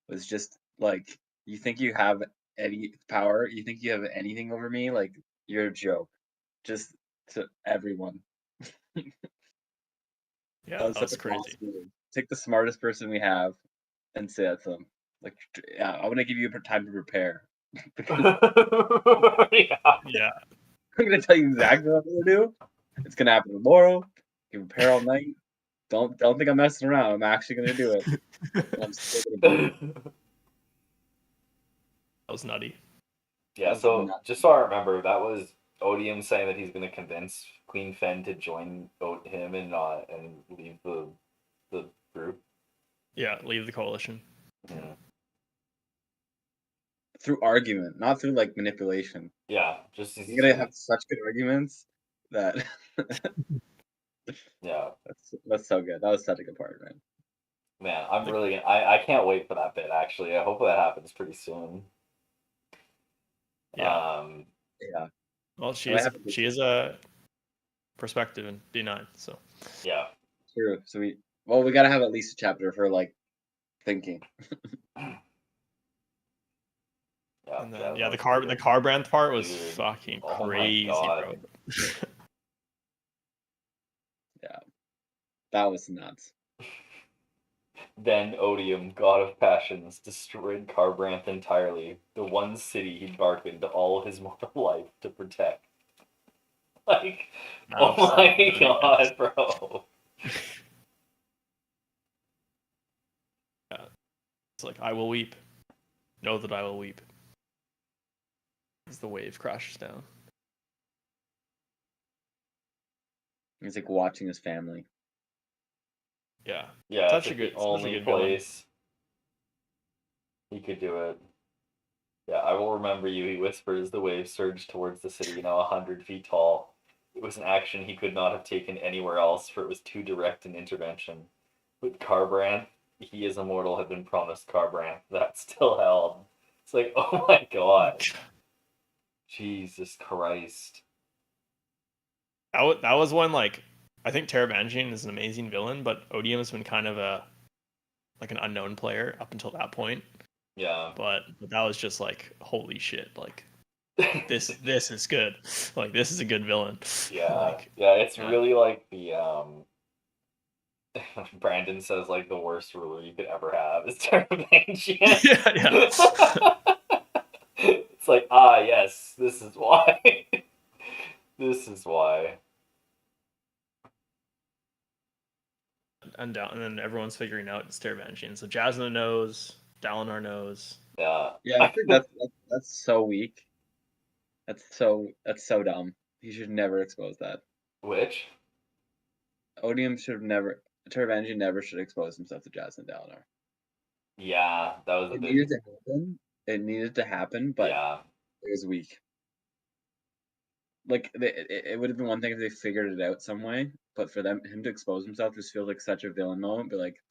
S3: was just like, you think you have any power? You think you have anything over me? Like, you're a joke. Just to everyone.
S2: Yeah, that's crazy.
S3: Take the smartest person we have and say that to them. Like, yeah, I want to give you time to prepare.
S2: Yeah.
S3: I'm gonna tell you exactly what I'm gonna do. It's gonna happen tomorrow. You can prepare all night. Don't think I'm messing around. I'm actually gonna do it. I'm still gonna do it.
S2: That was nutty.
S1: Yeah, so just so I remember, that was Odium saying that he's gonna convince Queen Fen to join him and leave the group.
S2: Yeah, leave the coalition.
S1: Yeah.
S3: Through argument, not through like manipulation.
S1: Yeah, just
S3: you're gonna have such good arguments that.
S1: Yeah,
S3: that's so good. That was such a good part, man.
S1: Man, I'm really I can't wait for that bit. Actually, I hope that happens pretty soon.
S2: Yeah. Well, she is a perspective in D9, so.
S1: Yeah.
S3: True. So we gotta have at least a chapter for like thinking.
S1: Yeah,
S2: And then
S1: that
S2: the
S1: was good.
S2: Carbranth part was
S1: Dude,
S2: fucking
S1: oh my
S2: crazy,
S1: God.
S2: bro.
S3: Yeah, that was nuts.
S1: Then Odium, god of passions, destroyed Carbranth entirely, the one city he'd darkened all his mortal life to protect. Like, oh my God, bro.
S2: Yeah. It's like, I will weep. Know that I will weep. As the wave crashes down.
S3: He's like watching his family.
S2: Yeah.
S1: Yeah,
S2: Such
S1: it's
S2: a
S1: like
S2: good,
S1: the only place he could do it. Yeah, I will remember you, he whispers. The wave surged towards the city, now 100 feet tall. It was an action he could not have taken anywhere else, for it was too direct an intervention. But Carbranth, he is immortal, had been promised Carbranth. That still held. It's like, oh my God. Jesus Christ.
S2: That was one, like, I think Taravangian is an amazing villain, but Odium has been kind of an unknown player up until that point.
S1: Yeah.
S2: But that was just like, holy shit, like this is good. Like, this is a good villain.
S1: Yeah.
S2: Like,
S1: It's really like the Brandon says, like, the worst ruler you could ever have is Taravangian.
S2: yeah.
S1: It's like, yes, this is why. This is why.
S2: And then everyone's figuring out it's Taravangian. So Jasmine knows, Dalinar knows.
S1: Yeah.
S3: Yeah, I think that's so weak. That's so dumb. He should never expose that.
S1: Which?
S3: Odium should have never. Taravangian never should expose himself to Jasmine Dalinar.
S1: Yeah, that was a
S3: It
S1: bit.
S3: needed to happen. It needed to happen, but
S1: Yeah.
S3: it was weak. Like it would have been one thing if they figured it out some way, but for him to expose himself just feels like such a villain moment. But like,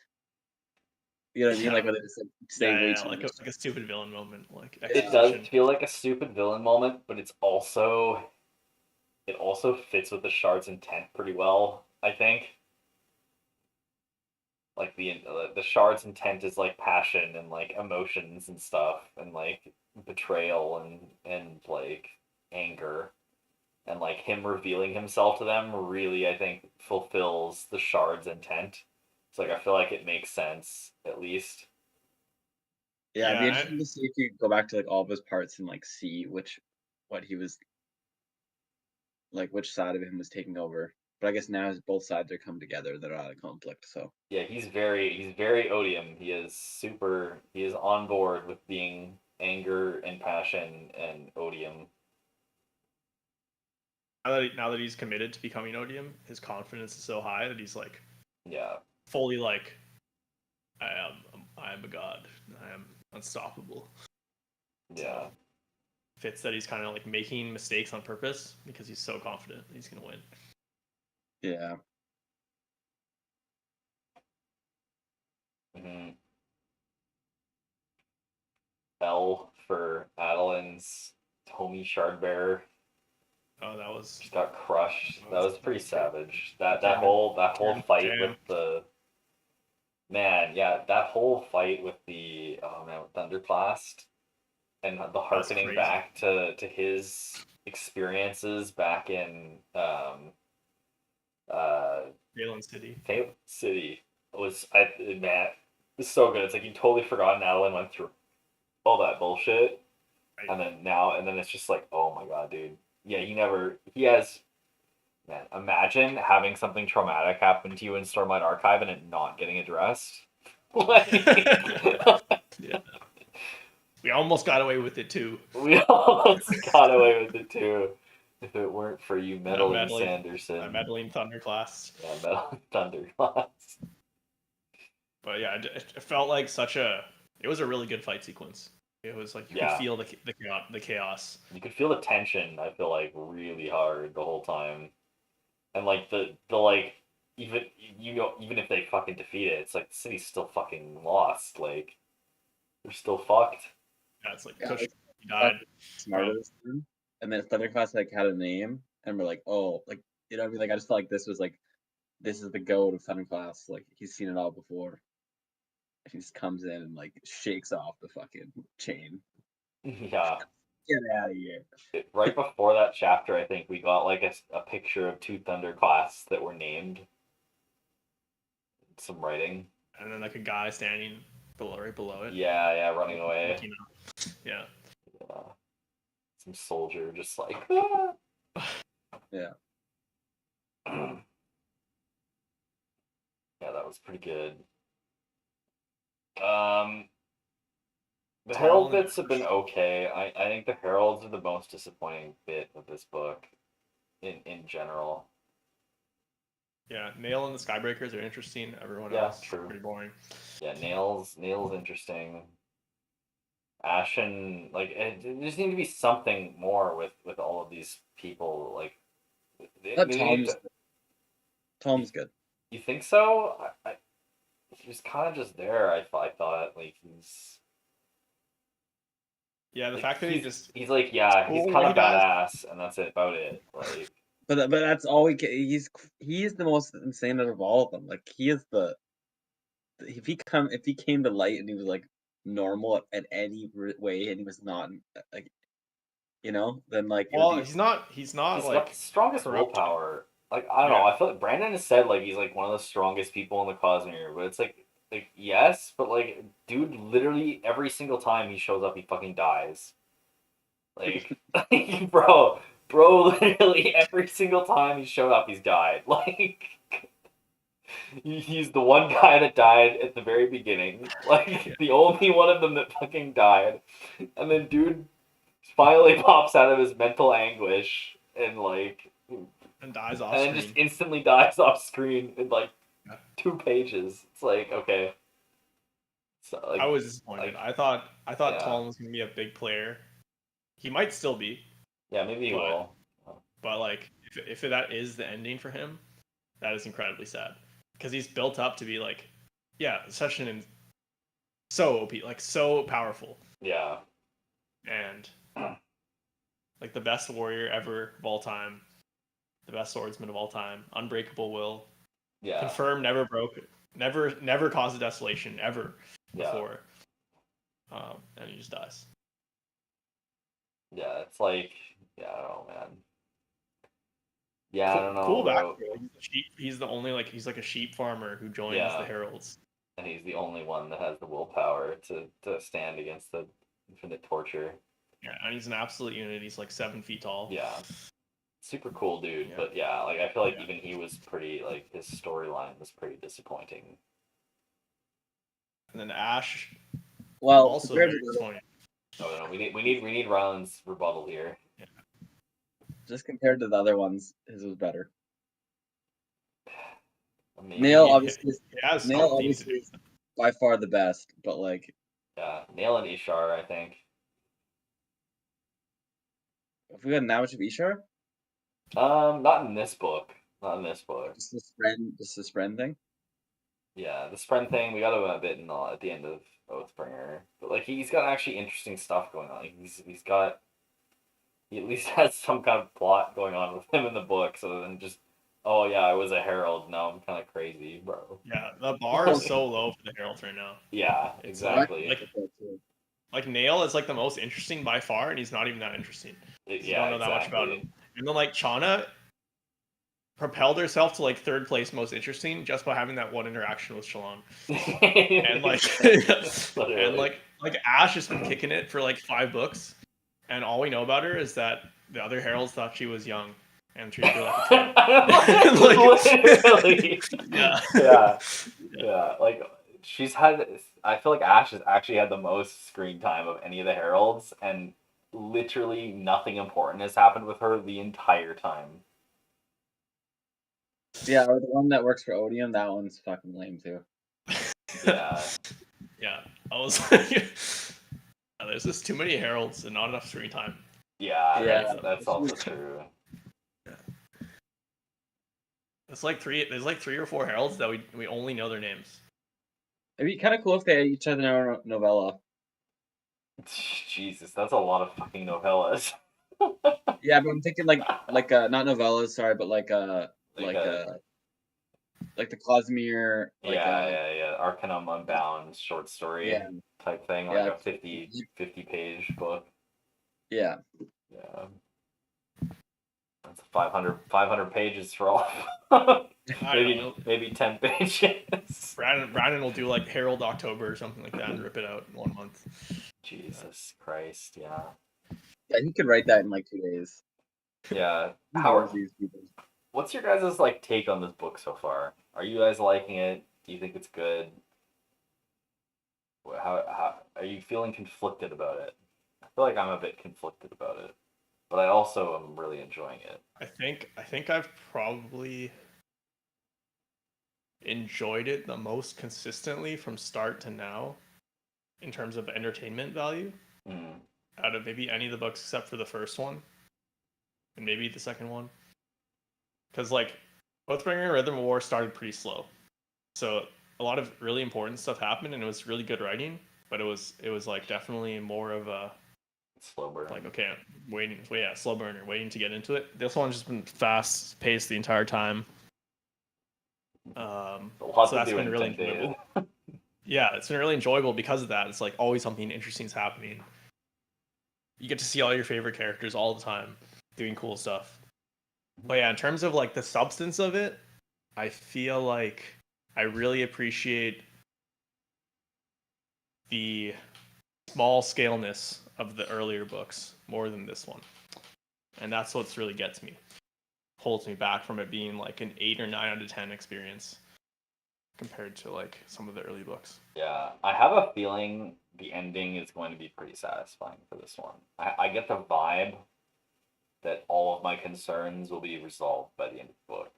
S3: you know what I mean?
S2: Yeah.
S3: Like when they just say way too
S2: like
S3: much.
S2: a stupid villain moment, like
S1: It does
S2: exposition.
S1: feel like a stupid villain moment, but it also fits with the shard's intent pretty well, I think. Like the shard's intent is like passion and like emotions and stuff and like betrayal and like anger, and like him revealing himself to them really, I think, fulfills the shard's intent. It's like, I feel like it makes sense, at least.
S3: Yeah, it'd be interesting to see if you go back to like all of his parts and like see what he was like, which side of him was taking over. But I guess now as both sides are come together, they're out of conflict. So
S1: Yeah, he's very Odium. He is on board with being anger and passion and Odium.
S2: Now that he's committed to becoming Odium, his confidence is so high that he's like,
S1: yeah,
S2: fully like, I am a god. I am unstoppable.
S1: Yeah.
S2: So, fits that he's kind of like making mistakes on purpose because he's so confident he's gonna win.
S3: Yeah.
S1: Mm-hmm. L for Adeline's Tommy Shardbearer.
S2: Oh, that was
S1: just got crushed. That was pretty savage. That whole fight
S2: jam.
S1: with the that whole fight with the with Thunderblast and the harkening back to his experiences back in
S2: Phelan City.
S1: City was it's so good. It's like you totally forgot Adeline went through all that bullshit. Right. And then it's just like, oh my God, dude. Yeah, man, imagine having something traumatic happen to you in Stormlight Archive and it not getting addressed.
S2: Yeah. We almost got away with it too.
S1: We almost got away with it too. If it weren't for you meddling Sanderson.
S2: Meddling Thunderclass.
S1: Yeah, meddling Thunderclass.
S2: But yeah, it felt like it was a really good fight sequence. It was like you could feel the chaos.
S1: You could feel the tension, I feel like, really hard the whole time. And like the like even if they fucking defeat it, it's like the city's still fucking lost. Like they're still fucked.
S2: Yeah, it's like he died.
S3: Smarter this time. And then Thunderclass like had a name and we're like, oh, like, you know what I mean? Like I just felt like this was like this is the goat of Thunder Class. Like he's seen it all before. He just comes in and like shakes off the fucking chain.
S1: Yeah.
S3: Get out of here.
S1: Right before that chapter, I think we got like a picture of 2 Thunderclasts that were named. Some writing.
S2: And then like a guy standing right below it.
S1: Yeah, running away.
S2: Yeah.
S1: Some soldier just like. Ah!
S3: Yeah.
S1: Yeah, that was pretty good. The Herald bits have been okay. I think the Heralds are the most disappointing bit of this book, in general.
S2: Yeah, Nail and the Skybreakers are interesting. Everyone else is pretty boring.
S1: Yeah, Nail's interesting. Ashen, like, there just need to be something more with all of these people. Like,
S3: Tom's good.
S1: You think so? He's kind of just there. I thought like he's.
S2: Yeah, the fact that
S1: he's like, yeah, he's kind of badass, and that's it about it. Like,
S3: but that's all he's the most insane out of all of them. Like he is if he came to light and he was like normal at any way and he was not like, then like.
S2: Well, he's not like
S1: got the strongest willpower. Like I don't know. I feel like Brandon has said like he's like one of the strongest people in the Cosmere, but it's like yes, but like dude, literally every single time he shows up, he fucking dies. Like, bro, literally every single time he showed up, he's died. Like, he's the one guy that died at the very beginning. Like, the only one of them that fucking died. And then dude finally pops out of his mental anguish and like
S2: dies off screen.
S1: And then just instantly dies off screen in like 2 pages. It's like, okay. So, like,
S2: I was disappointed. Like, I thought Tom was gonna be a big player. He might still be.
S1: Yeah, maybe he will.
S2: But like, if that is the ending for him, that is incredibly sad because he's built up to be like, such so OP, like so powerful.
S1: Yeah.
S2: And like the best warrior ever of all time, the best swordsman of all time, unbreakable will.
S1: Yeah.
S2: Confirmed, never broke, never caused a desolation ever before. And he just dies.
S1: Yeah, it's like, I don't know, man. Yeah,
S2: cool,
S1: I don't know.
S2: Cool background. He's the only he's like a sheep farmer who joins the Heralds.
S1: And he's the only one that has the willpower to stand against the infinite torture.
S2: Yeah, and he's an absolute unit. He's like 7 feet tall.
S1: Yeah. Super cool dude, but like I feel like even he was pretty like his storyline was pretty disappointing.
S2: And then Ash,
S3: also
S2: very disappointing.
S1: No, we need Ryland's rebuttal here.
S2: Yeah.
S3: Just compared to the other ones, his was better.
S1: Maybe.
S3: Nail obviously is by far the best, but like
S1: Nail and Ishar, I think.
S3: Have we gotten that much of Ishar?
S1: Not in this book.
S3: Just the Spren thing.
S1: Yeah, the Spren thing we got a bit at the end of Oathbringer, but like he's got actually interesting stuff going on. He at least has some kind of plot going on with him in the book, so then just I was a herald. Now I'm kind of crazy, bro.
S2: Yeah, the bar is so low for the heralds right now.
S1: Yeah, exactly.
S2: Like Nail is like the most interesting by far, and he's not even that interesting. You don't know that much about him. And then like Chana propelled herself to like 3rd place most interesting just by having that one interaction with Shalon. And like Ash has been kicking it for like 5 books, and all we know about her is that the other heralds thought she was young and treated her like a kid.
S1: Literally. Yeah. Like she's had. I feel like Ash has actually had the most screen time of any of the heralds, and literally nothing important has happened with her the entire time.
S3: Yeah, or the one that works for Odium, that one's fucking lame too.
S1: Yeah.
S2: Yeah. I was like, there's just too many heralds and not enough screen time.
S1: Yeah. That's also true.
S2: Yeah. There's like 3 or 4 heralds that we only know their names.
S3: It'd be kind of cool if they each had their novella.
S1: Jesus, that's a lot of fucking novellas.
S3: Yeah, but I'm thinking like not novellas, sorry, but like like the Cosmere, like
S1: yeah. Arcanum Unbound short story type thing, like a 50 page book.
S3: Yeah.
S1: Yeah. That's 500 pages for all. maybe 10 pages.
S2: Brandon will do like Herald October or something like that and rip it out in 1 month.
S1: Jesus Christ, yeah.
S3: Yeah, he could write that in like 2 days.
S1: Yeah.
S3: These people.
S1: What's your guys' like take on this book so far? Are you guys liking it? Do you think it's good? How are you feeling conflicted about it? I feel like I'm a bit conflicted about it, but I also am really enjoying it.
S2: I think I've probably enjoyed it the most consistently from start to now in terms of entertainment value out of maybe any of the books except for the first one and maybe the second one, because like Oathbringer and Rhythm of War started pretty slow, so a lot of really important stuff happened and it was really good writing, but it was like definitely more of a
S1: slow burn.
S2: Like, okay, slow burner, waiting to get into it. This one's just been fast paced the entire time. So that's been really enjoyable. Yeah, it's been really enjoyable because of that. It's like always something interesting is happening. You get to see all your favorite characters all the time doing cool stuff. But yeah, in terms of like the substance of it, I feel like I really appreciate the small scaleness of the earlier books more than this one. And that's what's really gets me. Holds me back from it being like an 8 or 9 out of 10 experience compared to like some of the early books.
S1: Yeah, I have a feeling the ending is going to be pretty satisfying for this one. I get the vibe that all of my concerns will be resolved by the end of the book.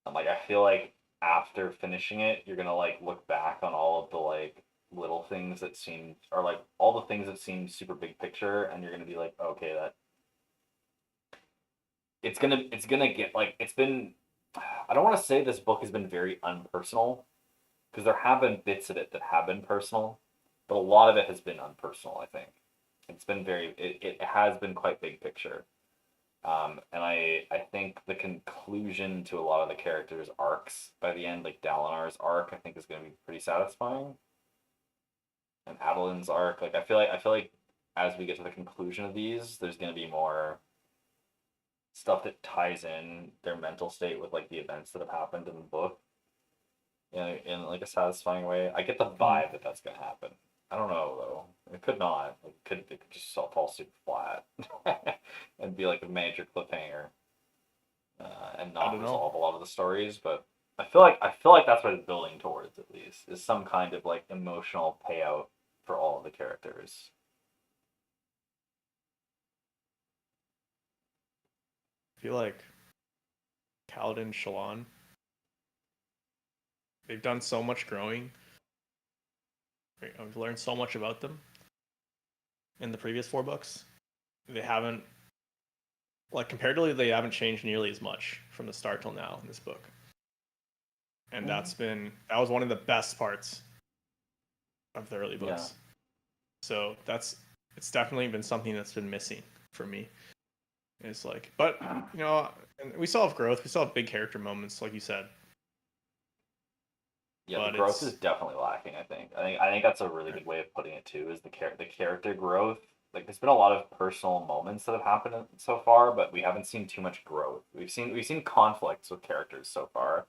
S1: I'm like, I feel like after finishing it, you're gonna like look back on all of the like little things that seem, or like all the things that seem super big picture, and you're gonna be like, okay, that it's gonna get like it's been. I don't want to say this book has been very unpersonal, because there have been bits of it that have been personal, but a lot of it has been unpersonal. I think it's been it has been quite big picture. And I think the conclusion to a lot of the characters' arcs by the end, like Dalinar's arc, I think is going to be pretty satisfying. And Adeline's arc, like I feel like as we get to the conclusion of these, there's going to be more stuff that ties in their mental state with like the events that have happened in the book, in like a satisfying way. I get the vibe that that's going to happen. I don't know though. It could not. It could just fall super flat and be like a major cliffhanger, and not resolve a lot of the stories. But I feel like that's what it's building towards, at least, is some kind of like emotional payout for all of the characters.
S2: I feel like Kaladin, Shallan, they've done so much growing. I've learned so much about them in the previous 4 books. They haven't, like, comparatively, they haven't changed nearly as much from the start till now in this book. And that was one of the best parts of the early books. Yeah. So it's definitely been something that's been missing for me. It's like, but and we still have growth. We still have big character moments, like you said.
S1: Yeah, but the growth is definitely lacking. I think that's a really good way of putting it too. Is the character growth? Like, there's been a lot of personal moments that have happened so far, but we haven't seen too much growth. We've seen conflicts with characters so far,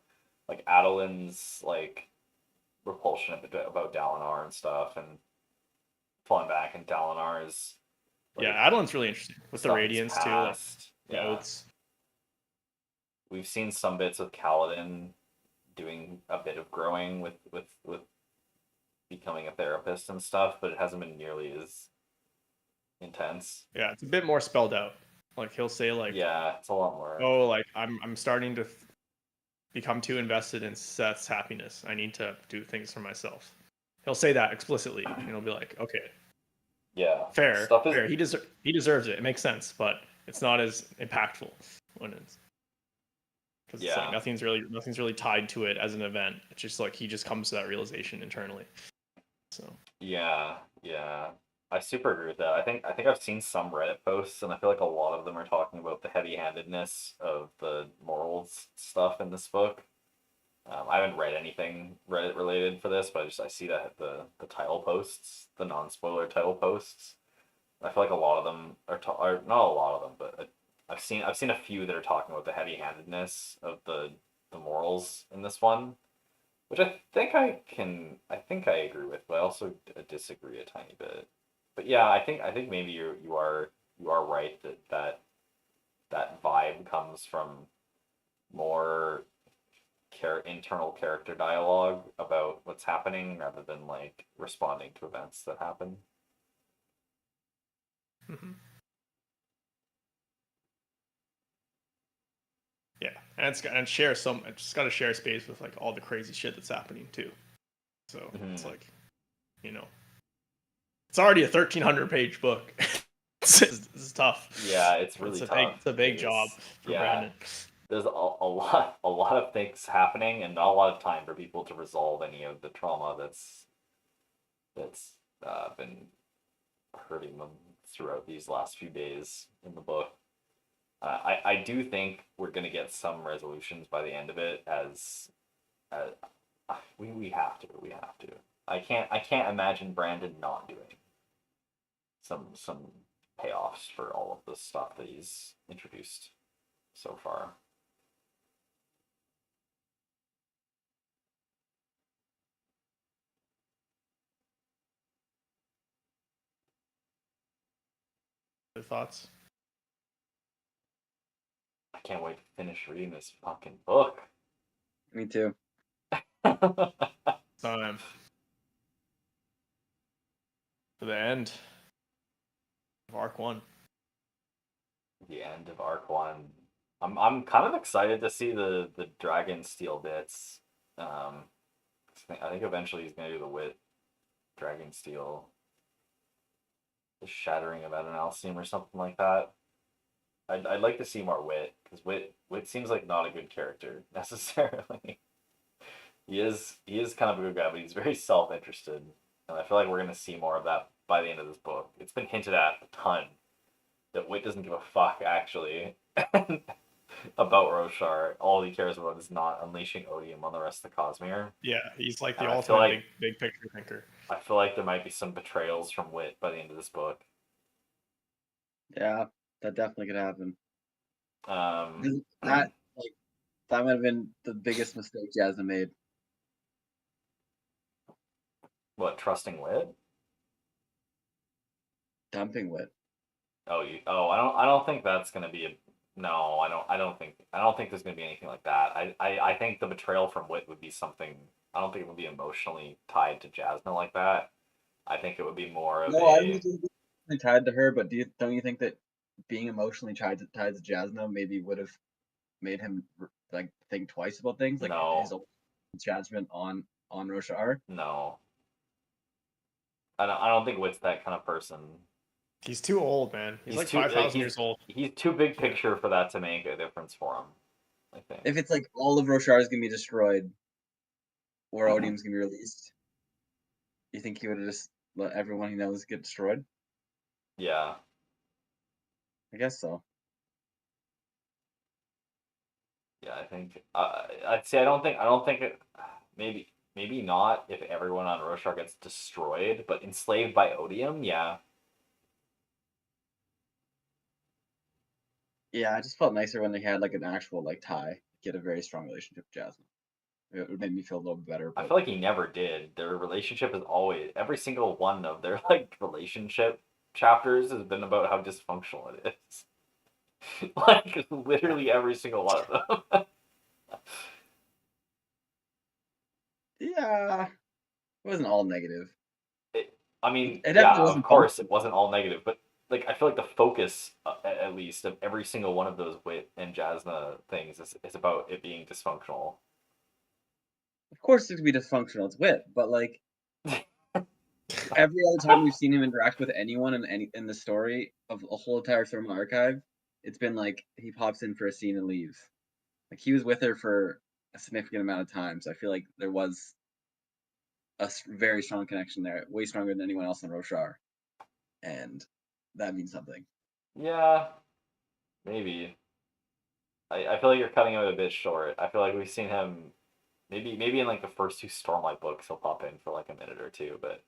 S1: like Adeline's like repulsion about Dalinar and stuff, and falling back, and Dalinar's.
S2: Like, Adeline's really interesting with the Radiance too, like the oaths.
S1: We've seen some bits of Kaladin doing a bit of growing with becoming a therapist and stuff, but it hasn't been nearly as intense.
S2: Yeah, it's a bit more spelled out. Like, he'll say like,
S1: yeah, it's a lot more.
S2: Oh, like I'm starting to become too invested in Seth's happiness. I need to do things for myself. He'll say that explicitly, and he'll be like, okay,
S1: yeah,
S2: fair. He deserves it. It makes sense, but it's not as impactful when it's. Because it's like nothing's really tied to it as an event. It's just like he just comes to that realization internally. So.
S1: Yeah. I super agree with that. I think I've seen some Reddit posts, and I feel like a lot of them are talking about the heavy-handedness of the morals stuff in this book. I haven't read anything Reddit related for this, but I see that the title posts, the non-spoiler title posts. I feel like a lot of them are not a lot of them, but I've seen a few that are talking about the heavy-handedness of the morals in this one, which I think I agree with, but I also disagree a tiny bit. But yeah, I think maybe you are right that vibe comes from more internal character dialogue about what's happening rather than like responding to events that happen.
S2: Mm-hmm. Yeah, and it's got to share space with like all the crazy shit that's happening too. So it's like, it's already a 1,300 page book. It's tough.
S1: Yeah, it's really tough.
S2: It's a big job for Brandon.
S1: There's a lot of things happening and not a lot of time for people to resolve any of the trauma that's been hurting them throughout these last few days in the book. I do think we're gonna get some resolutions by the end of it, as we have to. I can't imagine Brandon not doing some payoffs for all of the stuff that he's introduced so far.
S2: Your thoughts?
S1: I can't wait to finish reading this fucking book.
S3: Me too.
S2: Time for the end of Arc 1.
S1: The end of Arc 1. I'm kind of excited to see the Dragon Steel bits. I think eventually he's gonna do the Wit Dragon Steel, the shattering of Adonalcium or something like that. I'd like to see more Wit, because Wit seems like not a good character necessarily. He is kind of a good guy, but he's very self interested, and I feel like we're gonna see more of that by the end of this book. It's been hinted at a ton that Wit doesn't give a fuck actually about Roshar. All he cares about is not unleashing odium on the rest of the Cosmere.
S2: Yeah, he's like the ultimate big picture thinker.
S1: I feel like there might be some betrayals from Wit by the end of this book.
S3: Yeah, that definitely could happen.
S1: That
S3: might have been the biggest mistake Jasmine made.
S1: What, trusting Wit?
S3: Dumping Wit.
S1: I don't think that's gonna be a no. I don't think there's gonna be anything like that. I think the betrayal from Wit would be something. I don't think it would be emotionally tied to Jasmine like that. I think it would be more of
S3: I don't think it's tied to her, but don't you think that being emotionally tied to Jasmine maybe would have made him like think twice about things, like his own judgment on Roshar?
S1: No, I don't think Wit's that kind of person.
S2: He's too old, man. He's like 5,000 years old.
S1: He's too big picture for that to make a difference for him, I think.
S3: If it's like all of Roshar is gonna be destroyed, or odium's gonna be released, you think he would have just let everyone he knows get destroyed?
S1: Yeah,
S3: I guess so.
S1: Yeah, I think I'd say I don't think it. Maybe not if everyone on Roshar gets destroyed, but enslaved by odium, yeah.
S3: Yeah, I just felt nicer when they had like an actual like tie, get a very strong relationship with Jasmine. It made me feel a little bit better.
S1: I feel like he never did. Their relationship is always every single one of their like relationship chapters has been about how dysfunctional it is. Like literally every single one of them.
S3: Yeah, it wasn't all negative.
S1: Of course, it wasn't all negative, but like I feel like the focus, at least, of every single one of those Wit and Jasna things is about it being dysfunctional.
S3: Of course, it could be dysfunctional. It's Wit, but like every other time we've seen him interact with anyone in the story of a whole entire Thermal Archive, it's been like he pops in for a scene and leaves. Like he was with her for a significant amount of time, so I feel like there was a very strong connection there, way stronger than anyone else in Roshar. and that means something.
S1: Yeah, maybe. I feel like you're cutting him a bit short. I feel like we've seen him maybe in like the first two Stormlight books he'll pop in for like a minute or two, but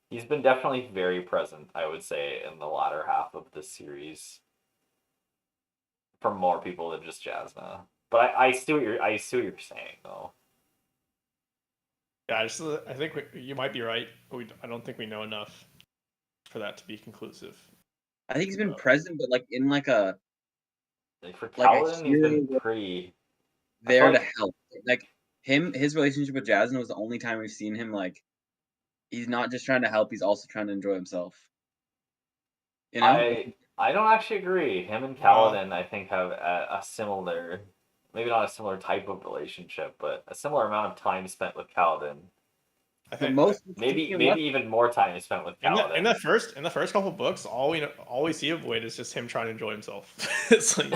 S1: he's been definitely very present, I would say, in the latter half of the series from more people than just Jasna. But I see what you're saying though.
S2: Yeah, I think you might be right, but I don't think we know enough for that to be conclusive.
S3: I think he's been present, but like in like a
S1: like for
S3: like a
S1: Kaladin, he's been pretty
S3: there to help. Like his relationship with Jasna was the only time we've seen him like he's not just trying to help; he's also trying to enjoy himself. You know?
S1: I don't actually agree. Him and Kaladin, I think, have a similar, maybe not a similar type of relationship, but a similar amount of time spent with Kaladin.
S2: I think
S1: maybe even more time spent with Kaladin.
S2: In the first couple books, all we see of Wit is just him trying to enjoy himself. It's like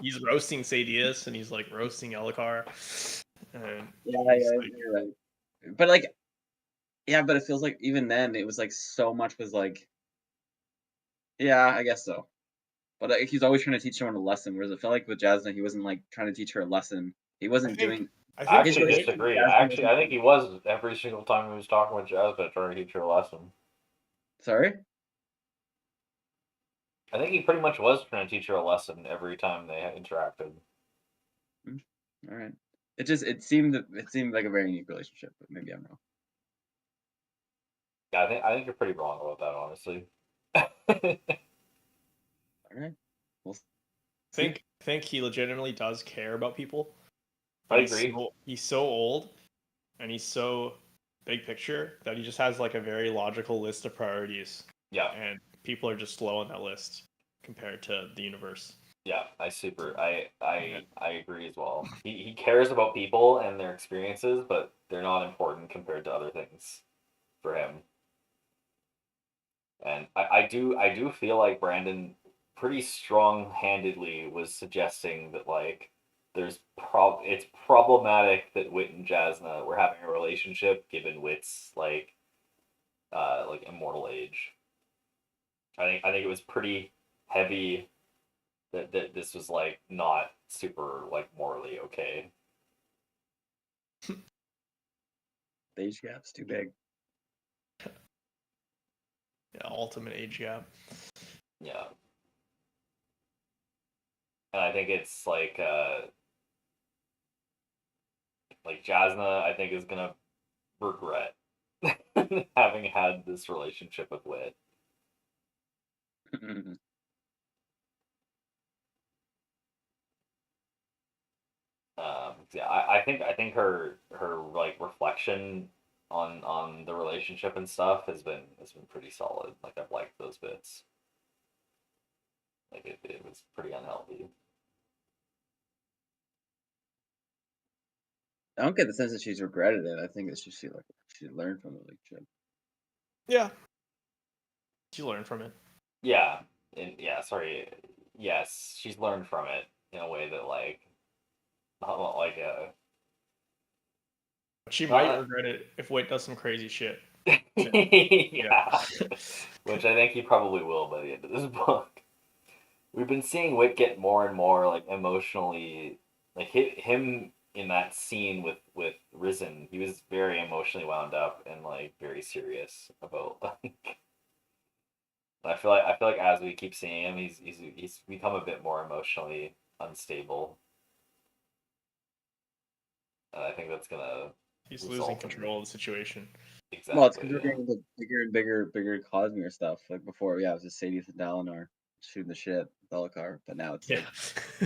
S2: he's roasting Sadius and he's like roasting Elhokar. And
S3: you're right. But like, yeah, but it feels like even then it was like so much was like, yeah, I guess so. But like, he's always trying to teach someone a lesson. Whereas I felt like with Jasna, he wasn't like trying to teach her a lesson. He wasn't doing.
S1: I actually disagree. I think he was every single time he was talking with Jasna trying to teach her a lesson.
S3: Sorry?
S1: I think he pretty much was trying to teach her a lesson every time they interacted.
S3: All right. It seemed like a very unique relationship, but maybe I'm wrong.
S1: Yeah, I think you're pretty wrong about that, honestly.
S3: All right. We'll
S2: think he legitimately does care about people.
S1: I agree.
S2: He's so old and he's so big picture that he just has like a very logical list of priorities.
S1: Yeah.
S2: And people are just slow on that list compared to the universe.
S1: Yeah, I agree as well. He cares about people and their experiences, but they're not important compared to other things for him. And I do feel like Brandon pretty strong-handedly was suggesting that like it's problematic that Wit and Jasna were having a relationship given Wit's like immortal age. I think it was pretty heavy that this was like not super like morally okay.
S3: The age gap's too big.
S2: Yeah, ultimate age gap.
S1: Yeah. And I think it's like Jasna I think is gonna regret having had this relationship with Wit. Yeah, I think her like reflection on the relationship and stuff has been pretty solid. Like I've liked those bits. Like it was pretty unhealthy.
S3: I don't get the sense that she's regretted it. I think it's just she learned from the relationship.
S2: Yeah. She learned from it.
S1: Yeah. Sorry. Yes, she's learned from it in a way that like not like
S2: she might regret it if Wit does some crazy shit.
S1: Yeah. Which I think he probably will by the end of this book. We've been seeing Wit get more and more like emotionally like him in that scene with Risen, he was very emotionally wound up and like very serious about like I feel like as we keep seeing him he's become a bit more emotionally unstable. And I think that's gonna
S2: he's losing control of the situation.
S3: Exactly. Well, it's because we're getting the bigger and bigger Cosmere stuff. Like before, yeah, it was just Sadius and Dalinar shooting the shit with Elhokar, but now it's like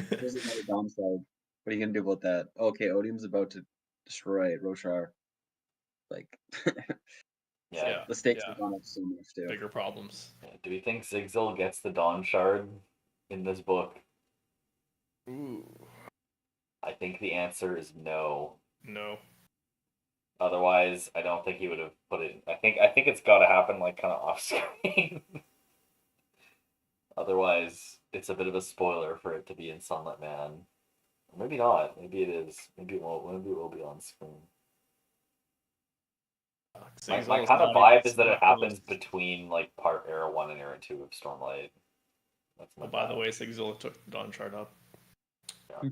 S3: there's another Dom side. What are you gonna do about that? Okay, Odium's about to destroy Roshar. Like,
S1: yeah,
S3: the stakes have gone up so much too.
S2: Bigger problems.
S1: Yeah. Do we think Zigzil gets the Dawn Shard in this book?
S2: Ooh.
S1: I think the answer is no.
S2: No.
S1: Otherwise, I don't think he would have put it. I think it's got to happen like kind of off screen. Otherwise, it's a bit of a spoiler for it to be in Sunlit Man. Or maybe not. Maybe it is. Maybe it will be on screen. My kind of vibe is that it happens between like part Era 1 and Era 2 of Stormlight.
S2: That's by the way, Sigil took the Dawn Shard up.
S1: Yeah.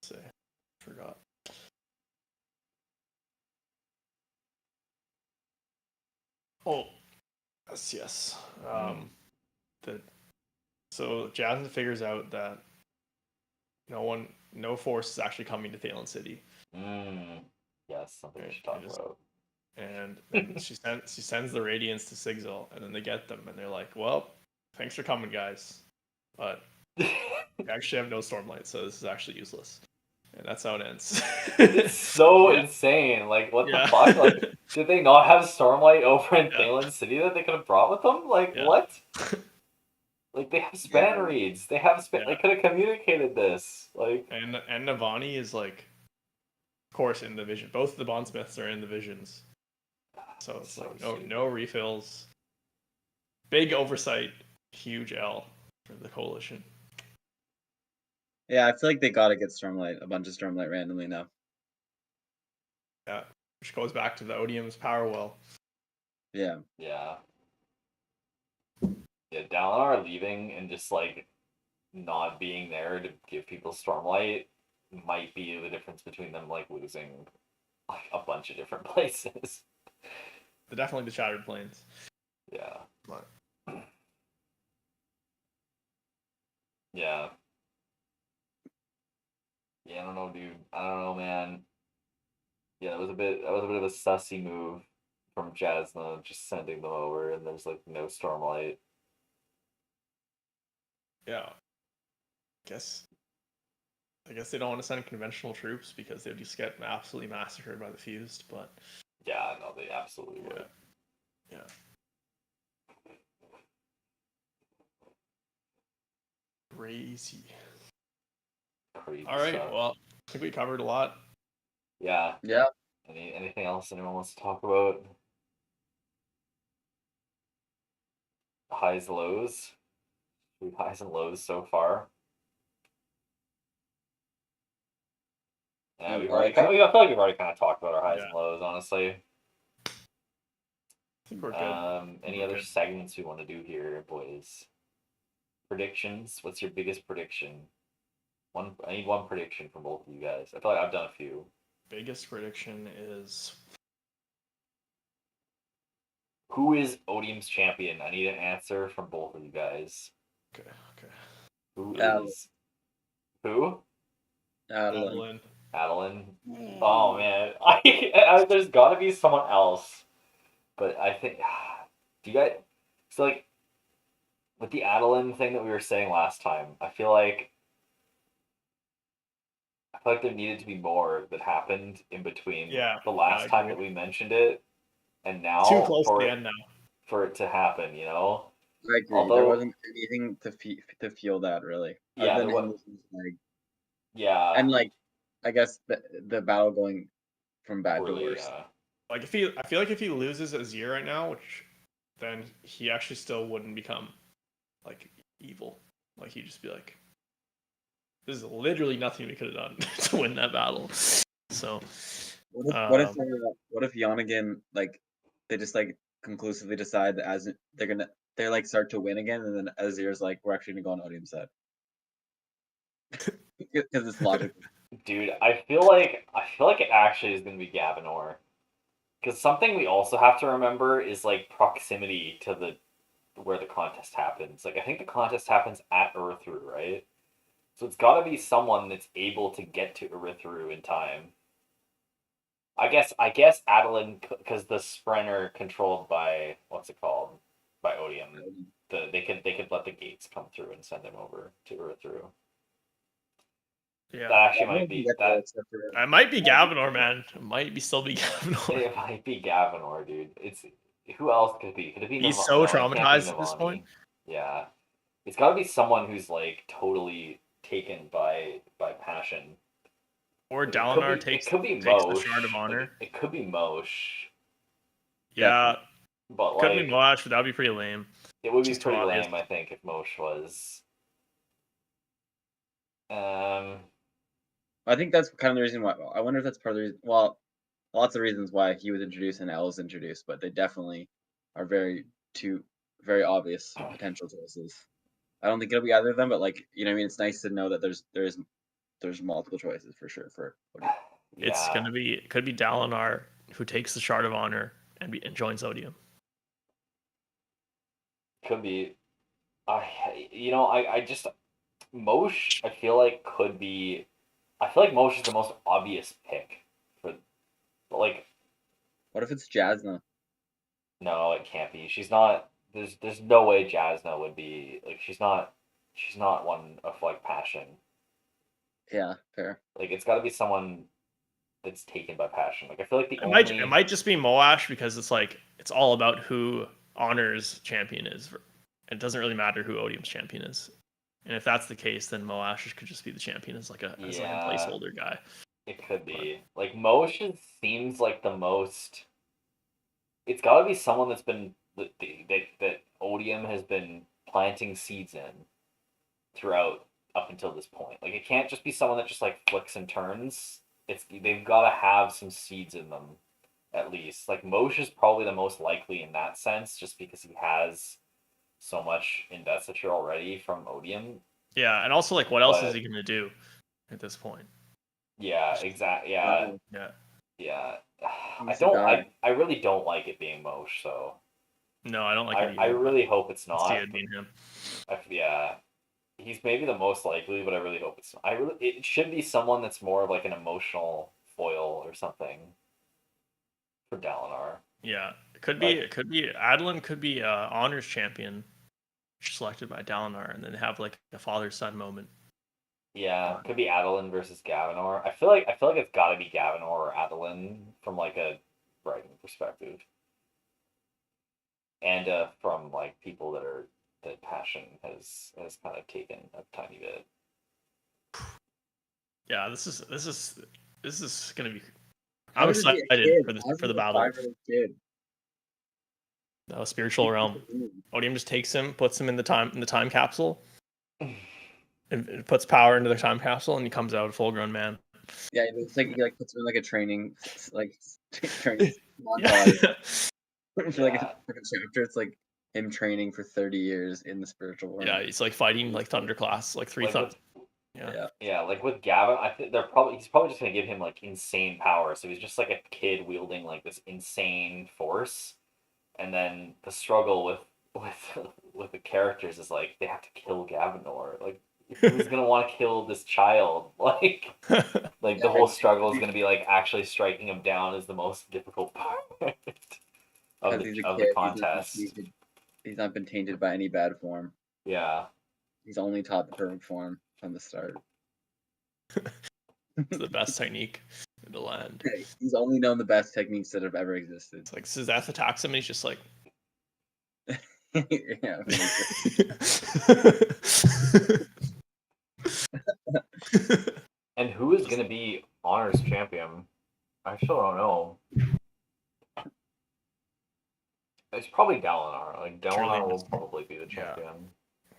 S2: Let's see. Forgot. Oh, yes. So Jasmine figures out that no force is actually coming to Thalen City.
S1: Yes, something we should talk about.
S2: And then she sends the Radiants to Sigil, and then they get them, and they're like, "Well, thanks for coming, guys, but we actually have no Stormlight, so this is actually useless." And that's how it ends.
S1: It's so insane. Like, what the fuck? Like, did they not have Stormlight over in Thalen City that they could have brought with them? Like, what? Like, they have span reads. They have span. They could have communicated this. Like,
S2: and Navani is like, of course, in the vision. Both the Bondsmiths are in the visions. So it's like no refills. Big oversight, huge L for the coalition.
S3: Yeah, I feel like they gotta get a bunch of Stormlight randomly now.
S2: Yeah, which goes back to the Odium's power well.
S3: Yeah.
S1: Yeah. Yeah, Dalinar leaving and just like not being there to give people Stormlight might be the difference between them like losing like a bunch of different places.
S2: Definitely the Shattered Plains.
S1: Yeah. Yeah. Yeah, I don't know, dude. I don't know, man. Yeah, that was a bit of a sussy move from Jasna, just sending them over, and there's like no Stormlight.
S2: Yeah. I guess they don't want to send conventional troops because they'd just get absolutely massacred by the Fused, but
S1: yeah, no, they absolutely would.
S2: Yeah. Crazy. All right.
S1: Stuff.
S2: Well, I think we covered a lot.
S1: Yeah.
S3: Yeah.
S1: Anything else anyone wants to talk about? Highs, lows. Highs and lows so far. Yeah, I feel like we've already kind of talked about our highs and lows, honestly.
S2: I think we're good.
S1: Any other segments we want to do here, boys? Predictions. What's your biggest prediction? I need one prediction from both of you guys. I feel like I've done a few.
S2: Biggest prediction is
S1: who is Odium's champion? I need an answer from both of you guys.
S2: Okay.
S1: Who is? Who?
S2: Adeline.
S1: Oh man, there's got to be someone else, but I think. Do you guys? So like, with the Adeline thing that we were saying last time, I feel like there needed to be more that happened in between the last time that we mentioned it and now.
S2: Too close to the end now.
S1: For it to happen, you know.
S3: I agree.
S1: Although,
S3: there wasn't anything to feel that really.
S1: Yeah.
S3: And like, I guess the battle going from bad to worse.
S2: Like I feel like if he loses Azir right now, then he actually still wouldn't become like evil. Like he'd just be like, there's literally nothing we could have done to win that battle. So
S3: what if Yonagin, like, they just like conclusively decide that as they like start to win again, and then Azir's like, we're actually gonna go on Odium's side because it's logical.
S1: Dude, I feel like it actually is gonna be Gavinor, because something we also have to remember is like proximity to where the contest happens. Like I think the contest happens at Urithiru, right? So it's got to be someone that's able to get to Urithiru in time. I guess Adeline, because the Sprinter controlled by what's it called, by Odium. They could let the gates come through and send them over to Urithiru.
S2: Yeah,
S1: that actually might be that.
S2: It might be Gavinor, man. It might still be Gavinor.
S1: It might be Gavinor, dude. Who else could it be? Could it be?
S2: He's so traumatized at this point.
S1: Yeah, it's got to be someone who's like totally taken by passion.
S2: Or Dalinar takes the Shard of Honor.
S1: It could be Moshe.
S2: Yeah,
S1: but
S2: could be Moshe, but that'd be pretty lame.
S1: It would be pretty lame, I think, if Moshe was.
S3: I think that's kind of the reason why. I wonder if that's part of the reason. Well, lots of reasons why he was introduced and Elle was introduced, but they definitely are two very obvious potential choices. I don't think it'll be either of them, but like you know, what I mean, it's nice to know that there's multiple choices for sure for.
S2: It's gonna be it could be Dalinar who takes the Shard of Honor and joins Odium.
S1: Could be. I just Mosh. I feel like could be. I feel like Mosh is the most obvious pick for, like.
S3: What if it's Jasna?
S1: No, it can't be. She's not. There's no way Jasna would be like. She's not one of like passion.
S3: Yeah, fair.
S1: Like it's got to be someone that's taken by passion. Like I feel like
S2: it might just be Moash because it's like it's all about who Honor's champion is. It doesn't really matter who Odium's champion is. And if that's the case, then Moash could just be the champion as like a placeholder guy.
S1: It could be. Like Moash seems like the most. It's got to be someone that's been that Odium has been planting seeds in throughout up until this point. Like it can't just be someone that just like flicks and turns. They've got to have some seeds in them, at least. Like Mosh is probably the most likely in that sense, just because he has so much investiture already from Odium.
S2: Yeah, and also like what else is he gonna do at this point?
S1: Yeah, exactly. Yeah.
S2: Yeah.
S1: I really don't like it being Mosh, so.
S2: No, I don't like it either.
S1: I really hope it's not.
S2: See it being him.
S1: Yeah. He's maybe the most likely, but I really hope it's not. It should be someone that's more of like an emotional foil or something for Dalinar.
S2: Yeah. It could be Adolin could be Honor's champion selected by Dalinar and then have like a father-son moment.
S1: Yeah, it could be Adolin versus Gavinor. I feel like it's got to be Gavinor or Adolin from like a writing perspective, and from like people that passion has kind of taken a tiny bit.
S2: Yeah, this is gonna be. I'm excited for the battle. No, spiritual realm. Odium just takes him, puts him in the time capsule. It puts power into the time capsule, and he comes out a full-grown man.
S3: Yeah, it's like he puts him in like a training montage. For like a chapter, it's like him training for 30 years in the spiritual world.
S2: Yeah, he's like fighting like Thunderclass, like three thunder.
S1: Yeah, like with Gavin, I think he's probably just gonna give him like insane power. So he's just like a kid wielding like this insane force, and then the struggle with the characters is like they have to kill Gavinor. Like who's gonna want to kill this child? Like the whole struggle is gonna be like actually striking him down is the most difficult part of the contest.
S3: He's not been tainted by any bad form.
S1: Yeah.
S3: He's only taught the perfect form from the start.
S2: It's the best technique in the land.
S3: He's only known the best techniques that have ever existed.
S2: It's like Sazeth attacks him and he's just like
S3: yeah.
S1: And who is going to be Honor's champion? I still don't know. It's probably Dalinar. Like Dalinar will probably be the champion. Yeah.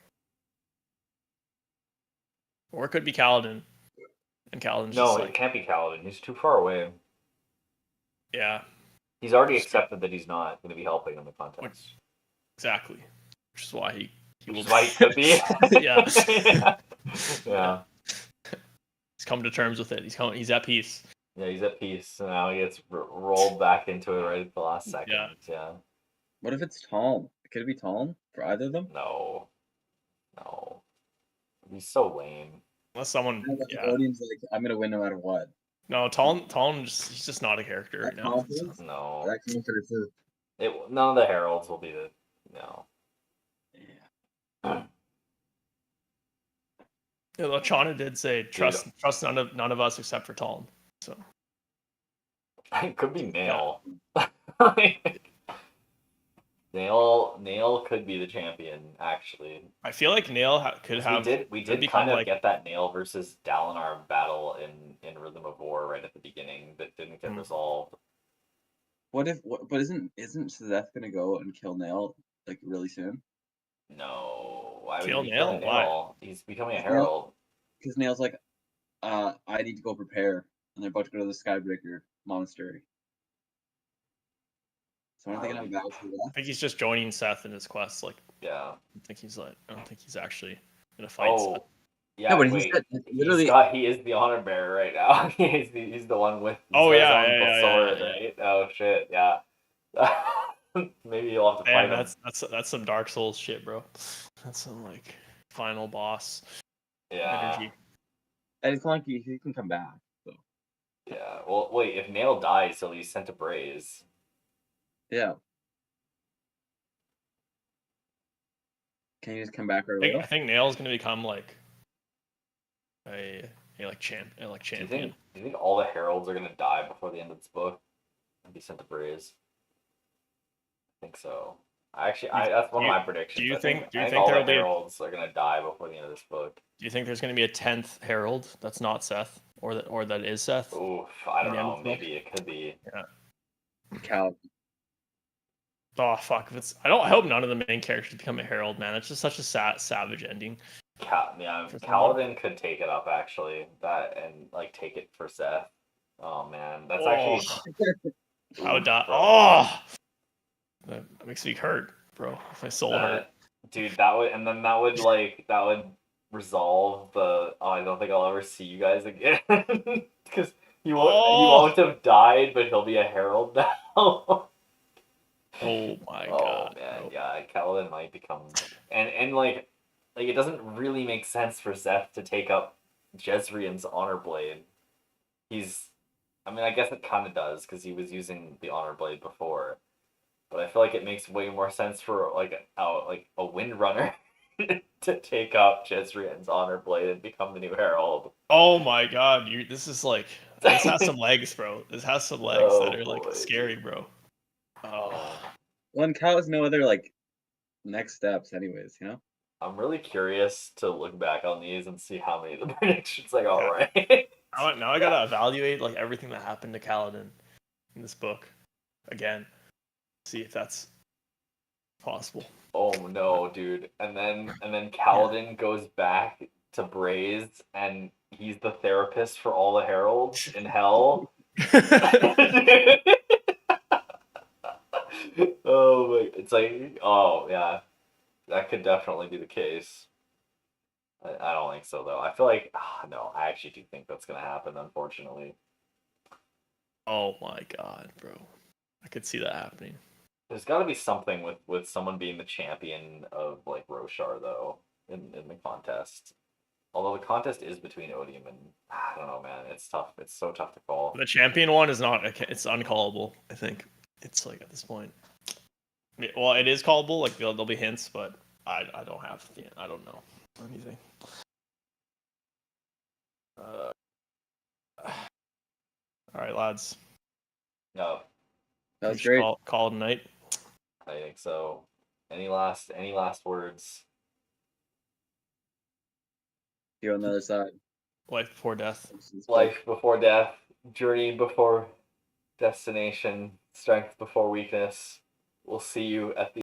S2: Or it could be Kaladin. And Kaladin's
S1: it can't be Kaladin. He's too far away.
S2: Yeah.
S1: He's already accepted that he's not going to be helping in the contest.
S2: Exactly. Which is why he
S1: could be.
S2: Yeah.
S1: Yeah.
S2: He's come to terms with it. He's at peace.
S1: Yeah, he's at peace. So now he gets rolled back into it right at the last second. Yeah.
S3: What if it's Talm? Could it be Talm for either of them?
S1: No. It'd be so lame.
S2: Unless someone.
S3: Odium's like, I'm gonna win no matter what.
S2: No, Talm he's just not a character right now.
S3: So.
S1: No.
S3: That came for too.
S1: None of the heralds will be no.
S3: Yeah.
S2: Yeah, Lachana did say trust none of us except for Talm. So
S1: it could be Nail. Yeah. Nail could be the champion. Actually,
S2: I feel like Nail could have.
S1: We did kind of get that Nail versus Dalinar battle in Rhythm of War right at the beginning that didn't get resolved.
S3: But isn't Sazeth gonna go and kill Nail like really soon?
S1: No, why
S2: kill
S1: would
S2: Nail?
S1: Why? He's becoming a herald.
S3: Because Nail's like, I need to go prepare, and they're about to go to the Skybreaker Monastery. So I don't think any battles for that.
S2: I think he's just joining Seth in his quest. Like,
S1: yeah.
S2: I don't think he's actually gonna fight Seth.
S1: Yeah,
S3: No, but
S1: wait.
S3: literally.
S1: He is the honor bearer right now. he's the one with.
S2: Oh yeah,
S1: sword,
S2: yeah.
S1: right? Oh shit, yeah. Maybe you'll have to fight him.
S2: That's some Dark Souls shit, bro. That's some like final boss energy.
S3: And it's not like he can come back. So.
S1: Yeah. Well, wait. If Nail dies, he'll be sent to Braze.
S3: Yeah. Can you just come back right away?
S2: I think Nail's gonna become like a champion.
S1: Do you think all the heralds are gonna die before the end of this book and be sent to Braze? I think so. That's one of my predictions.
S2: Do you think
S1: all the heralds are gonna die before the end of this book?
S2: Do you think there's gonna be a 10th herald that's not Seth, or that is Seth?
S1: Oof, I don't know. Maybe it could be.
S2: Yeah.
S3: Cal.
S2: Oh fuck! I hope none of the main characters become a herald, man. It's just such a savage ending.
S1: Kaladin could take it up actually. And like take it for Seth. Oh man, that's actually.
S2: I would die. Oh, that makes me hurt, bro. My soul hurt.
S1: Dude, that would resolve the. Oh, I don't think I'll ever see you guys again because he won't have died, but he'll be a herald now.
S2: Oh my god.
S1: Oh man,
S2: bro.
S1: yeah, Kaladin might become and like it doesn't really make sense for Seth to take up Jezreel's Honor Blade. I guess it kind of does because he was using the Honor Blade before, but I feel like it makes way more sense for like a Windrunner to take up Jezreel's Honor Blade and become the new herald.
S2: Oh my god, this has some legs, bro. This has some legs that are like scary, bro. Oh.
S3: Well, and Cal has no other like next steps, anyways. You know.
S1: I'm really curious to look back on these and see how many of the predictions I got right.
S2: Now I gotta evaluate like everything that happened to Kaladin in this book again. See if that's possible.
S1: Oh no, dude! And then Kaladin goes back to Braze, and he's the therapist for all the heralds in hell. Oh my! It's like, oh yeah, that could definitely be the case. I don't think so though. I feel like no, I actually do think that's gonna happen. Unfortunately.
S2: Oh my god, bro! I could see that happening.
S1: There's got to be something with someone being the champion of like Roshar though in the contest. Although the contest is between Odium and I don't know, man. It's tough. It's so tough to call.
S2: The champion one is not. It's uncallable. I think it's like at this point. Well, it is callable. Like there'll be hints, but I don't have. I don't know anything. All right, lads.
S1: No.
S3: That was great.
S2: Call it a night.
S1: I think so. Any last words?
S3: You're on the other side.
S2: Life before death.
S1: Life before death. Journey before destination. Strength before weakness. We'll see you at the